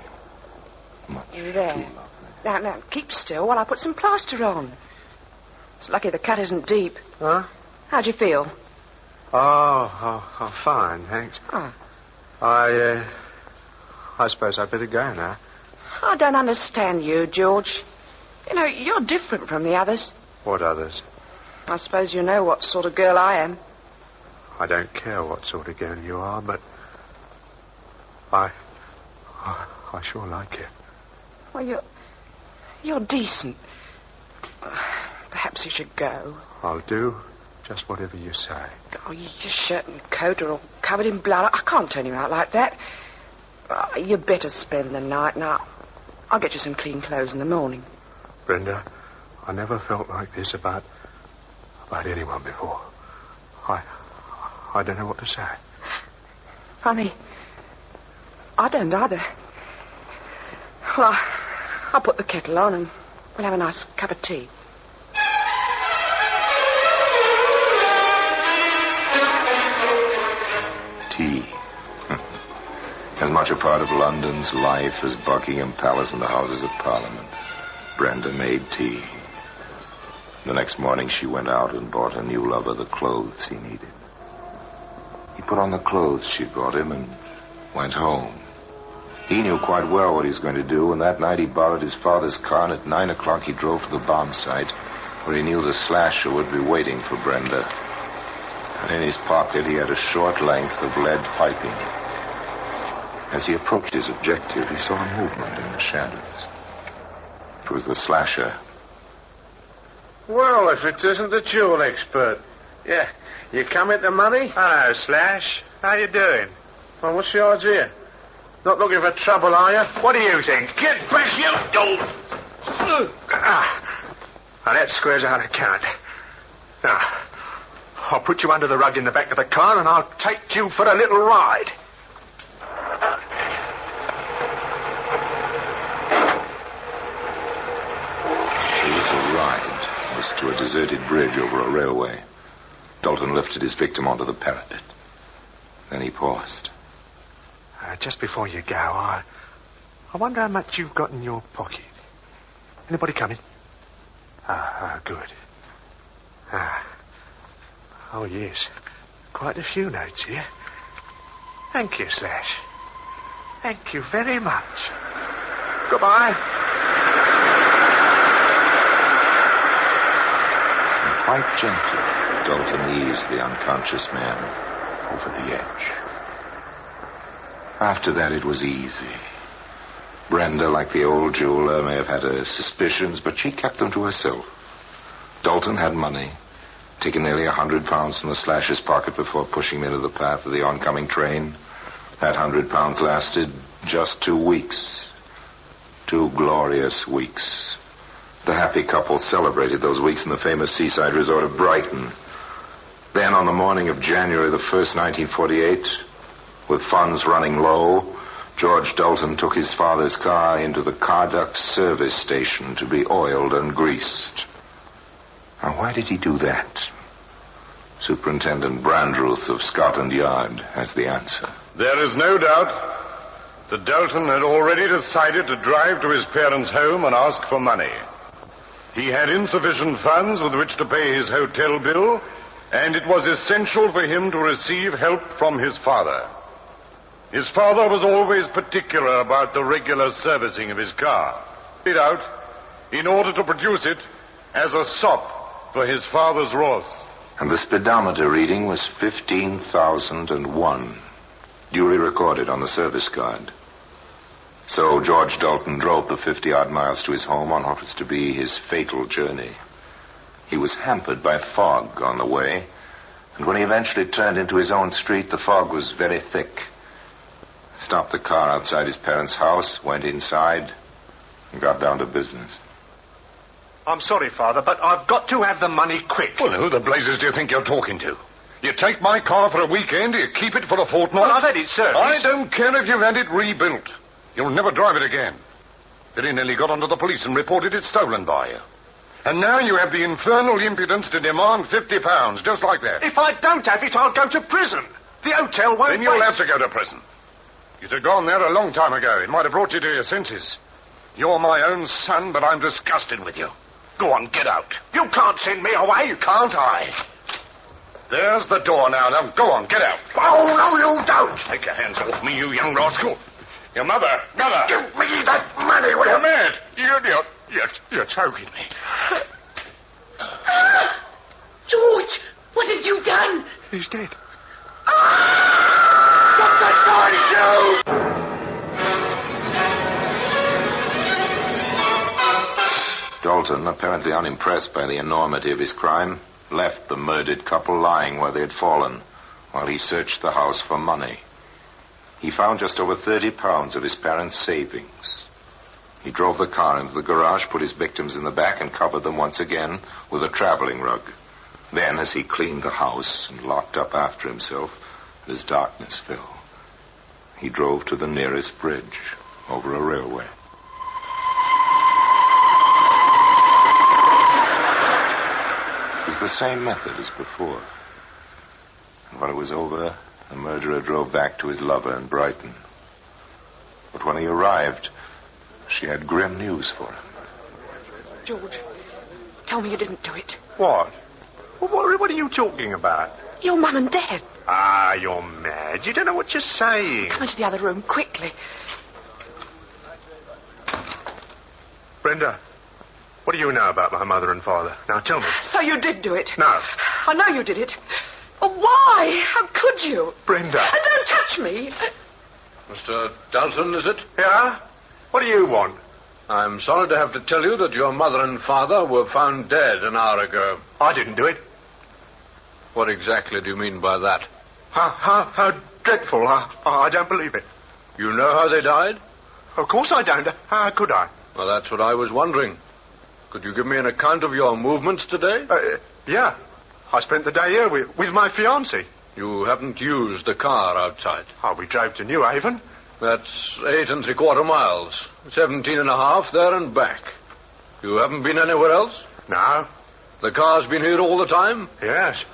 Much There. too lovely. Now, keep still while I put some plaster on. It's lucky the cut isn't deep. Huh? How'd you feel? Oh, fine, thanks. Oh. I suppose I'd better go now. I don't understand you, George. You know, you're different from the others. What others? I suppose you know what sort of girl I am. I don't care what sort of girl you are, but I sure like you. Well, you're decent. Perhaps you should go. I'll do just whatever you say. Oh, your shirt and coat are all covered in blood. I can't turn you out like that. You better spend the night. Now, I'll get you some clean clothes in the morning. Brenda, I never felt like this about anyone before. I don't know what to say. Funny. I don't either. Well, I'll put the kettle on and we'll have a nice cup of tea. Tea. As much a part of London's life as Buckingham Palace and the Houses of Parliament. Brenda made tea. The next morning she went out and bought her new lover the clothes he needed. He put on the clothes she brought him and went home. He knew quite well what he was going to do, and that night he borrowed his father's car, and at 9 o'clock he drove to the bomb site, where he knew the slasher would be waiting for Brenda. And in his pocket he had a short length of lead piping. As he approached his objective, he saw a movement in the shadows. It was the slasher. Well, if it isn't the jewel expert. Yeah, you come into money? Hello, Slash. How you doing? Well, what's the idea? Not looking for trouble, are you? What do you think? Get back, you... Oh. Now, that squares out account. Now, I'll put you under the rug in the back of the car, and I'll take you for a little ride. The little ride was to a deserted bridge over a railway. Dalton lifted his victim onto the parapet. Then he paused. Just before you go, I wonder how much you've got in your pocket. Anybody coming? Good. Oh, yes. Quite a few notes here. Thank you, Slash. Thank you very much. Goodbye. And quite gently, Dalton eased the unconscious man over the edge. After that, it was easy. Brenda, like the old jeweler, may have had her suspicions, but she kept them to herself. Dalton had money, taken nearly £100 from the slasher's pocket before pushing him into the path of the oncoming train. That £100 lasted just 2 weeks. 2 glorious weeks. The happy couple celebrated those weeks in the famous seaside resort of Brighton. Then, on the morning of January the 1st, 1948... with funds running low, George Dalton took his father's car into the Carduct service station to be oiled and greased. Now, why did he do that? Superintendent Brandruth of Scotland Yard has the answer. There is no doubt that Dalton had already decided to drive to his parents' home and ask for money. He had insufficient funds with which to pay his hotel bill, and it was essential for him to receive help from his father. His father was always particular about the regular servicing of his car. It out in order to produce it as a sop for his father's wrath. And the speedometer reading was 15,001, duly recorded on the service card. So George Dalton drove the 50-odd miles to his home on what was to be his fatal journey. He was hampered by fog on the way, and when he eventually turned into his own street, the fog was very thick. Stopped the car outside his parents' house, went inside, and got down to business. I'm sorry, Father, but I've got to have the money quick. Well, who the blazes do you think you're talking to? You take my car for a weekend, you keep it for a fortnight? Well, I've had it serviced. I don't care if you've had it rebuilt. You'll never drive it again. Billy nearly got onto the police and reported it stolen by you. And now you have the infernal impudence to demand £50, just like that. If I don't have it, I'll go to prison. The hotel won't Then you'll wait. have to go to prison. You'd have gone there a long time ago. It might have brought you to your senses. You're my own son, but I'm disgusted with you. Go on, get out. You can't send me away. Can't I? There's the door now. Now, go on, get out. Oh, no, you don't. Take your hands off me, you young rascal. Your mother. Give me that money, will You're you? mad. You're choking me. George, what have you done? He's dead. Stop that noise, you! Dalton, apparently unimpressed by the enormity of his crime, left the murdered couple lying where they had fallen while he searched the house for money. He found just over £30 of his parents' savings. He drove the car into the garage, put his victims in the back, and covered them once again with a traveling rug. Then, as he cleaned the house and locked up after himself, as darkness fell, he drove to the nearest bridge over a railway. It was the same method as before. And when it was over, the murderer drove back to his lover in Brighton. But when he arrived, she had grim news for him. George, tell me you didn't do it. What? What are you talking about? Your mum and dad. Ah, you're mad. You don't know what you're saying. Come into the other room, quickly. Brenda, what do you know about my mother and father? Now, tell me. So you did do it? No. I know you did it. Oh, why? How could you? Brenda. And don't touch me. Mr. Dalton, is it? Yeah? What do you want? I'm sorry to have to tell you that your mother and father were found dead an hour ago. I didn't do it. What exactly do you mean by that? How dreadful. I don't believe it. You know how they died? Of course I don't. How could I? Well, that's what I was wondering. Could you give me an account of your movements today? Yeah. I spent the day here with my fiancée. You haven't used the car outside? Oh, we drove to New Haven. That's 8 3/4 miles. 17.5 there and back. You haven't been anywhere else? No. The car's been here all the time? Yes.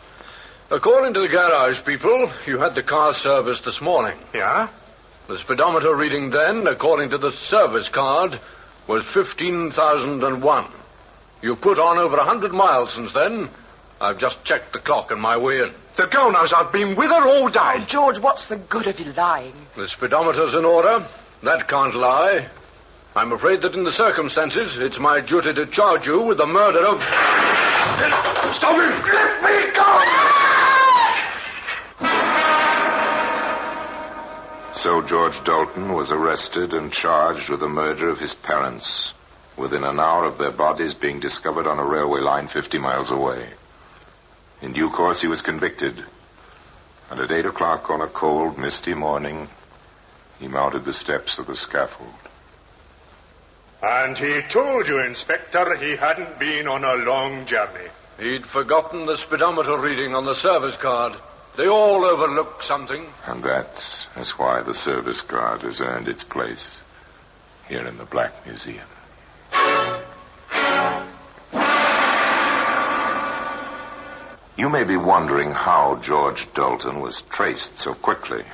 According to the garage people, you had the car serviced this morning. Yeah? The speedometer reading then, according to the service card, was 15,001. You put on over 100 miles since then. I've just checked the clock on my way in. The girl knows I've been with her all day. Oh, George, what's the good of you lying? The speedometer's in order. That can't lie. I'm afraid that in the circumstances, it's my duty to charge you with the murder of... Stop him! Let me go! So George Dalton was arrested and charged with the murder of his parents, within an hour of their bodies being discovered on a railway line 50 miles away. In due course, he was convicted, and at 8 o'clock on a cold, misty morning, he mounted the steps of the scaffold. And he told you, Inspector, he hadn't been on a long journey. He'd forgotten the speedometer reading on the service card. They all overlook something. And that's why the service card has earned its place here in the Black Museum. You may be wondering how George Dalton was traced so quickly.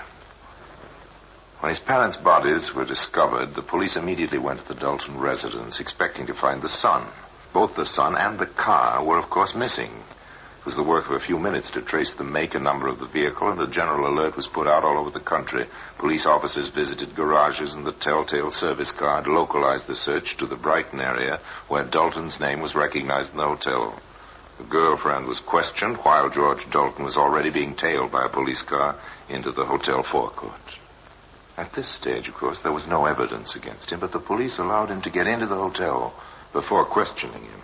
When his parents' bodies were discovered, the police immediately went to the Dalton residence, expecting to find the son. Both the son and the car were, of course, missing. It was the work of a few minutes to trace the make and number of the vehicle, and a general alert was put out all over the country. Police officers visited garages, and the telltale service card localized the search to the Brighton area, where Dalton's name was recognized in the hotel. The girlfriend was questioned while George Dalton was already being tailed by a police car into the hotel forecourt. At this stage, of course, there was no evidence against him, but the police allowed him to get into the hotel before questioning him.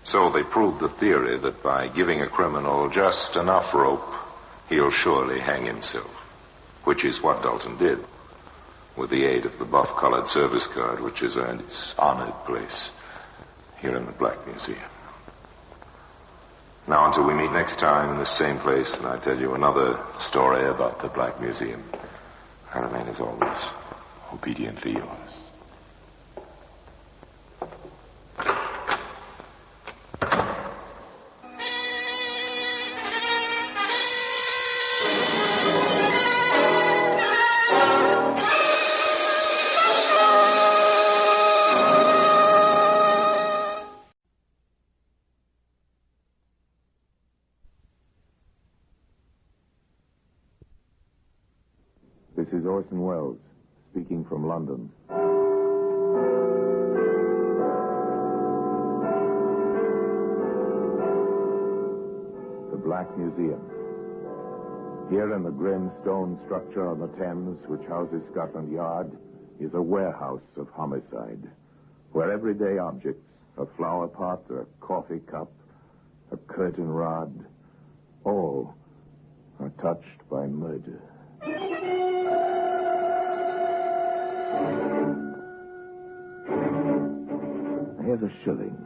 So they proved the theory that by giving a criminal just enough rope, he'll surely hang himself, which is what Dalton did, with the aid of the buff-colored service card, which has earned its honored place here in the Black Museum. Now, until we meet next time in the same place, and I tell you another story about the Black Museum, I remain, as always, obediently yours. This is Orson Welles, speaking from London. The Black Museum. Here in the grim stone structure on the Thames, which houses Scotland Yard, is a warehouse of homicide, where everyday objects, a flower pot, a coffee cup, a curtain rod, all are touched by murder. Here's a shilling.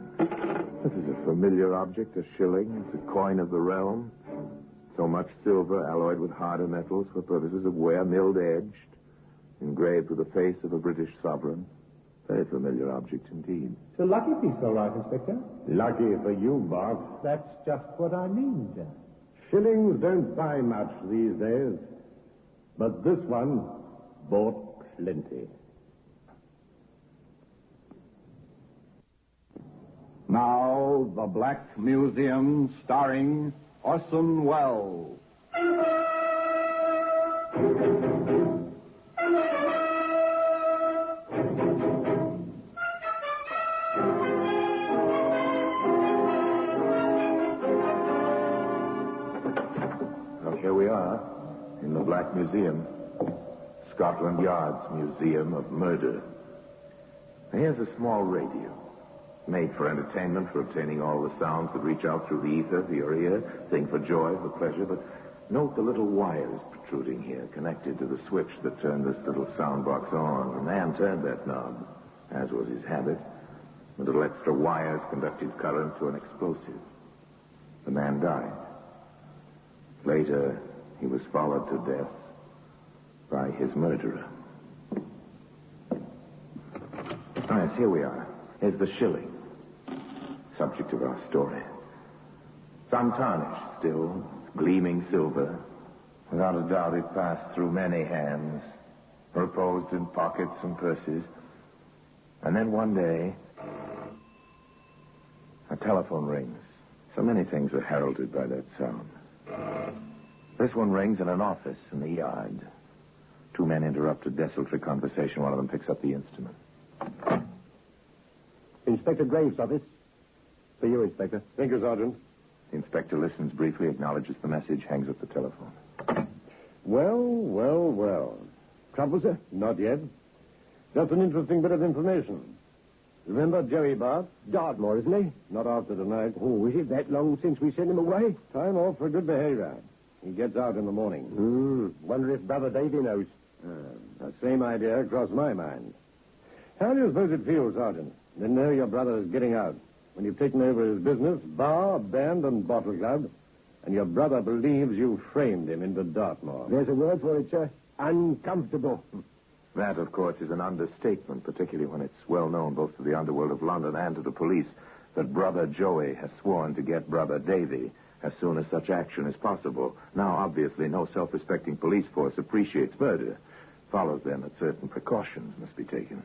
This is a familiar object, a shilling. It's a coin of the realm. So much silver alloyed with harder metals for purposes of wear, milled-edged, engraved with the face of a British sovereign. Very familiar object indeed. It's a lucky piece, all right, Inspector. Lucky for you, Bart. That's just what I mean, Jack. Shillings don't buy much these days. But this one bought plenty. Now, the Black Museum, starring Orson Welles. Well, here we are, in the Black Museum. Scotland Yard's Museum of Murder. Here's a small radio. Made for entertainment, for obtaining all the sounds that reach out through the ether to your ear. Sing for joy, for pleasure, but note the little wires protruding here, connected to the switch that turned this little sound box on. The man turned that knob, as was his habit. The little extra wires conducted current to an explosive. The man died. Later, he was followed to death by his murderer. Yes, here we are. Here's the shilling, subject of our story. It's untarnished still, gleaming silver. Without a doubt, it passed through many hands, reposed in pockets and purses. And then one day, a telephone rings. So many things are heralded by that sound. This one rings in an office in the yard. Two men interrupt a desultory conversation. One of them picks up the instrument. Inspector Graves' office. For you, Inspector. Thank you, Sergeant. The inspector listens briefly, acknowledges the message, hangs up the telephone. Well. Trouble, sir? Not yet. Just an interesting bit of information. Remember Joey Bart? Dartmoor, isn't he? Not after tonight. Oh, is it that long since we sent him away? Time off for good behavior. He gets out in the morning. Wonder if Brother Davy knows. The same idea crossed my mind. How do you suppose it feels, Sergeant? Then know your brother is getting out. When you've taken over his business, bar, band, and bottle club, and your brother believes you framed him into Dartmoor. There's a word for it, sir. Uncomfortable. That, of course, is an understatement, particularly when it's well known both to the underworld of London and to the police that Brother Joey has sworn to get Brother Davy as soon as such action is possible. Now, obviously, no self-respecting police force appreciates murder. Follows then that certain precautions must be taken.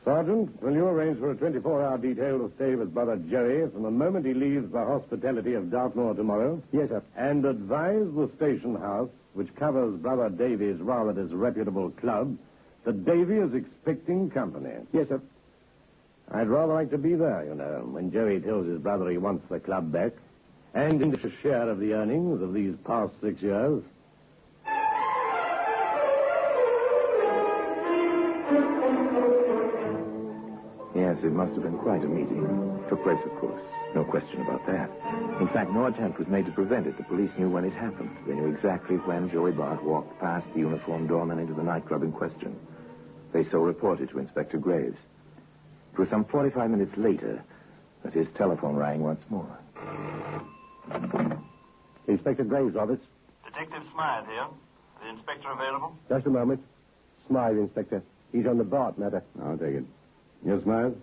Sergeant, will you arrange for a 24-hour detail to stay with Brother Jerry from the moment he leaves the hospitality of Dartmoor tomorrow? Yes, sir. And advise the station house, which covers Brother Davy's rather disreputable club, that Davy is expecting company. Yes, sir. I'd rather like to be there, you know, when Joey tells his brother he wants the club back. and in a share of the earnings of these past 6 years. Yes, it must have been quite a meeting. Took place, of course. No question about that. In fact, no attempt was made to prevent it. The police knew when it happened. They knew exactly when Joey Bart walked past the uniformed doorman into the nightclub in question. They so reported to Inspector Graves. It was some 45 minutes later that his telephone rang once more. Inspector Graves' office. Detective Smythe here. Is the inspector available? Just a moment. Smythe, Inspector. He's on the Bart matter. I'll take it. Yes, Smythe?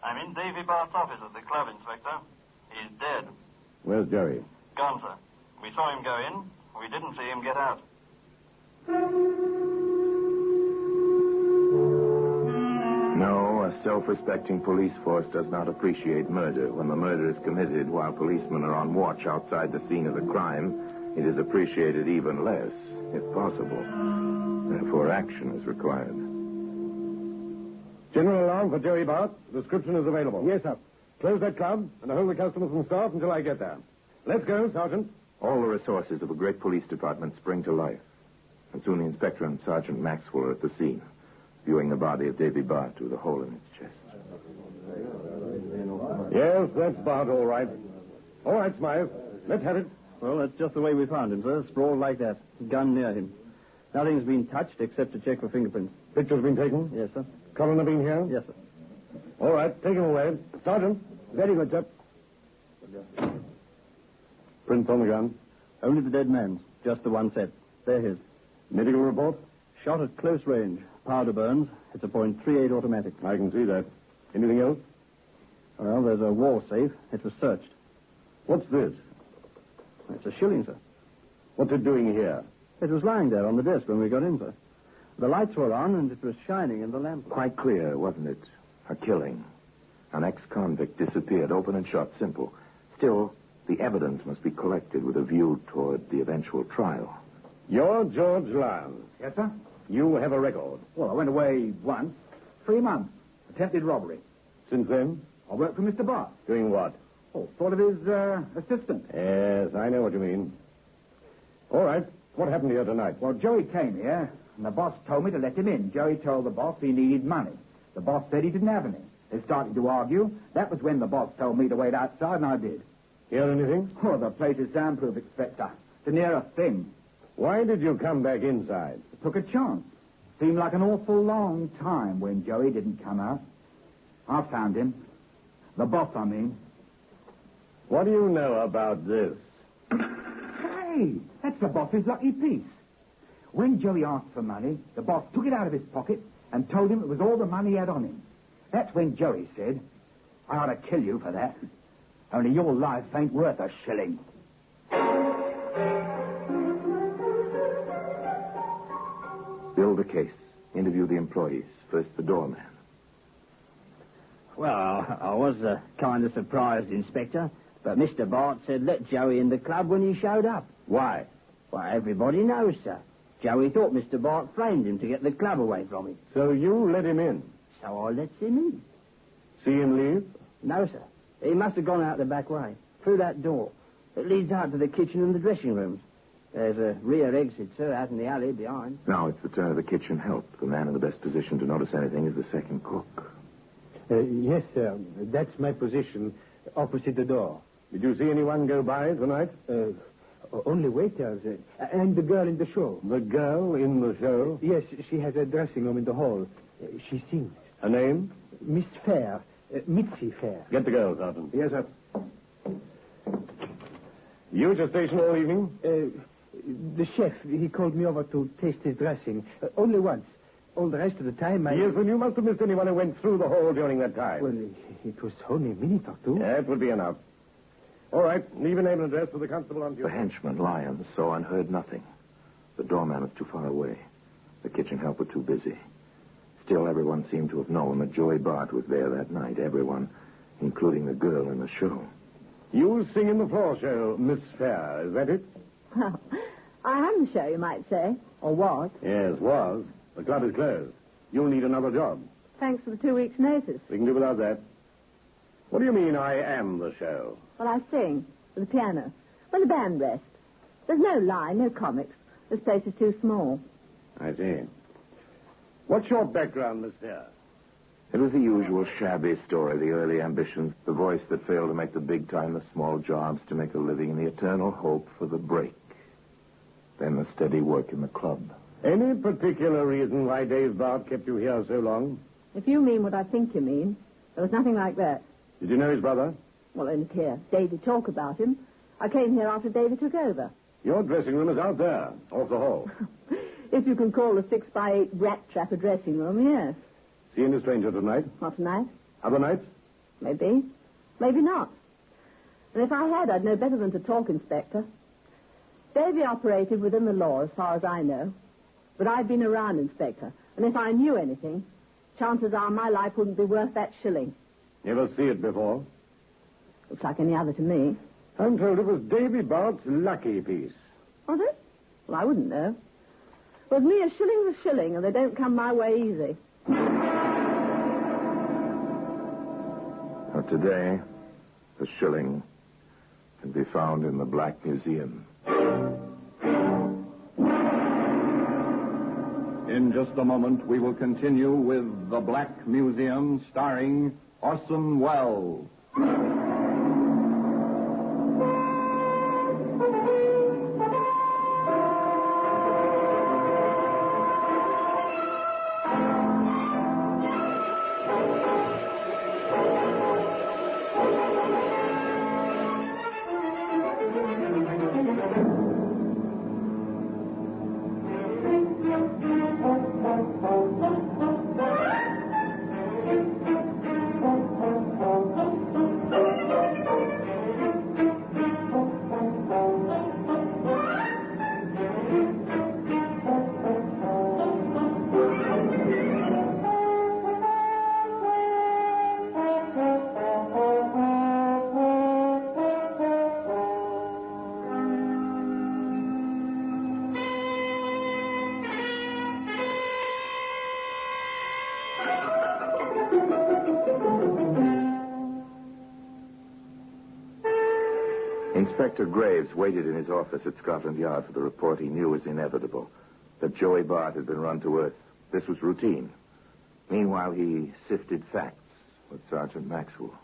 I'm in Davy Bart's office at the club, Inspector. He's dead. Where's Jerry? Gone, sir. We saw him go in. We didn't see him get out. No, a self-respecting police force does not appreciate murder. When the murder is committed while policemen are on watch outside the scene of the crime, it is appreciated even less, if possible. Therefore, action is required. General alarm for Joey Bart. Description is available. Yes, sir. Close that club and hold the customers and staff until I get there. Let's go, Sergeant. All the resources of a great police department spring to life. And soon the inspector and Sergeant Maxwell are at the scene, viewing the body of Davy Bart through the hole in its chest. Yes, that's Bart, all right. All right, Smythe. Let's have it. Well, that's just the way we found him, sir. Sprawled like that. Gun near him. Nothing's been touched except to check for fingerprints. Pictures been taken? Yes, sir. Coroner been here? Yes, sir. All right, take him away. Sergeant. Very good, sir. Prints on the gun? Only the dead man's. Just the one set. They're his. Medical report? Shot at close range. Powder burns. It's a .38 automatic. I can see that. Anything else? Well, there's a wall safe. It was searched. What's this? It's a shilling, sir. What's it doing here? It was lying there on the desk when we got in, sir. The lights were on, and it was shining in the lamp. Quite clear, wasn't it? A killing. An ex-convict disappeared, open and shut, simple. Still, the evidence must be collected with a view toward the eventual trial. You're George Lyons. Yes, sir? You have a record. Well, I went away once. 3 months. Attempted robbery. Since then? I worked for Mr. Bart. Doing what? Oh, sort of his assistant. Yes, I know what you mean. All right. What happened here tonight? Well, Joey came here, and the boss told me to let him in. Joey told the boss he needed money. The boss said he didn't have any. They started to argue. That was when the boss told me to wait outside, and I did. Hear anything? Oh, the place is soundproof, Inspector. The nearest thing. Why did you come back inside? I took a chance. Seemed like an awful long time when Joey didn't come out. I found him. The boss, I mean. What do you know about this? Hey, that's the boss's lucky piece. When Joey asked for money, the boss took it out of his pocket and told him it was all the money he had on him. That's when Joey said, I ought to kill you for that. Only your life ain't worth a shilling. Build a case. Interview the employees. First the doorman. Well, I was kind of surprised, Inspector. But Mr. Bart said let Joey in the club when he showed up. Why? Well, everybody knows, sir. Joey thought Mr. Bart framed him to get the club away from him. So you let him in? So I let him in. See him leave? No, sir. He must have gone out the back way, through that door. It leads out to the kitchen and the dressing rooms. There's a rear exit, sir, out in the alley behind. Now it's the turn of the kitchen help. The man in the best position to notice anything is the second cook. Yes, sir. That's my position, opposite the door. Did you see anyone go by tonight? Only waiters. And the girl in the show. The girl in the show? Yes, she has a dressing room in the hall. She sings. Her name? Miss Fair. Mitzi Fair. Get the girl, Sergeant. Yes, sir. You at your station all evening? The chef, he called me over to taste his dressing. Only once. All the rest of the time, Yes, well, you must have missed anyone who went through the hall during that time. Well, it was only a minute or two. Yeah, it would be enough. All right, leave a name and address for the constable on duty. The henchman, Lyons, saw and heard nothing. The doorman was too far away. The kitchen help were too busy. Still, everyone seemed to have known that Joey Bart was there that night. Everyone, including the girl in the show. You sing in the floor show, Miss Fair, is that it? Well, I am the show, you might say. Or was. Yes, was. The club is closed. You'll need another job. Thanks for the 2 weeks' notice. We can do without that. What do you mean, I am the show? Well, I sing. with a piano. When the band rests. There's no line, no comics. This place is too small. I see. What's your background, Miss Fair? It was the usual shabby story, the early ambitions, the voice that failed to make the big time, the small jobs to make a living, and the eternal hope for the break. Then the steady work in the club. Any particular reason why Dave Bart kept you here so long? If you mean what I think you mean, there was nothing like that. Did you know his brother? Well, only here. Davy talk about him. I came here after Davy took over. Your dressing room is out there, off the hall. If you can call a 6x8 rat trap a dressing room, yes. See any stranger tonight? Not tonight. Other nights? Maybe. Maybe not. And if I had, I'd know better than to talk, Inspector. Davy operated within the law, as far as I know. But I've been around, Inspector. And if I knew anything, chances are my life wouldn't be worth that shilling. Never see it before? Looks like any other to me. I'm told it was Davy Bart's lucky piece. Was it? Well, I wouldn't know. With me, a shilling's a shilling, and they don't come my way easy. Now, today, the shilling can be found in the Black Museum. In just a moment, we will continue with The Black Museum, starring Orson Welles. Inspector Graves waited in his office at Scotland Yard for the report he knew was inevitable, that Joey Bart had been run to earth. This was routine. Meanwhile, he sifted facts with Sergeant Maxwell.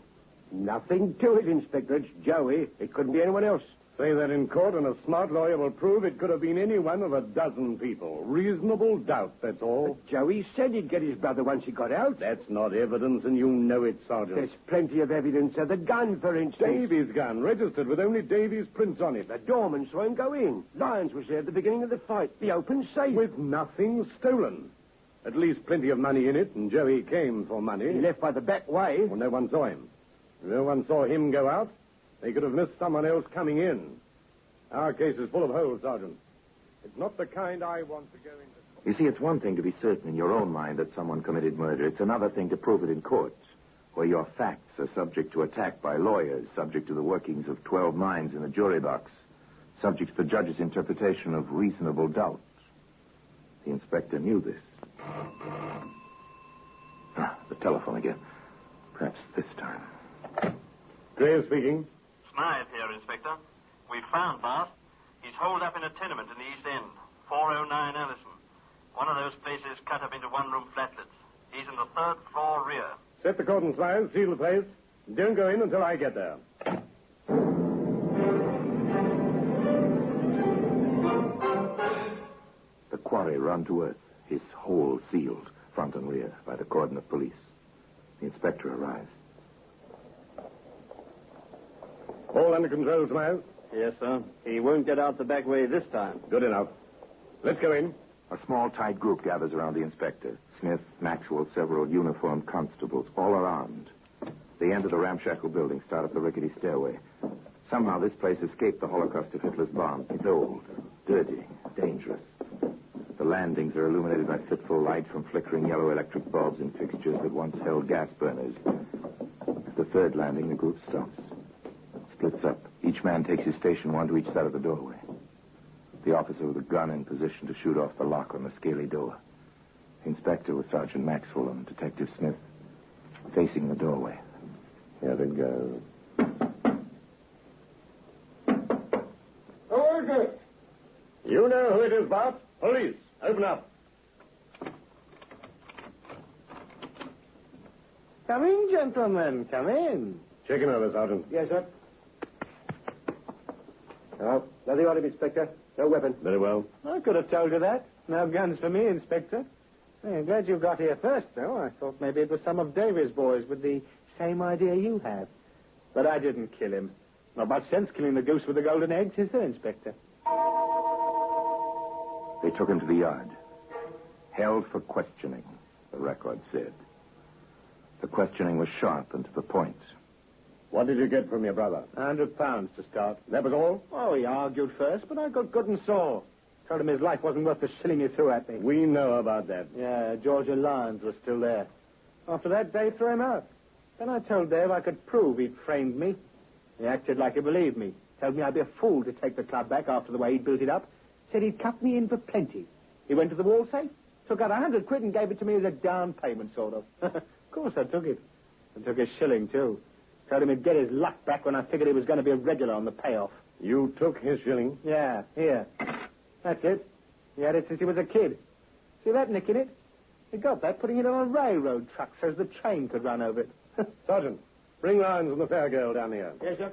Nothing to it, Inspector. It's Joey. It couldn't be anyone else. Say that in court, and a smart lawyer will prove it could have been any one of a dozen people. Reasonable doubt, that's all. But Joey said he'd get his brother once he got out. That's not evidence, and you know it, Sergeant. There's plenty of evidence of the gun, for instance. Davy's gun, registered with only Davy's prints on it. The doorman saw him go in. Lyons was there at the beginning of the fight. The open safe. With nothing stolen. At least plenty of money in it, and Joey came for money. He left by the back way. Well, no one saw him. No one saw him go out. They could have missed someone else coming in. Our case is full of holes, Sergeant. It's not the kind I want to go into. You see, it's one thing to be certain in your own mind that someone committed murder. It's another thing to prove it in court, where your facts are subject to attack by lawyers, subject to the workings of 12 minds in a jury box, subject to the judge's interpretation of reasonable doubt. The inspector knew this. The telephone again. Perhaps this time. Graves speaking. Smythe here, Inspector. We found Bart. He's holed up in a tenement in the East End, 409 Ellison. One of those places cut up into one-room flatlets. He's in the third floor rear. Set the cordon, Smythe. Seal the place. Don't go in until I get there. The quarry run to earth, his hole sealed, front and rear, by the cordon of police. The inspector arrives. All under control, Smythe? Yes, sir. He won't get out the back way this time. Good enough. Let's go in. A small, tight group gathers around the inspector. Smith, Maxwell, several uniformed constables, all are armed. They enter the ramshackle building, start up the rickety stairway. Somehow this place escaped the holocaust of Hitler's bombs. It's old, dirty, dangerous. The landings are illuminated by fitful light from flickering yellow electric bulbs in fixtures that once held gas burners. At the third landing, the group stops. Splits up. Each man takes his station, one to each side of the doorway. The officer with a gun in position to shoot off the lock on the scaly door. The inspector with Sergeant Maxwell and Detective Smith facing the doorway. Here it goes. open up. Come in, gentlemen. Come in. Check him over, Sergeant. Yes, sir. No, nothing on him, Inspector. No weapon. Very well. I could have told you that. No guns for me, Inspector. I'm glad you got here first, though. I thought maybe it was some of Davy's boys with the same idea you have. But I didn't kill him. Not much sense killing the goose with the golden eggs, is there, Inspector? They took him to the yard. Held for questioning, the record said. The questioning was sharp and to the point. What did you get from your brother? £100 to start. That was all? Oh, he argued first, but I got good and sore. Told him his life wasn't worth the shilling he threw at me. We know about that. Yeah, Georgia Lyons was still there. After that, Dave threw him out. Then I told Dave I could prove he'd framed me. He acted like he believed me. Told me I'd be a fool to take the club back after the way he'd built it up. Said he'd cut me in for plenty. He went to the wall safe, took out £100 and gave it to me as a down payment, sort of. Of course I took it. And took his shilling, too. Told him he'd get his luck back when I figured he was going to be a regular on the payoff. You took his shilling? Yeah, here. That's it. He had it since he was a kid. See that nick in it? He got that putting it on a railroad truck so as the train could run over it. Sergeant, bring Lyons and the fair girl down here. Yes, sir.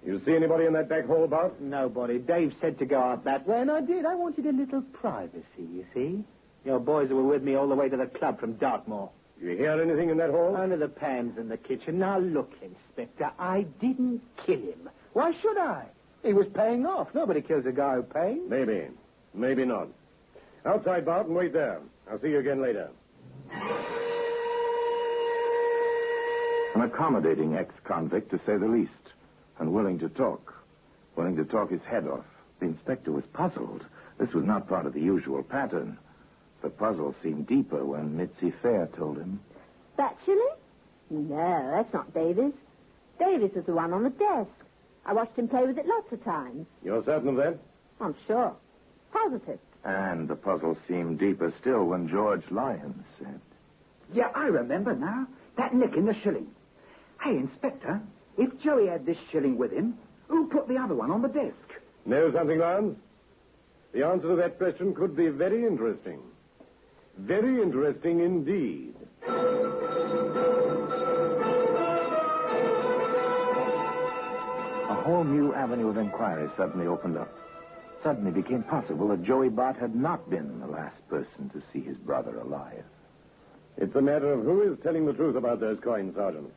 You see anybody in that back hall, Bart? Nobody. Dave said to go out that way, and I did. I wanted a little privacy, you see. Your boys were with me all the way to the club from Dartmoor. You hear anything in that hall? Only the pans in the kitchen. Now, look, Inspector, I didn't kill him. Why should I? He was paying off. Nobody kills a guy who pays. Maybe. Maybe not. Outside, Bart, and wait there. I'll see you again later. An accommodating ex-convict, to say the least, and willing to talk his head off. The inspector was puzzled. This was not part of the usual pattern. The puzzle seemed deeper when Mitzi Fair told him. That shilling? No, that's not Davy's. Davy's was the one on the desk. I watched him play with it lots of times. You're certain of that? I'm sure. Positive. And the puzzle seemed deeper still when George Lyons said. Yeah, I remember now. That nick in the shilling. Hey, Inspector, if Joey had this shilling with him, who put the other one on the desk? Know something, Lyons? The answer to that question could be very interesting. Very interesting indeed. A whole new avenue of inquiry suddenly opened up. Suddenly became possible that Joey Bart had not been the last person to see his brother alive. It's a matter of who is telling the truth about those coins, Sergeant.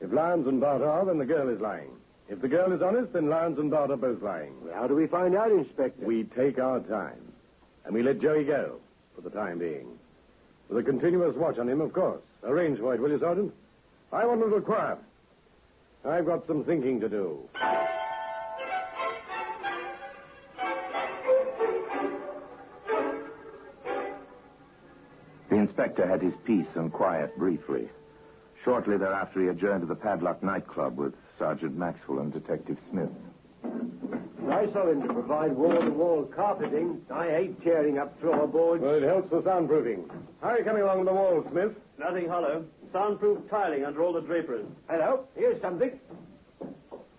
If Lyons and Bart are, then the girl is lying. If the girl is honest, then Lyons and Bart are both lying. Well, how do we find out, Inspector? We take our time. And we let Joey go, for the time being. With a continuous watch on him, of course. Arrange for it, will you, Sergeant? I want a little quiet. I've got some thinking to do. The inspector had his peace and quiet briefly. Shortly thereafter, he adjourned to the Padlock nightclub with Sergeant Maxwell and Detective Smith. I saw him to provide wall-to-wall carpeting. I hate tearing up floorboards. Well, it helps the soundproofing. How are you coming along the wall, Smith? Nothing hollow. Soundproof tiling under all the draperies. Hello, here's something.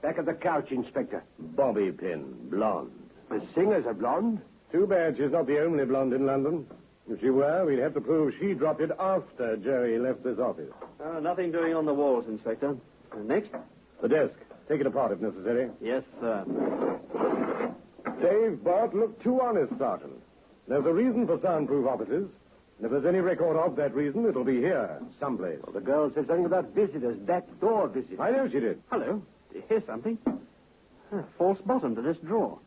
Back of the couch, Inspector. Bobby pin, blonde. The singer's a blonde. Too bad she's not the only blonde in London. If she were, we'd have to prove she dropped it after Jerry left this office. Nothing doing on the walls, Inspector. Next? The desk. Take it apart if necessary. Yes, sir. Dave, Bart, look too honest, Sergeant. There's a reason for soundproof offices. And if there's any record of that reason, it'll be here, someplace. Well, the girl said something about visitors, backdoor visitors. I know she did. Hello. Here's something. False bottom to this drawer.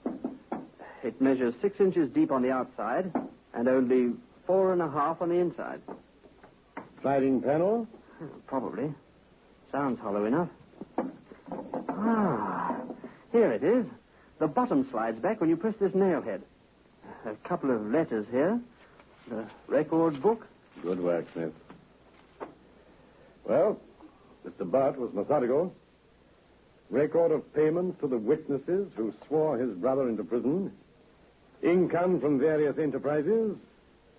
It measures 6 inches deep on the outside and only 4.5 on the inside. Sliding panel? Probably. Sounds hollow enough. Here it is. The bottom slides back when you press this nail head. A couple of letters here. The record book. Good work, Smith. Well, Mr. Bart was methodical. Record of payments to the witnesses who swore his brother into prison. Income from various enterprises.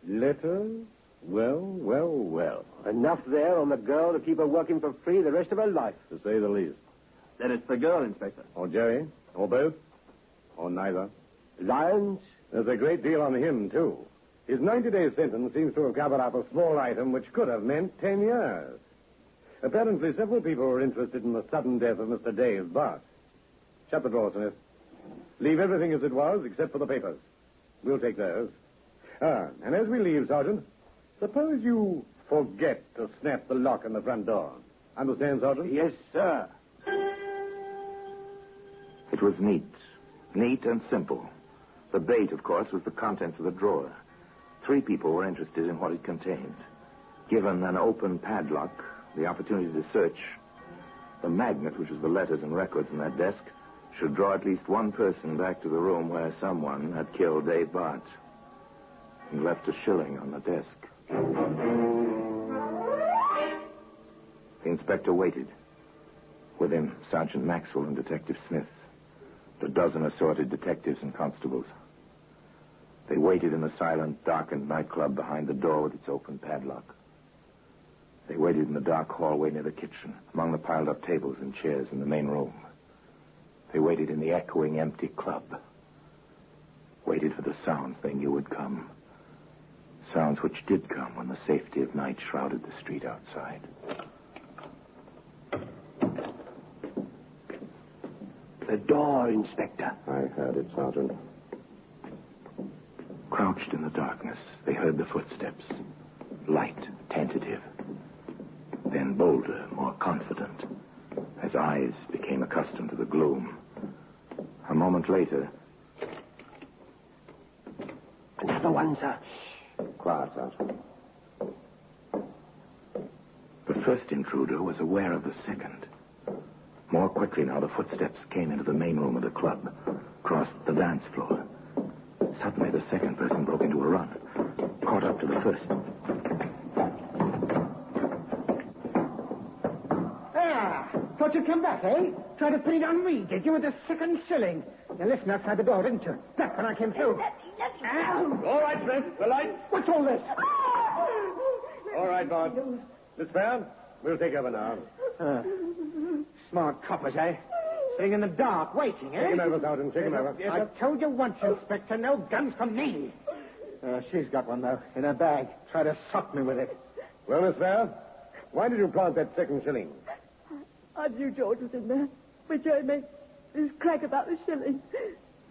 Letters. Well. Enough there on the girl to keep her working for free the rest of her life. To say the least. Then it's the girl, Inspector. Or Jerry. Or both. Or neither. Lyons? There's a great deal on him, too. His 90-day sentence seems to have covered up a small item which could have meant 10 years. Apparently, several people were interested in the sudden death of Mr. Dave Bart. Shut the door, Smith. Leave everything as it was, except for the papers. We'll take those. And as we leave, Sergeant, suppose you forget to snap the lock on the front door. Understand, Sergeant? Yes, sir. It was neat and simple. The bait, of course, was the contents of the drawer. 3 people were interested in what it contained. Given an open padlock, the opportunity to search, the magnet, which was the letters and records in that desk, should draw at least one person back to the room where someone had killed Dave Bart and left a shilling on the desk. The inspector waited. With him, Sergeant Maxwell and Detective Smith, a dozen assorted detectives and constables. They waited in the silent, darkened nightclub behind the door with its open padlock. They waited in the dark hallway near the kitchen, among the piled-up tables and chairs in the main room. They waited in the echoing, empty club. Waited for the sounds they knew would come. Sounds which did come when the safety of night shrouded the street outside. The door, Inspector. I heard it, Sergeant. Crouched in the darkness, they heard the footsteps. Light, tentative. Then bolder, more confident, as eyes became accustomed to the gloom. A moment later... Another one, sir. Quiet, Sergeant. The first intruder was aware of the second. More quickly now, the footsteps came into the main room of the club, crossed the dance floor. Suddenly, the second person broke into a run, caught up to the first. Thought you'd come back, eh? Tried to put it on me, did you, with the second shilling? You listened outside the door, didn't you? Back when I came through. All right, Smith. The lights. What's all this? All right, Bart. Miss Fair, we'll take over now. Smart coppers, eh? Sitting in the dark, waiting, eh? Take him over, Sergeant. Take him over. I told you once, Inspector, no guns for me. She's got one, though, in her bag. Try to sock me with it. Well, Miss Fair, why did you plant that second shilling? I knew George was in there, but Joe made this crack about the shilling.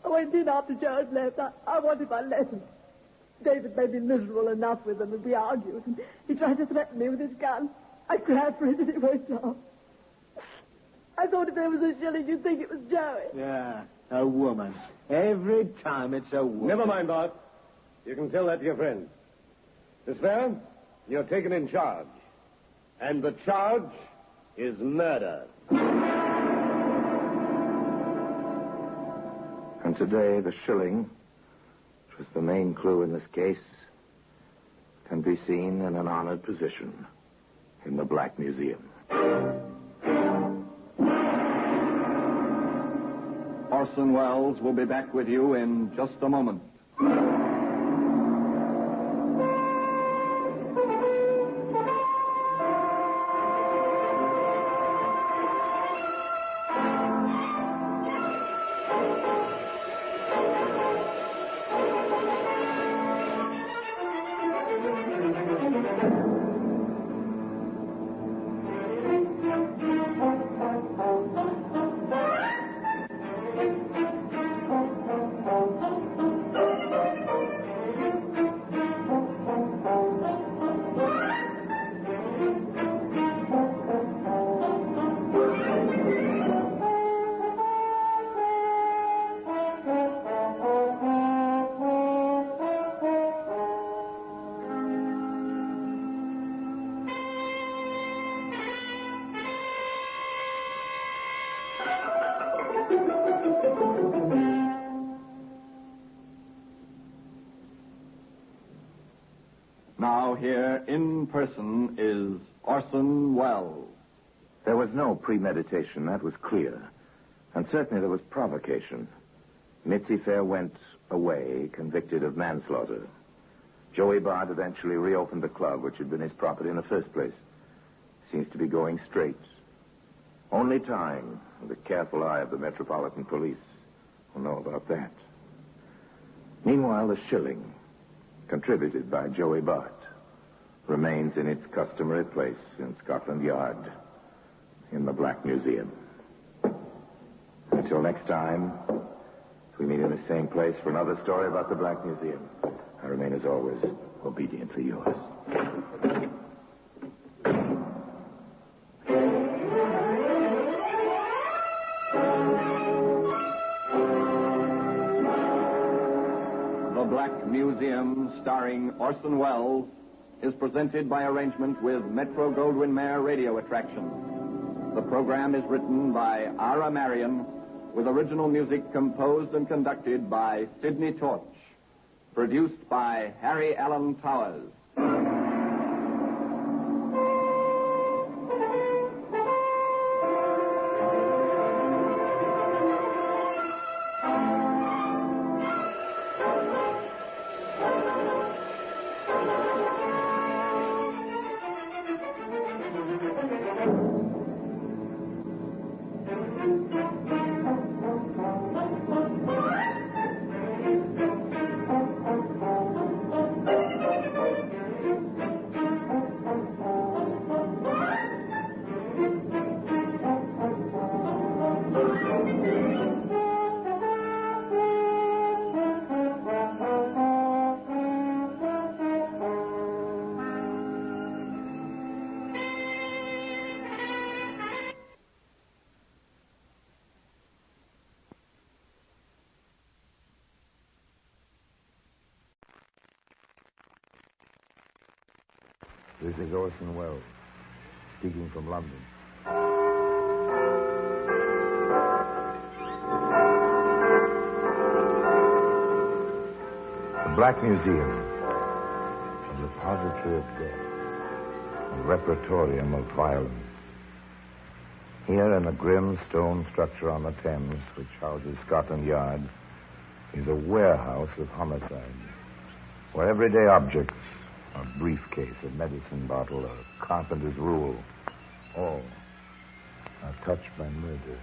I went in after Joe had left. I wanted my lesson. David made me miserable enough with him, and we argued. And he tried to threaten me with his gun. I grabbed for it, and it went off. I thought if there was a shilling, you'd think it was Joey. Yeah, a woman. Every time it's a woman. Never mind, Bart. You can tell that to your friends. Miss Fair, you're taken in charge. And the charge is murder. And today, the shilling, which was the main clue in this case, can be seen in an honored position in the Black Museum. Orson Welles will be back with you in just a moment. Now here in person is Orson Welles. There was no premeditation, that was clear. And certainly there was provocation. Mitzi Fair went away, convicted of manslaughter. Joey Bart eventually reopened the club, which had been his property in the first place. Seems to be going straight. Only time and the careful eye of the Metropolitan Police will know about that. Meanwhile, the shilling, contributed by Joey Bart, remains in its customary place in Scotland Yard, in the Black Museum. Until next time, we meet in the same place for another story about the Black Museum. I remain, as always, obediently yours. The Black Museum, starring Orson Welles, is presented by arrangement with Metro-Goldwyn-Mayer Radio Attraction. The program is written by Ara Marion, with original music composed and conducted by Sidney Torch. Produced by Harry Allen Towers. This is Orson Welles, speaking from London. The Black Museum, a repository of death, a repertorium of violence. Here in a grim stone structure on the Thames, which houses Scotland Yard, is a warehouse of homicide, where everyday objects, a briefcase, a medicine bottle, a carpenter's rule, all are touched by murder.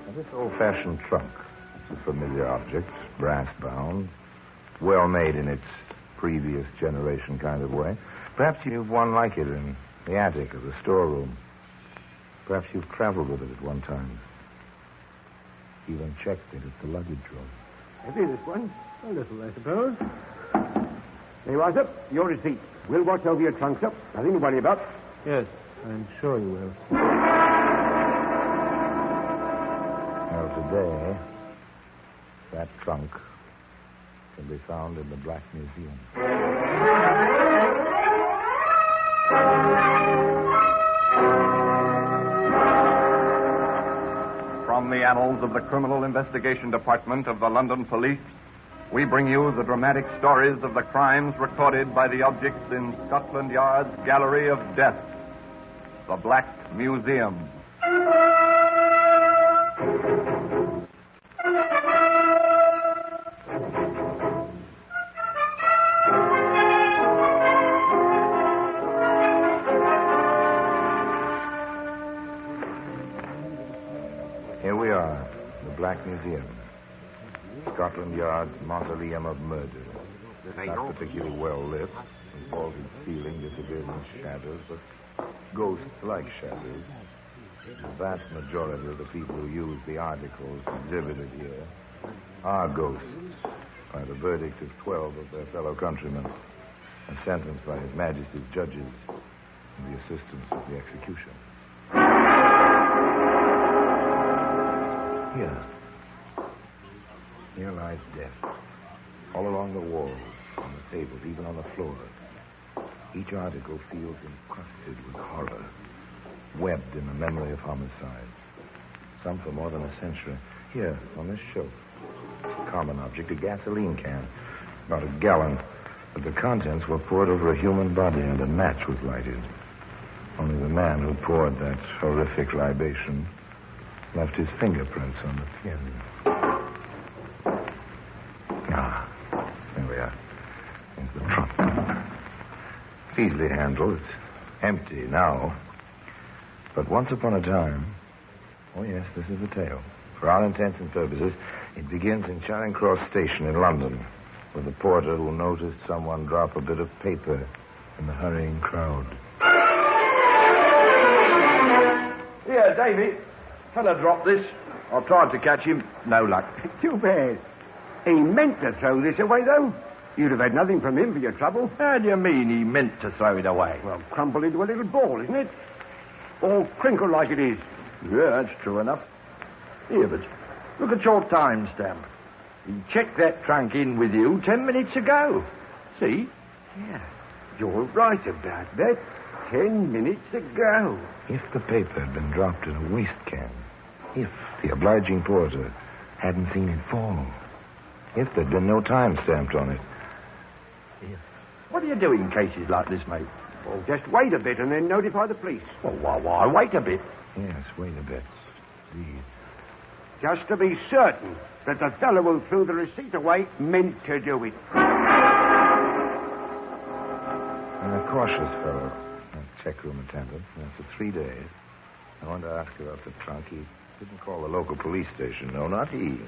Now, this old-fashioned trunk is a familiar object, brass-bound, well-made in its previous generation kind of way. Perhaps you've one like it in the attic or the storeroom. Perhaps you've traveled with it at one time. Even checked it at the luggage room. Heavy, this one. A little, I suppose. There you are, sir. Your receipt. We'll watch over your trunk, sir. Nothing to worry about. Yes, I'm sure you will. Well, today, that trunk can be found in the Black Museum. From the annals of the Criminal Investigation Department of the London Police, we bring you the dramatic stories of the crimes recorded by the objects in Scotland Yard's Gallery of Death, the Black Museum. Here we are, the Black Museum. Scotland Yard's mausoleum of murder. Not particularly well lit. The vaulted ceiling disappears in shadows, but ghost-like shadows. The vast majority of the people who use the articles exhibited here are ghosts by the verdict of 12 of their fellow countrymen and sentenced by His Majesty's judges with the assistance of the execution. Here lies death. All along the walls, on the tables, even on the floor. Each article feels encrusted with horror, webbed in the memory of homicide. Some for more than a century. Here, on this shelf, a common object, a gasoline can. About a gallon, but the contents were poured over a human body and a match was lighted. Only the man who poured that horrific libation left his fingerprints on the tin. There we are. There's the trunk. It's easily handled. It's empty now. But once upon a time, Oh, yes, this is the tale. For all intents and purposes, it begins in Charing Cross Station in London, with a porter who noticed someone drop a bit of paper in the hurrying crowd. Here, Davy. Fella dropped this. I tried to catch him. No luck. Too bad. He meant to throw this away, though. You'd have had nothing from him for your trouble. How do you mean he meant to throw it away? Well, crumpled into a little ball, isn't it? All crinkled like it is. Yeah, that's true enough. Here, but look at your timestamp. He checked that trunk in with you 10 minutes ago. See? Yeah, you're right about that. 10 minutes ago. If the paper had been dropped in a waste can, if the obliging porter hadn't seen it fall, if there'd been no time stamped on it. What do you do in cases like this, mate? Well, just wait a bit and then notify the police. Well, why wait a bit? Yes, wait a bit. Indeed. Just to be certain that the fellow who threw the receipt away meant to do it. And a cautious fellow, a checkroom attendant, for 3 days. I wanted to ask about the trunk. He didn't call the local police station. No, not he.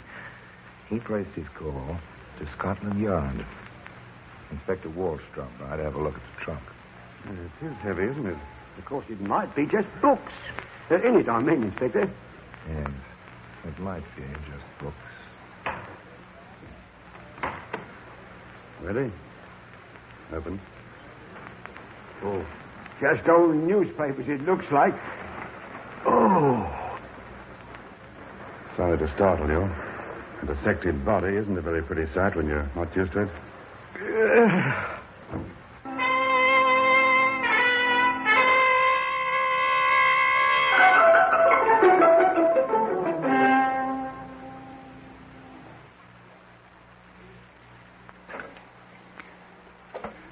He placed his call to Scotland Yard. Inspector Walsh dropped by to have a look at the trunk. It is heavy, isn't it? Of course, it might be just books. In it, I mean, Inspector. Yes, it might be just books. Ready? Open. Oh, just old newspapers, it looks like. Oh. Sorry to startle you. A dissected body isn't a very pretty sight when you're not used to it.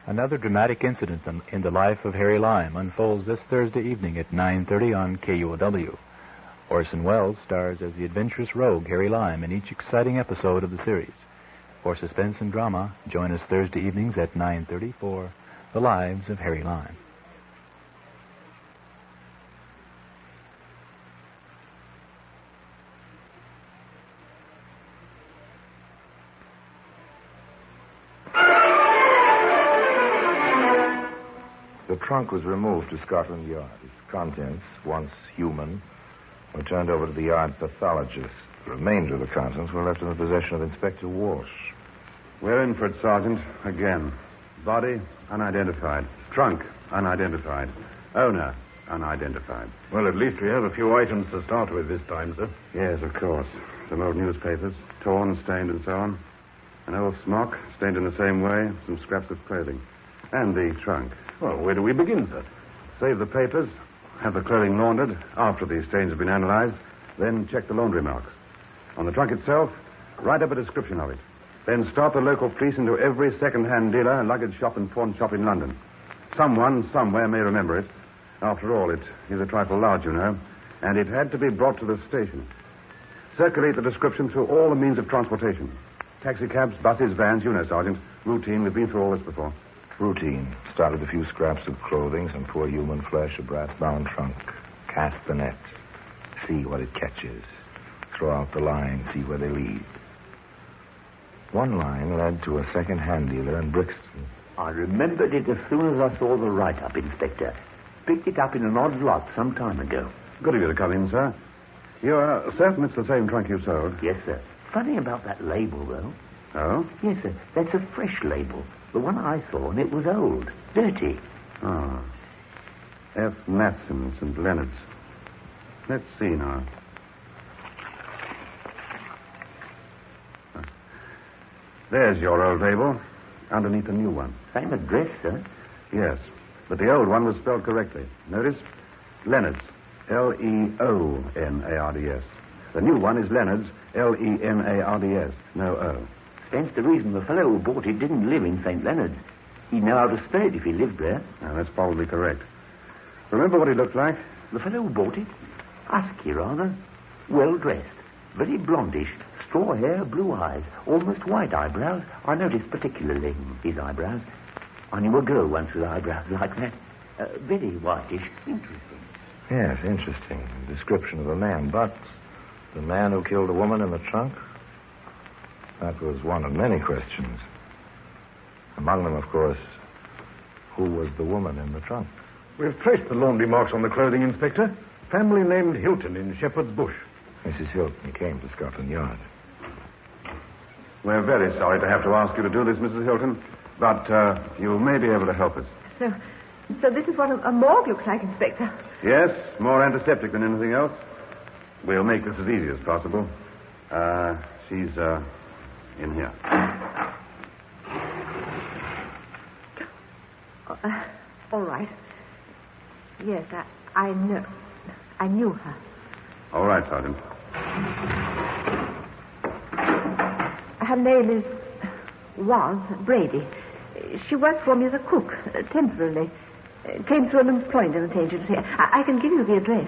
Another dramatic incident in the life of Harry Lime unfolds this Thursday evening at 9:30 on KUOW. Orson Welles stars as the adventurous rogue Harry Lime in each exciting episode of the series. For suspense and drama, join us Thursday evenings at 9:30 for The Lives of Harry Lime. The trunk was removed to Scotland Yard. Its contents, once human, were turned over to the yard pathologist. The remainder of the contents were left in the possession of Inspector Walsh. We're in for it, Sergeant. Again. Body, unidentified. Trunk, unidentified. Owner, unidentified. Well, at least we have a few items to start with this time, sir. Yes, of course. Some old newspapers, torn, stained, and so on. An old smock, stained in the same way. Some scraps of clothing. And the trunk. Well, where do we begin, sir? Save the papers, have the clothing laundered after the stains have been analyzed, then check the laundry marks. On the trunk itself, write up a description of it. Then start the local police into every second-hand dealer, luggage shop, and pawn shop in London. Someone, somewhere, may remember it. After all, it is a trifle large, you know, and it had to be brought to the station. Circulate the description through all the means of transportation. Taxicabs, buses, vans, you know, Sergeant. Routine, we've been through all this before. Routine. Start with a few scraps of clothing, some poor human flesh, a brass-bound trunk. Cast the nets. See what it catches. Throw out the lines, see where they lead. One line led to a second-hand dealer in Brixton. I remembered it as soon as I saw the write-up, Inspector. Picked it up in an odd lot some time ago. Good of you to come in, sir. You're certain it's the same trunk you sold? Yes, sir. Funny about that label, though. Oh? Yes, sir. That's a fresh label. The one I saw, and it was old. Dirty. Ah. F. Matson, St. Leonard's. Let's see now. There's your old label. Underneath the new one. Same address, sir? Yes. But the old one was spelled correctly. Notice? Leonard's. Leonards. The new one is Leonard's. Lenards. No O. Stands to reason the fellow who bought it didn't live in St. Leonard's. He'd know how to spell it if he lived there. Now, that's probably correct. Remember what he looked like? The fellow who bought it? Husky, rather. Well-dressed. Very blondish. Straw hair, blue eyes. Almost white eyebrows. I noticed particularly his eyebrows. I knew a girl once with eyebrows like that. Very whitish. Interesting. Yes, interesting. Description of a man. But the man who killed a woman in the trunk? That was one of many questions. Among them, of course, who was the woman in the trunk? We've traced the laundry marks on the clothing, Inspector. Family named Hilton in Shepherd's Bush. Mrs. Hilton came to Scotland Yard. We're very sorry to have to ask you to do this, Mrs. Hilton, but you may be able to help us. So this is what a morgue looks like, Inspector. Yes, more antiseptic than anything else. We'll make this as easy as possible. She's in here. All right. Yes, I know. I knew her. All right, Sergeant. Her name was Brady. She worked for me as a cook, temporarily. Came through an employment agency. I can give you the address.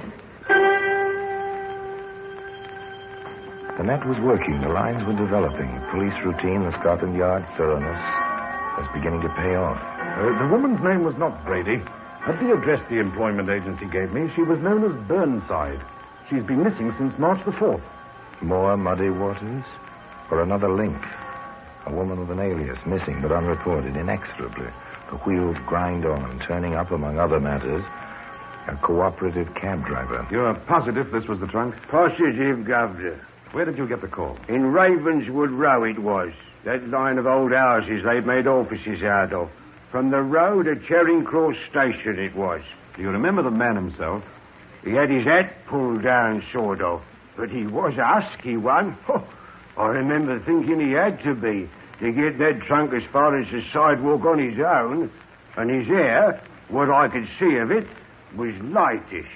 The net was working. The lines were developing. Police routine, the Scotland Yard thoroughness was beginning to pay off. The woman's name was not Brady. At the address the employment agency gave me, she was known as Burnside. She's been missing since March the 4th. More muddy waters? Or another link? A woman with an alias, missing but unreported, inexorably. The wheels grind on, turning up, among other matters, a cooperative cab driver. You're positive this was the trunk? Positive, Governor. Where did you get the call? In Ravenswood Row it was. That line of old houses they've made offices out of. From the road at Charing Cross Station it was. Do you remember the man himself? He had his hat pulled down, sort of. But he was a husky one. I remember thinking he had to be to get that trunk as far as the sidewalk on his own. And his hair, what I could see of it, was lightish.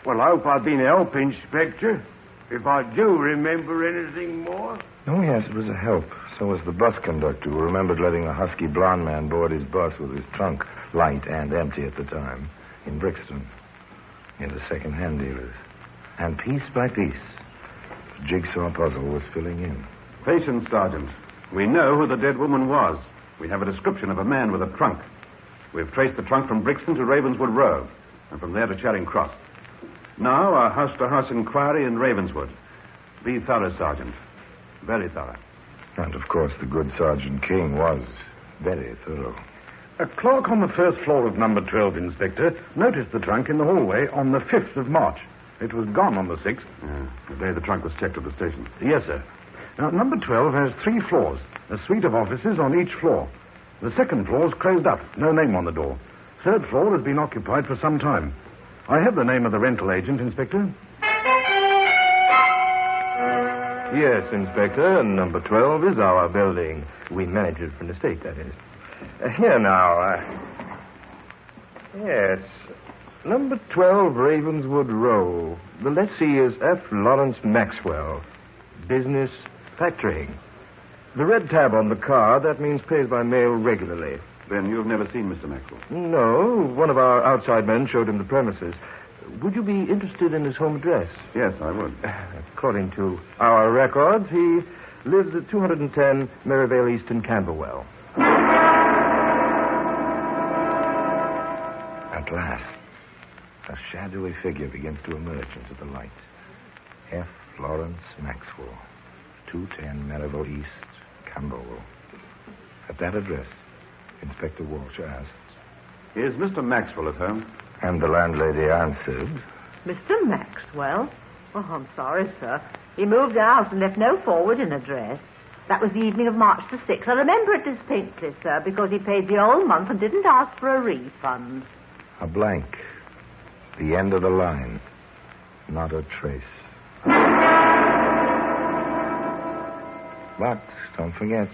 Well, I hope I've been a help, Inspector. If I do remember anything more. Oh, yes, it was a help. So was the bus conductor who remembered letting the husky blonde man board his bus with his trunk, light and empty at the time, in Brixton, in the second-hand dealers. And piece by piece, the jigsaw puzzle was filling in. Patience, Sergeant. We know who the dead woman was. We have a description of a man with a trunk. We've traced the trunk from Brixton to Ravenswood Road, and from there to Charing Cross. Now, a house-to-house inquiry in Ravenswood. Be thorough, Sergeant. Very thorough. And, of course, the good Sergeant King was very thorough. A clerk on the first floor of number 12, Inspector, noticed the trunk in the hallway on the 5th of March. It was gone on the 6th. The day the trunk was checked at the station. Yes, sir. Now, number 12 has 3 floors, a suite of offices on each floor. The second floor's closed up, no name on the door. Third floor has been occupied for some time. I have the name of the rental agent, Inspector. Yes, Inspector. Number 12 is our building. We manage it from the state, that is. Here now. Yes. Number 12, Ravenswood Row. The lessee is F. Lawrence Maxwell. Business, factoring. The red tab on the card, that means pays by mail regularly. Then you've never seen Mr. Maxwell? No. One of our outside men showed him the premises. Would you be interested in his home address? Yes, I would. According to our records, he lives at 210 Merivale East in Camberwell. At last, a shadowy figure begins to emerge into the light. F. Lawrence Maxwell, 210 Merivale East, Camberwell. At that address, Inspector Walsh asked, "Is Mr. Maxwell at home?" And the landlady answered, Mr. Maxwell? Oh, I'm sorry, sir. He moved out and left no forwarding address. That was the evening of March the 6th. I remember it distinctly, sir, because he paid the whole month and didn't ask for a refund. A blank. The end of the line. Not a trace. But don't forget,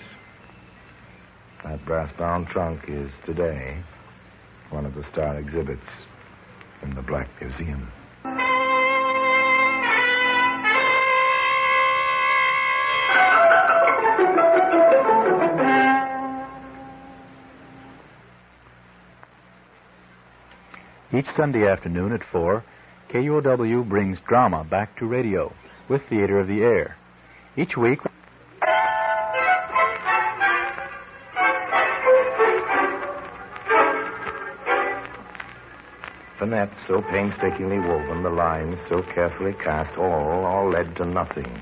that brass-bound trunk is today one of the star exhibits in the Black Museum. Each Sunday afternoon at 4, KUOW brings drama back to radio with Theater of the Air. Each week... The net so painstakingly woven, the lines so carefully cast, all led to nothing.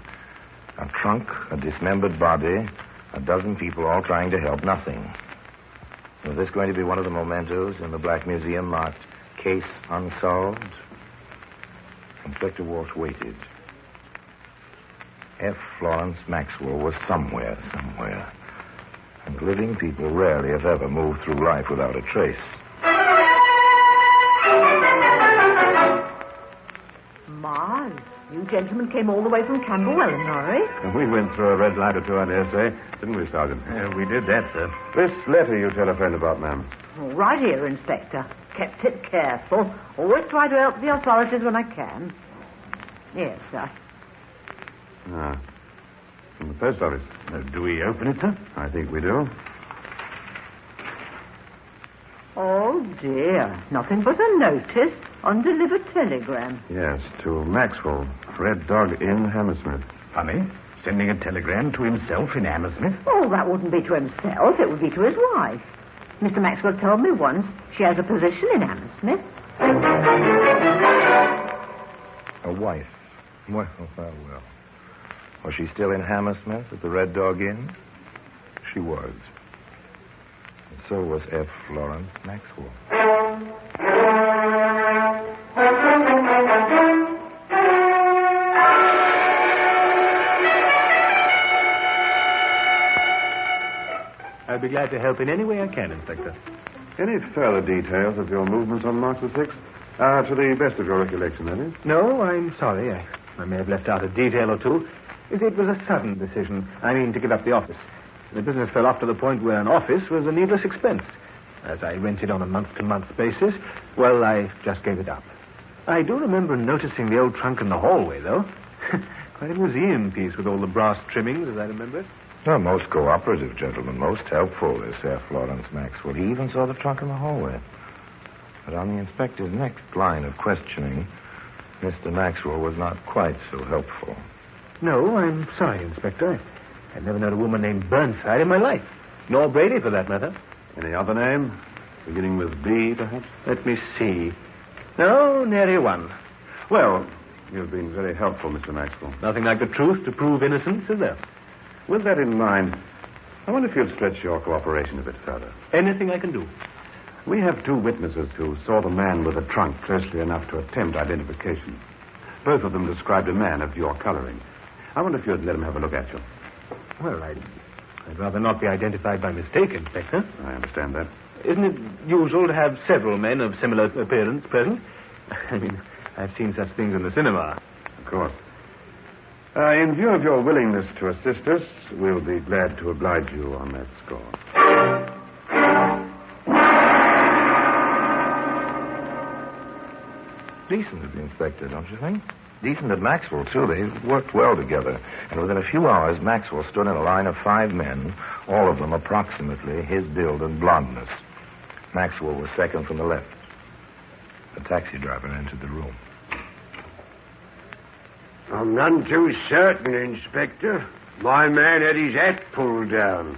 A trunk, a dismembered body, a dozen people all trying to help, nothing. Was this going to be one of the mementos in the Black Museum marked Case Unsolved? Inspector Walsh waited. F. Florence Maxwell was somewhere. And living people rarely, if ever, move through life without a trace. My, you gentlemen came all the way from Camberwell, Norrie. And we went through a red light or two, I dare say. Didn't we, Sergeant? We did that, sir. This letter you telephoned about, ma'am. Oh, right here, Inspector. Kept it careful. Always try to help the authorities when I can. Yes, sir. Ah. From the post office. Do we open it, sir? I think we do. Oh, dear. Nothing but a notice. Undelivered telegram. Yes, to Maxwell, Red Dog Inn, Hammersmith. Funny. Sending a telegram to himself in Hammersmith? Oh, that wouldn't be to himself. It would be to his wife. Mr. Maxwell told me once she has a position in Hammersmith. A wife. Well. Was she still in Hammersmith at the Red Dog Inn? She was. And so was F. Florence Maxwell. I'd be glad to help in any way I can, Inspector. Any further details of your movements on March the 6th? To the best of your recollection, that is? No, I'm sorry. I may have left out a detail or two. It was a sudden decision. I mean, to give up the office. The business fell off to the point where an office was a needless expense. As I rented on a month-to-month basis, well, I just gave it up. I do remember noticing the old trunk in the hallway, though. Quite a museum piece with all the brass trimmings, as I remember it. Well, most cooperative gentlemen, most helpful, this F. Florence Maxwell. He even saw the trunk in the hallway. But on the inspector's next line of questioning, Mr. Maxwell was not quite so helpful. No, I'm sorry, Inspector. I've never known a woman named Burnside in my life. Nor Brady, for that matter. Any other name? Beginning with B, perhaps? Let me see. No, nary one. Well, you've been very helpful, Mr. Maxwell. Nothing like the truth to prove innocence, is there? With that in mind, I wonder if you'd stretch your cooperation a bit further. Anything I can do. We have two witnesses who saw the man with the trunk closely enough to attempt identification. Both of them described a man of your coloring. I wonder if you'd let him have a look at you. Well, I'd rather not be identified by mistake, Inspector. I understand that. Isn't it usual to have several men of similar appearance present? I mean, I've seen such things in the cinema. Of course. In view of your willingness to assist us, we'll be glad to oblige you on that score. Decent of the inspector, don't you think? Decent of Maxwell, too. They worked well together. And within a few hours, Maxwell stood in a line of 5 men, all of them approximately his build and blondness. Maxwell was second from the left. The taxi driver entered the room. I'm none too certain, Inspector. My man had his hat pulled down.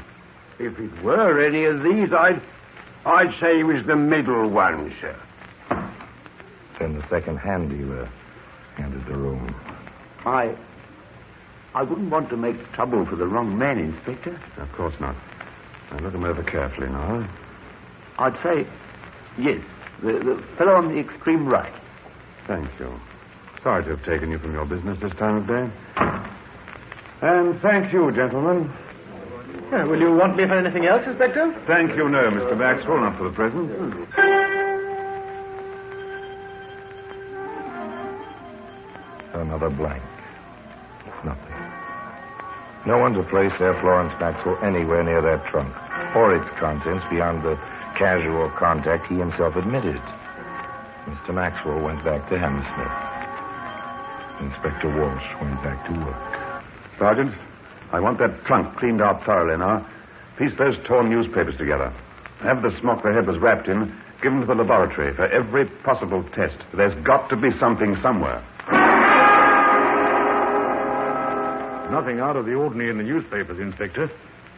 If it were any of these, I'd say he was the middle one, sir. Then the second-hand dealer entered the room. I wouldn't want to make trouble for the wrong man, Inspector. Of course not. Now look him over carefully now. I'd say, yes, the fellow on the extreme right. Thank you. Sorry to have taken you from your business this time of day. And thank you, gentlemen. Will you want me for anything else, Inspector? Thank you, no, Mr. Maxwell, not for the present. Another blank. Nothing. No one to place F. Florence Maxwell anywhere near that trunk, or its contents beyond the casual contact he himself admitted. Mr. Maxwell went back to Hammersmith. Inspector Walsh went back to work. Sergeant, I want that trunk cleaned out thoroughly now. Piece those torn newspapers together. Have the smock the head was wrapped in given to the laboratory for every possible test. There's got to be something somewhere. Nothing out of the ordinary in the newspapers, Inspector.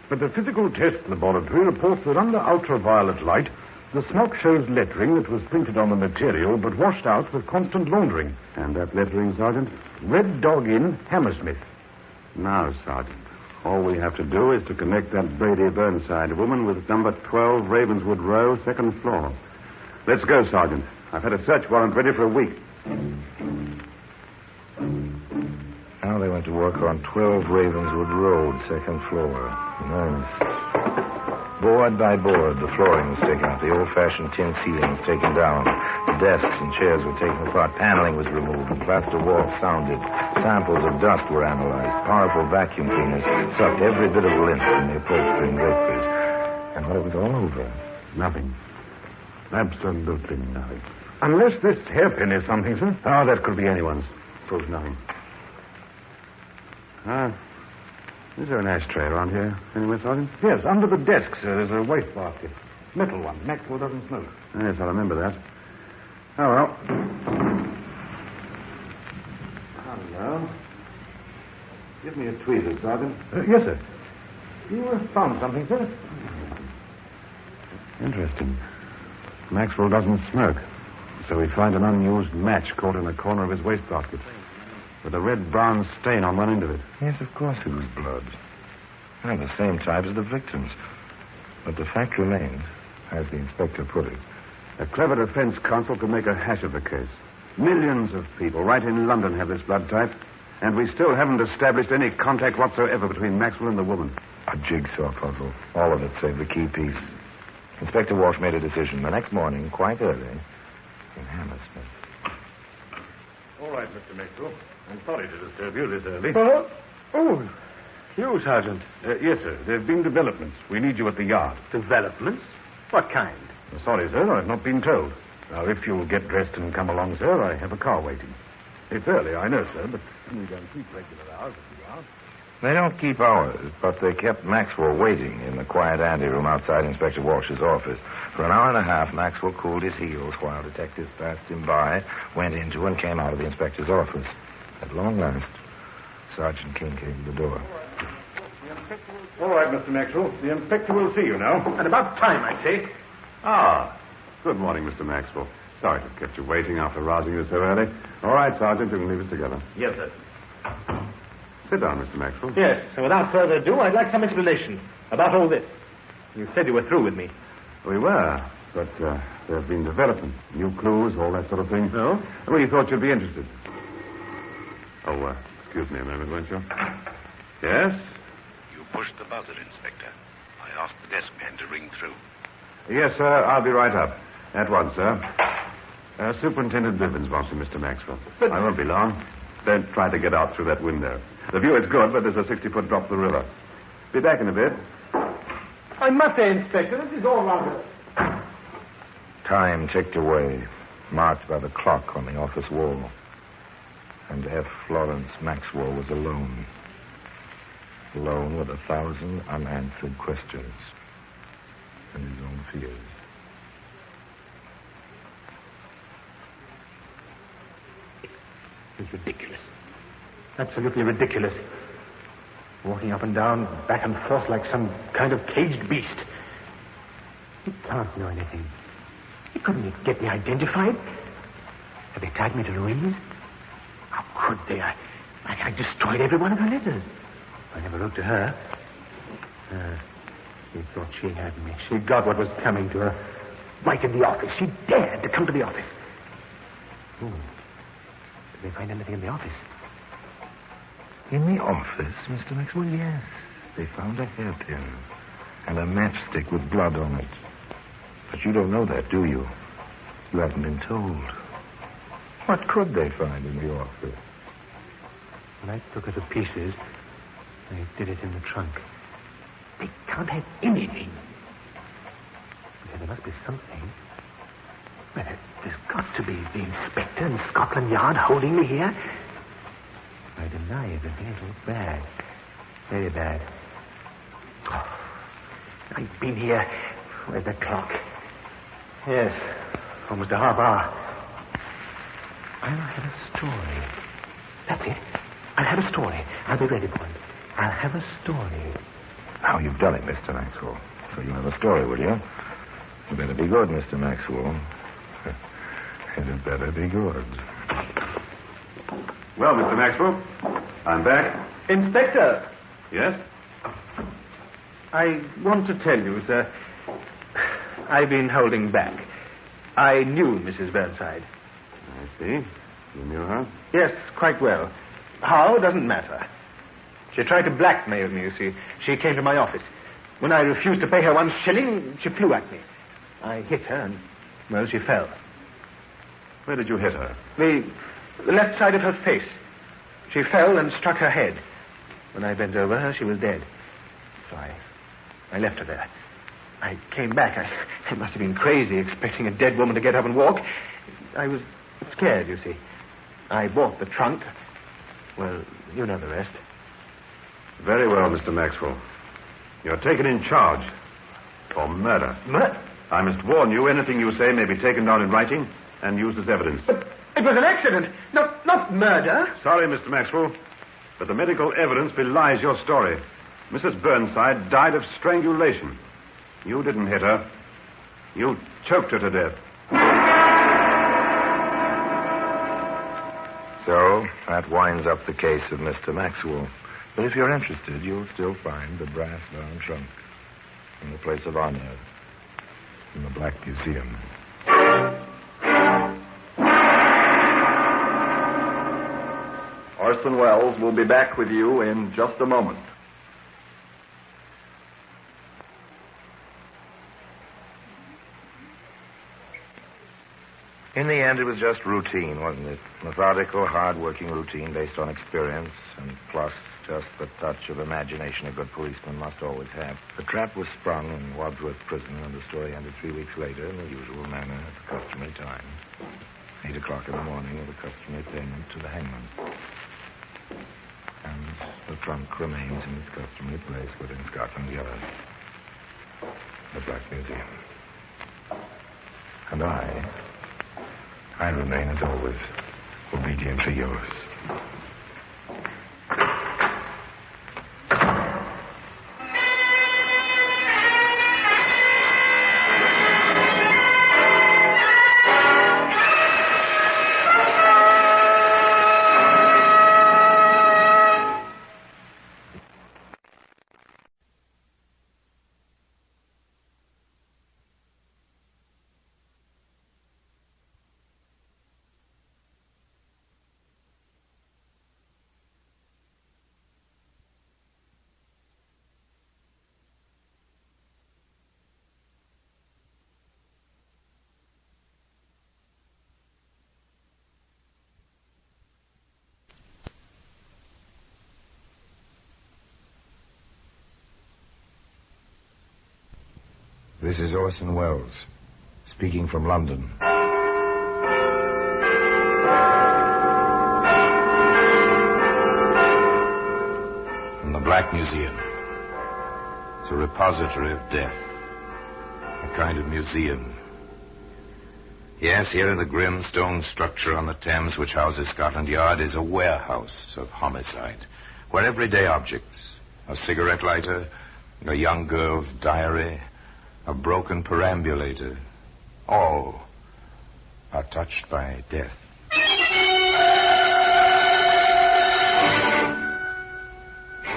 But the physical test laboratory reports that under ultraviolet light, The smoke shows lettering that was printed on the material but washed out with constant laundering. And that lettering, Sergeant? Red Dog Inn, Hammersmith. Now, Sergeant, all we have to do is to connect that Brady Burnside woman with number 12 Ravenswood Row, second floor. Let's go, Sergeant. I've had a search warrant ready for a week. Now they went to work on 12 Ravenswood Road, second floor. Nice. Board by board, the flooring was taken out. The old-fashioned tin ceiling was taken down. The desks and chairs were taken apart. Paneling was removed. The plaster walls sounded. Samples of dust were analyzed. Powerful vacuum cleaners sucked every bit of lint from the upholstery and draperies. And when it was all over, nothing. Absolutely nothing. Unless this hairpin is something, sir. Oh, that could be anyone's. Proves nothing. Is there an ashtray around here anywhere, Sergeant? Yes, under the desk, sir. There's a wastebasket. Metal one. Maxwell doesn't smoke. Yes, I remember that. Oh, well. Hello. Give me a tweezer, Sergeant. Yes, sir. You found something, sir? Interesting. Maxwell doesn't smoke. So we find an unused match caught in the corner of his wastebasket, with a red-brown stain on one end of it. Yes, of course it was blood. And the same type as the victims. But the fact remains, as the inspector put it. A clever defense counsel could make a hash of the case. Millions of people right in London have this blood type, and we still haven't established any contact whatsoever between Maxwell and the woman. A jigsaw puzzle. All of it save the key piece. Inspector Walsh made a decision the next morning, quite early, in Hammersmith. All right, Mr. Maxwell. I'm sorry to disturb you this early. You, Sergeant. Yes, sir. There have been developments. We need you at the yard. Developments? What kind? Sorry, sir. I've not been told. Now, if you'll get dressed and come along, sir, I have a car waiting. It's early, I know, sir, but we don't keep regular hours at the yard. They don't keep hours, but they kept Maxwell waiting in the quiet anteroom outside Inspector Walsh's office. For an hour and a half, Maxwell cooled his heels while detectives passed him by, went into and came out of the inspector's office. At long last, Sergeant King came to the door. All right, Mr. Maxwell. The inspector will see you now. And about time, I say. Good morning, Mr. Maxwell. Sorry to have kept you waiting after rousing you so early. All right, Sergeant, you can leave us together. Yes, sir. Sit down, Mr. Maxwell. Yes, so without further ado, I'd like some explanation about all this. You said you were through with me. We were, but there have been developments, new clues, all that sort of thing. No? We thought you'd be interested. Excuse me a moment, won't you? Yes? You pushed the buzzer, Inspector. I asked the desk man to ring through. Yes, sir. I'll be right up. At once, sir. Superintendent Bivens wants you, Mr. Maxwell. I won't be long. Don't try to get out through that window. The view is good, but there's a 60-foot drop to the river. Be back in a bit. I must say, Inspector, this is all rather... Time ticked away, marked by the clock on the office wall. And F. Florence Maxwell was alone. Alone with 1,000 unanswered questions and his own fears. It's ridiculous. Absolutely ridiculous. Walking up and down, back and forth like some kind of caged beast. He can't know anything. He couldn't get me identified. Have they tied me to Louise? How could they? I destroyed every one of her letters. I never wrote to her. She thought she had me. She got what was coming to her right in the office. She dared to come to the office. Did they find anything in the office? In the office, Mr. Maxwell? Yes. They found a hairpin and a matchstick with blood on it. But you don't know that, do you? You haven't been told. What could they find in the office? When I took her to pieces, I did it in the trunk. They can't have anything. Okay, there must be something. Well, there's got to be the inspector in Scotland Yard holding me here. If I deny everything, it'll look bad. Very bad. Oh, I've been here. Where's the clock? Yes, almost a half hour. I'll have a story. That's it. I'll have a story. I'll be ready for it. I'll have a story. Now you've done it, Mr. Maxwell. So you'll have a story, will you? It better be good, Mr. Maxwell. It had better be good. Well, Mr. Maxwell, I'm back. Inspector! Yes? I want to tell you, sir, I've been holding back. I knew Mrs. Burnside. I see. You knew her? Yes, quite well. How doesn't matter. She tried to blackmail me, you see. She came to my office. When I refused to pay her 1 shilling, she flew at me. I hit her and, well, she fell. Where did you hit her? The left side of her face. She fell and struck her head. When I bent over her, she was dead. So I left her there. I came back. I must have been crazy, expecting a dead woman to get up and walk. I was scared, you see. I bought the trunk. Well, you know the rest. Very well, Mr. Maxwell. You're taken in charge for murder. I must warn you, anything you say may be taken down in writing and used as evidence. But it was an accident, not murder. Sorry, Mr. Maxwell, but the medical evidence belies your story. Mrs. Burnside died of strangulation. You didn't hit her. You choked her to death. So, that winds up the case of Mr. Maxwell. But if you're interested, you'll still find the brass-bound trunk in the place of honor in the Black Museum. Orson Welles will be back with you in just a moment. In the end, it was just routine, wasn't it? Methodical, hard-working routine based on experience, and plus just the touch of imagination a good policeman must always have. The trap was sprung in Wadsworth Prison, and the story ended 3 weeks later in the usual manner at the customary time. 8 o'clock in the morning with the customary payment to the hangman. And the trunk remains in its customary place within Scotland Yard, the Black Museum. And I remain, as always, obediently yours. This is Orson Welles, speaking from London. In the Black Museum. It's a repository of death. A kind of museum. Yes, here in the grim stone structure on the Thames which houses Scotland Yard is a warehouse of homicide, where everyday objects, a cigarette lighter, a young girl's diary, a broken perambulator, all are touched by death.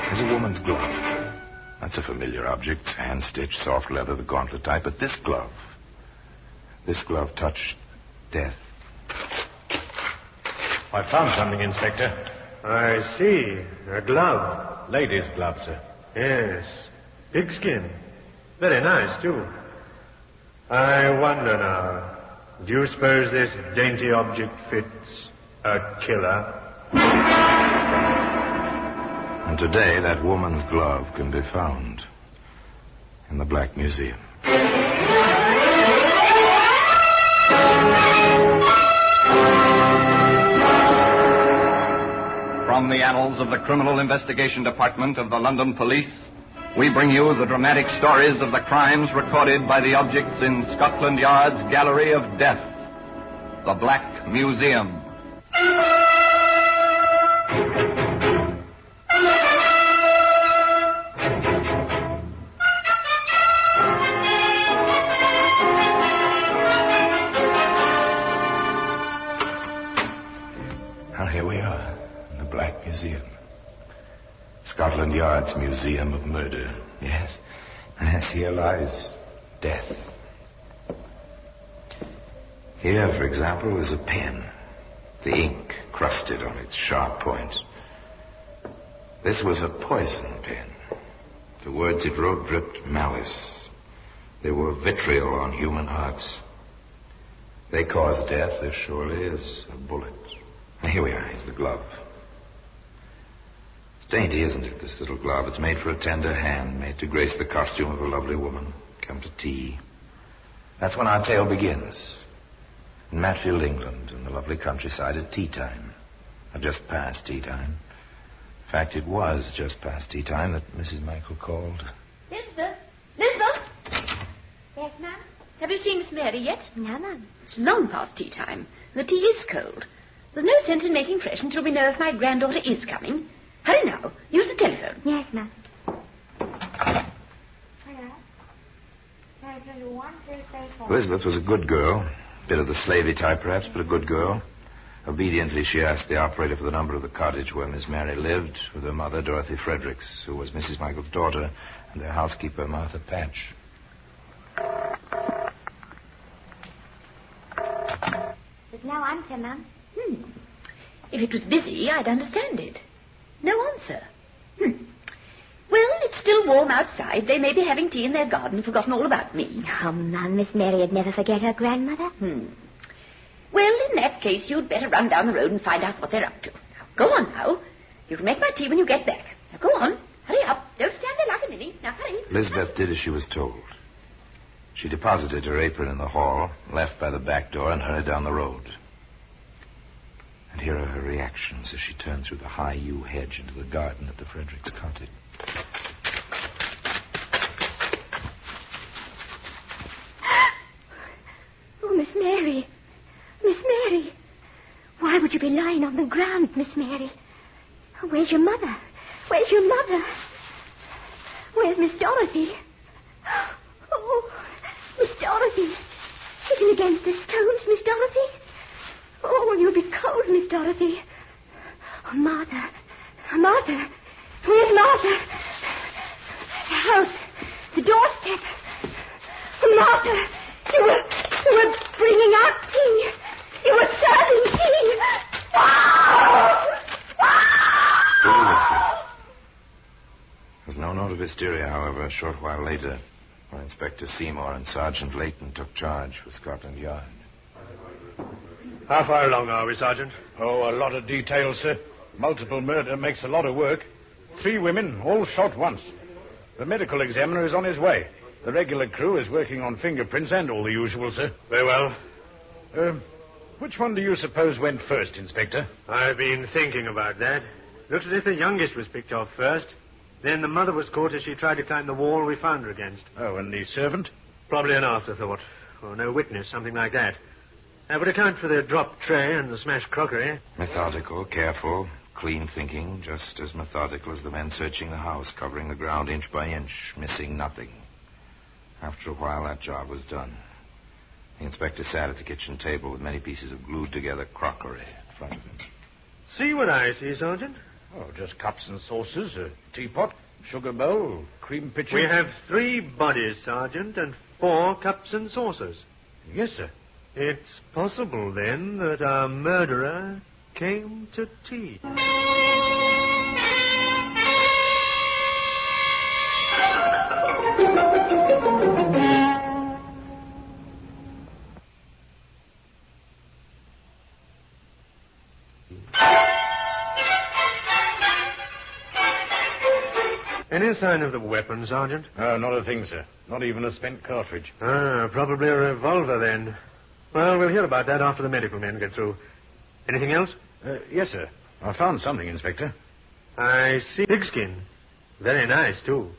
There's a woman's glove. That's a familiar object, hand-stitched, soft leather, the gauntlet type. But this glove touched death. I found something, Inspector. I see. A glove. Lady's glove, sir. Yes. Pigskin. Very nice, too. I wonder now, do you suppose this dainty object fits a killer? And today, that woman's glove can be found in the Black Museum. From the annals of the Criminal Investigation Department of the London Police, we bring you the dramatic stories of the crimes recorded by the objects in Scotland Yard's Gallery of Death, the Black Museum. Scotland Yard's Museum of Murder. Yes. Yes, here lies death. Here, for example, is a pen. The ink crusted on its sharp point. This was a poison pen. The words it wrote dripped malice. They were vitriol on human hearts. They cause death as surely as a bullet. Here we are. Here's the glove. It's dainty, isn't it, this little glove? It's made for a tender hand, made to grace the costume of a lovely woman. Come to tea. That's when our tale begins. In Matfield, England, in the lovely countryside at tea time. Or just past tea time. In fact, it was just past tea time that Mrs. Michael called. Elizabeth! Elizabeth! Yes, ma'am? Have you seen Miss Mary yet? No, ma'am. It's long past tea time. The tea is cold. There's no sense in making fresh until we know if my granddaughter is coming. Hurry now. Use the telephone. Yes, ma'am. Elizabeth was a good girl. Bit of the slavey type, perhaps, but a good girl. Obediently, she asked the operator for the number of the cottage where Miss Mary lived, with her mother, Dorothy Fredericks, who was Mrs. Michael's daughter, and their housekeeper, Martha Patch. There's no answer, ma'am. If it was busy, I'd understand it. No answer. Well, it's still warm outside. They may be having tea in their garden and forgotten all about me. Oh, ma'am, Miss Mary would never forget her grandmother. Well, in that case, you'd better run down the road and find out what they're up to. Now, go on now. You can make my tea when you get back. Now, go on. Hurry up. Don't stand there like a ninny. Now, hurry. Elizabeth did as she was told. She deposited her apron in the hall, left by the back door, and hurried down the road. And here are her reactions as she turned through the high yew hedge into the garden at the Fredericks' cottage. Oh, Miss Mary. Miss Mary. Why would you be lying on the ground, Miss Mary? Where's your mother? Where's your mother? Where's Miss Dorothy? Oh, Miss Dorothy. Sitting against the stones, Miss Dorothy. Oh, will you be cold, Miss Dorothy? Oh, Martha. Martha. Where's Martha? The house. The doorstep. Oh, Martha. You were bringing out tea. You were serving tea. There was no note of hysteria, however, a short while later, when Inspector Seymour and Sergeant Layton took charge for Scotland Yard. How far along are we, Sergeant? Oh, a lot of details, sir. Multiple murder makes a lot of work. 3 women, all shot once. The medical examiner is on his way. The regular crew is working on fingerprints and all the usual, sir. Very well. Which one do you suppose went first, Inspector? I've been thinking about that. Looks as if the youngest was picked off first. Then the mother was caught as she tried to climb the wall we found her against. Oh, and the servant? Probably an afterthought. Or no witness, something like that. That would account for the dropped tray and the smashed crockery. Methodical, careful, clean thinking, just as methodical as the men searching the house, covering the ground inch by inch, missing nothing. After a while, that job was done. The inspector sat at the kitchen table with many pieces of glued-together crockery in front of him. See what I see, Sergeant? Oh, just cups and saucers, a teapot, sugar bowl, cream pitcher. We have 3 bodies, Sergeant, and 4 cups and saucers. Yes, sir. It's possible, then, that our murderer came to tea. Any sign of the weapon, Sergeant? No, not a thing, sir. Not even a spent cartridge. Probably a revolver, then. Well, we'll hear about that after the medical men get through. Anything else? Yes, sir. I found something, Inspector. I see. Pigskin. Very nice, too.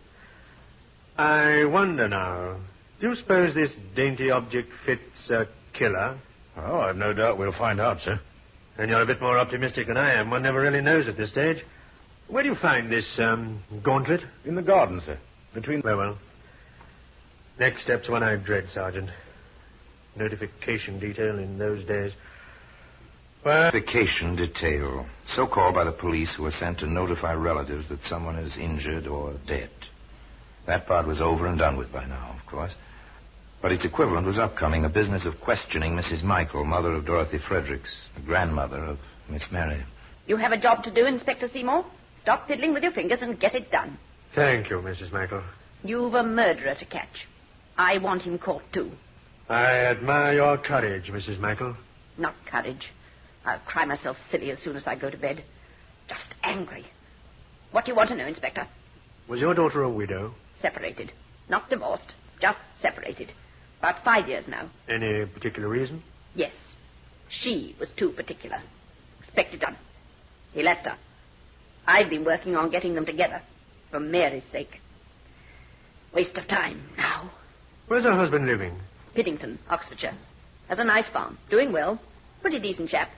I wonder now, do you suppose this dainty object fits a killer? Oh, I've no doubt we'll find out, sir. And you're a bit more optimistic than I am. One never really knows at this stage. Where do you find this, gauntlet? In the garden, sir. Between... Very well. Next step's one I dread, Sergeant. Notification detail in those days. Identification detail, so called by the police, who are sent to notify relatives that someone is injured or dead. That part was over and done with by now, of course. But its equivalent was upcoming, the business of questioning Mrs. Michael, mother of Dorothy Fredericks, the grandmother of Miss Mary. You have a job to do, Inspector Seymour. Stop fiddling with your fingers and get it done. Thank you, Mrs. Michael. You've a murderer to catch. I want him caught, too. I admire your courage, Mrs. Michael. Not courage. I'll cry myself silly as soon as I go to bed. Just angry. What do you want to know, Inspector? Was your daughter a widow? Separated. Not divorced. Just separated. About 5 years now. Any particular reason? Yes. She was too particular. Expect it done. He left her. I've been working on getting them together. For Mary's sake. Waste of time now. Where's her husband living? Piddington, Oxfordshire. Has a nice farm. Doing well. Pretty decent chap.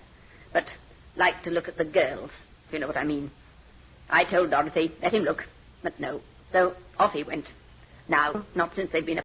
But like to look at the girls, if you know what I mean. I told Dorothy, let him look. But no. So off he went. Now, not since they've been